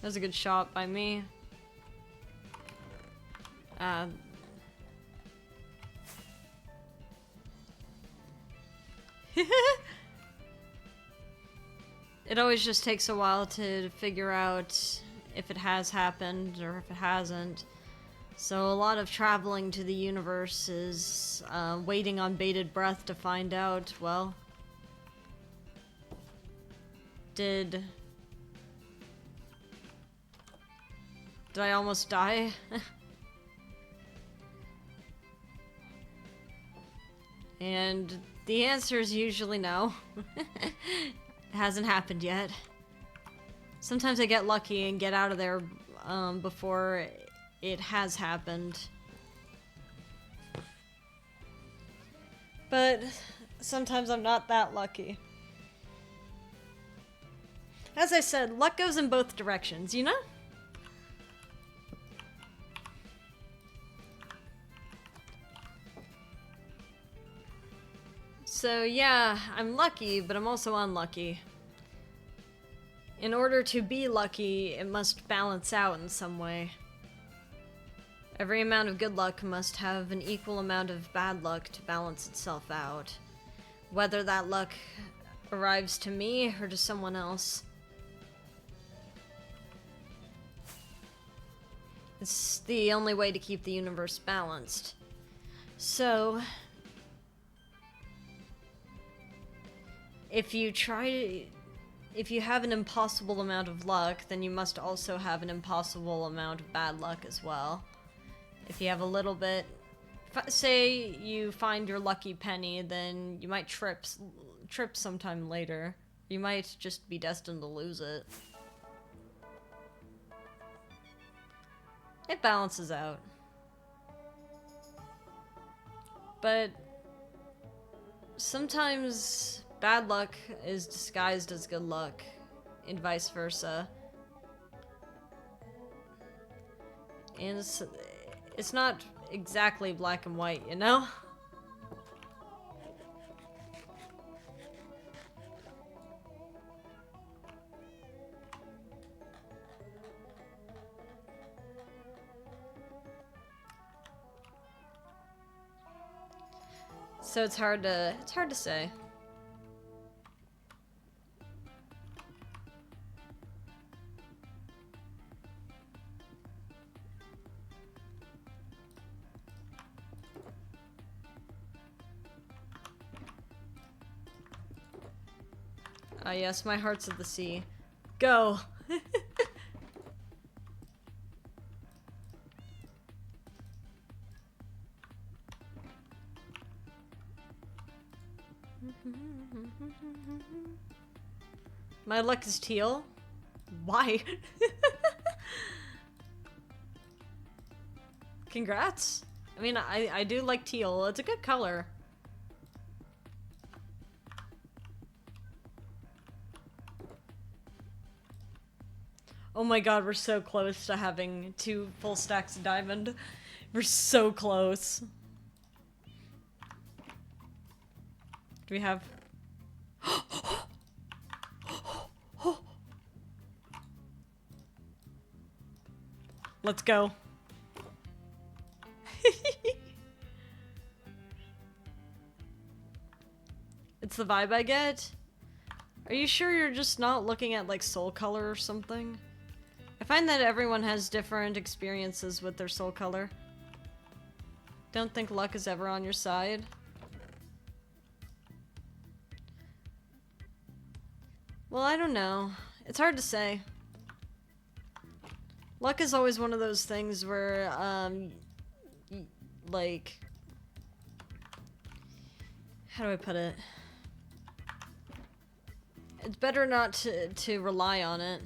[SPEAKER 1] That was a good shot by me. It always just takes a while to figure out if it has happened or if it hasn't. So a lot of traveling to the universe is waiting on bated breath to find out, well, did I almost die? And the answer is usually no. It hasn't happened yet. Sometimes I get lucky and get out of there before it has happened. But sometimes I'm not that lucky. As I said, luck goes in both directions, you know? So yeah, I'm lucky, but I'm also unlucky. In order to be lucky, it must balance out in some way. Every amount of good luck must have an equal amount of bad luck to balance itself out. Whether that luck arrives to me or to someone else. It's the only way to keep the universe balanced. So if you have an impossible amount of luck, then you must also have an impossible amount of bad luck as well. If you have a little bit, say you find your lucky penny, then you might trip sometime later. You might just be destined to lose it. It balances out. But sometimes bad luck is disguised as good luck, and vice versa. And it's not exactly black and white, you know? So it's hard to say. Ah, yes, my heart's at the sea. Go! My luck is teal. Why? Congrats. I mean, I do like teal. It's a good color. Oh my god, we're so close to having 2 full stacks of diamond. We're so close. Do we have... Let's go. It's the vibe I get. Are you sure you're just not looking at like soul color or something? I find that everyone has different experiences with their soul color. Don't think luck is ever on your side. Well, I don't know. It's hard to say. Luck is always one of those things where, like... How do I put it? It's better not to rely on it.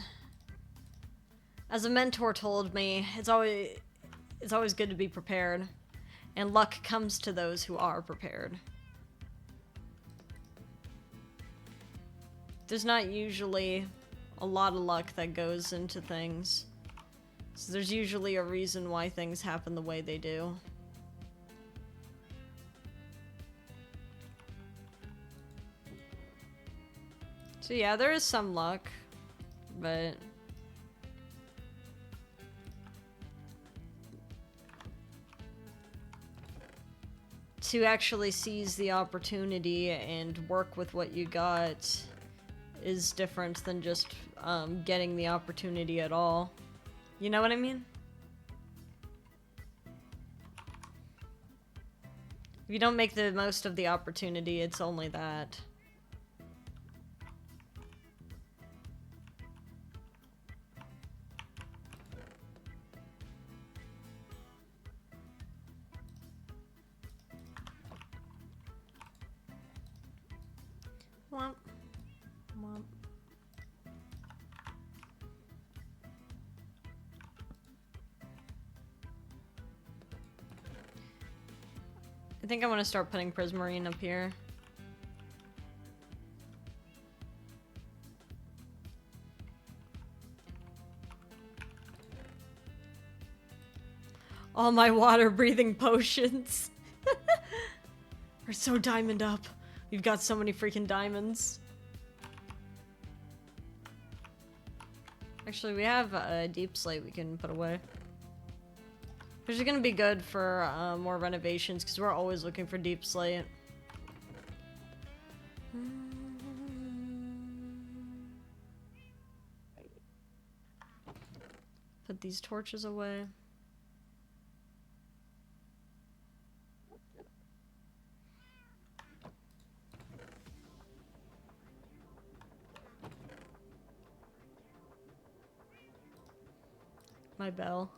[SPEAKER 1] As a mentor told me, it's always good to be prepared. And luck comes to those who are prepared. There's not usually a lot of luck that goes into things. So there's usually a reason why things happen the way they do. So yeah, there is some luck, but... to actually seize the opportunity and work with what you got is different than just getting the opportunity at all. You know what I mean? If you don't make the most of the opportunity, it's only that. Womp. Womp. I think I want to start putting Prismarine up here. All my water breathing potions. We're so diamond up. We've got so many freaking diamonds. Actually, we have a deep slate we can put away. Which is gonna be good for more renovations, because we're always looking for deep slate. Put these torches away. My bell.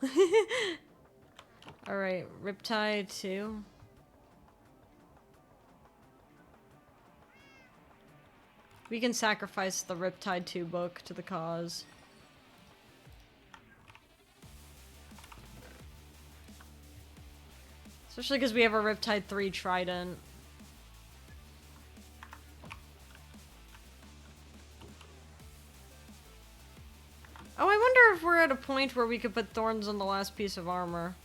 [SPEAKER 1] Alright, Riptide 2. We can sacrifice the Riptide 2 book to the cause. Especially because we have a Riptide 3 trident. Oh, I wonder if we're at a point where we could put thorns on the last piece of armor.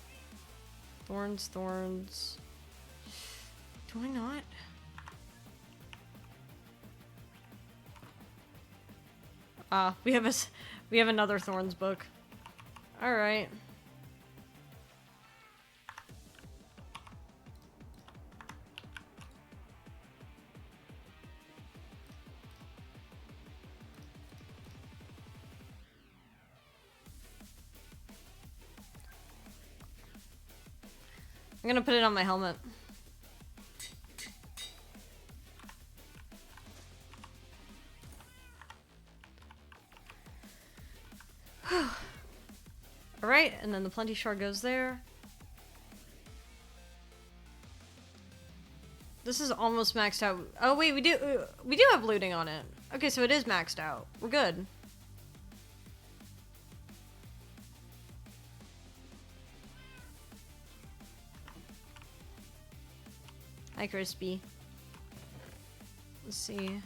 [SPEAKER 1] Thorns, thorns. Do I not? Ah, we have another thorns book. All right. I'm gonna put it on my helmet. right, and then the plenty shard goes there. This is almost maxed out. Oh wait, we do have looting on it. Okay, so it is maxed out. We're good. Hi, Crispy. Let's see.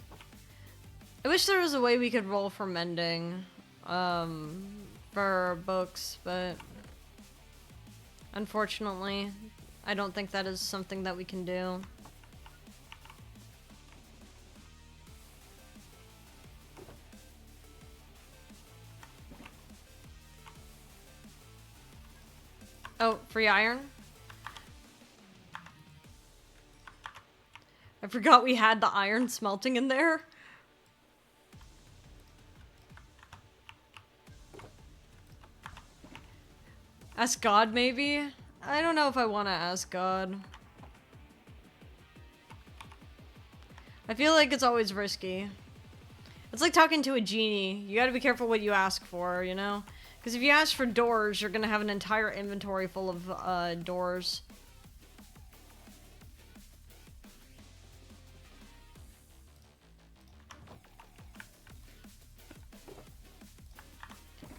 [SPEAKER 1] I wish there was a way we could roll for mending, for books, but unfortunately, I don't think that is something that we can do. Oh, free iron? I forgot we had the iron smelting in there. Ask God, maybe? I don't know if I want to ask God. I feel like it's always risky. It's like talking to a genie. You gotta be careful what you ask for, you know? Because if you ask for doors, you're gonna have an entire inventory full of doors.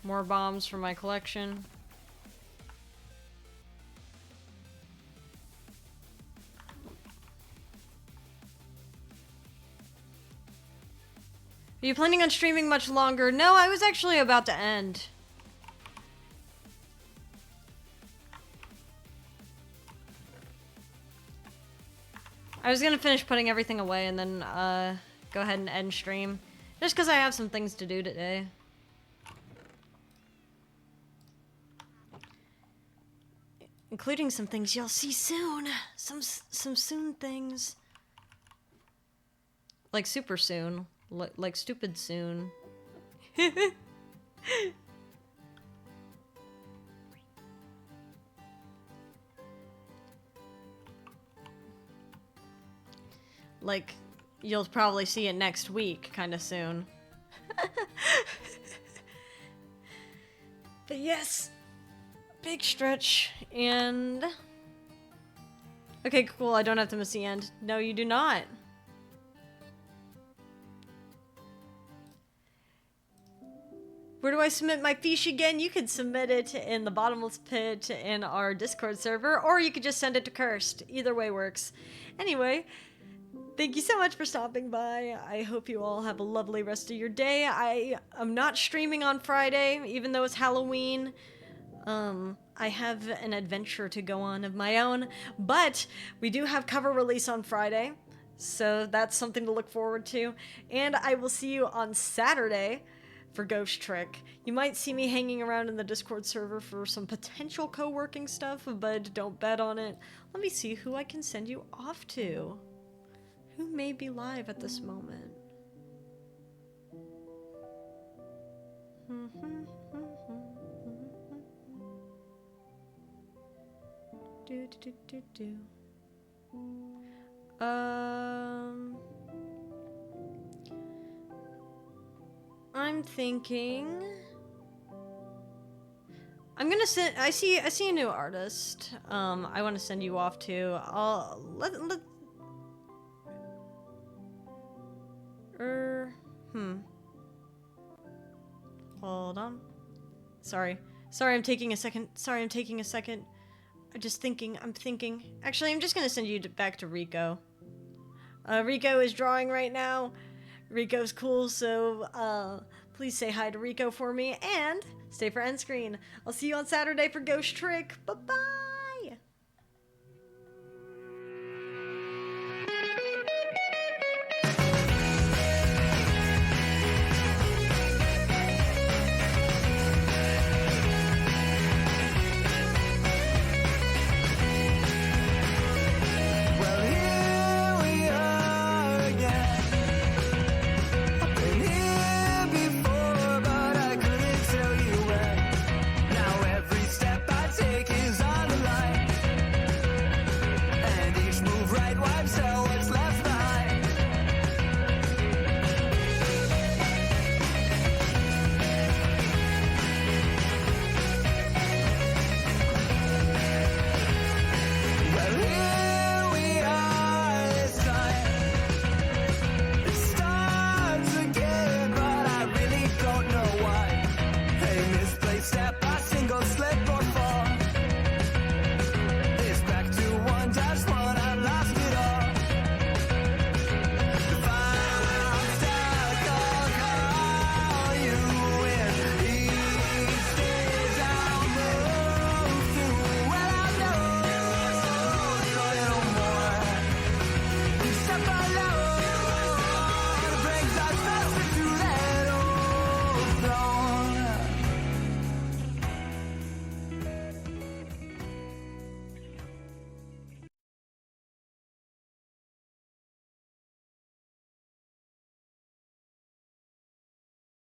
[SPEAKER 1] More bombs for my collection. Are you planning on streaming much longer? No, I was actually about to end. I was gonna finish putting everything away and then go ahead and end stream. Just because I have some things to do today. Including some things you'll see soon. Some soon things. Like super soon. Like stupid soon. Like, you'll probably see it next week, kind of soon. But yes, big stretch, and... Okay, cool, I don't have to miss the end. No, you do not. Where do I submit my fiche again? You could submit it in the bottomless pit in our Discord server, or you could just send it to Cursed. Either way works. Anyway, thank you so much for stopping by. I hope you all have a lovely rest of your day. I am not streaming on Friday, even though it's Halloween. I have an adventure to go on of my own, but we do have cover release on Friday, so that's something to look forward to. And I will see you on Saturday for Ghost Trick. You might see me hanging around in the Discord server for some potential co-working stuff, but don't bet on it. Let me see who I can send you off to. Who may be live at this moment? I'm thinking I'm gonna send. I see a new artist. I want to send you off to. Hold on. Sorry, I'm taking a second. I'm thinking. Actually, I'm just gonna send you back to Rico. Rico is drawing right now. Rico's cool, so please say hi to Rico for me, and stay for end screen. I'll see you on Saturday for Ghost Trick. Bye-bye!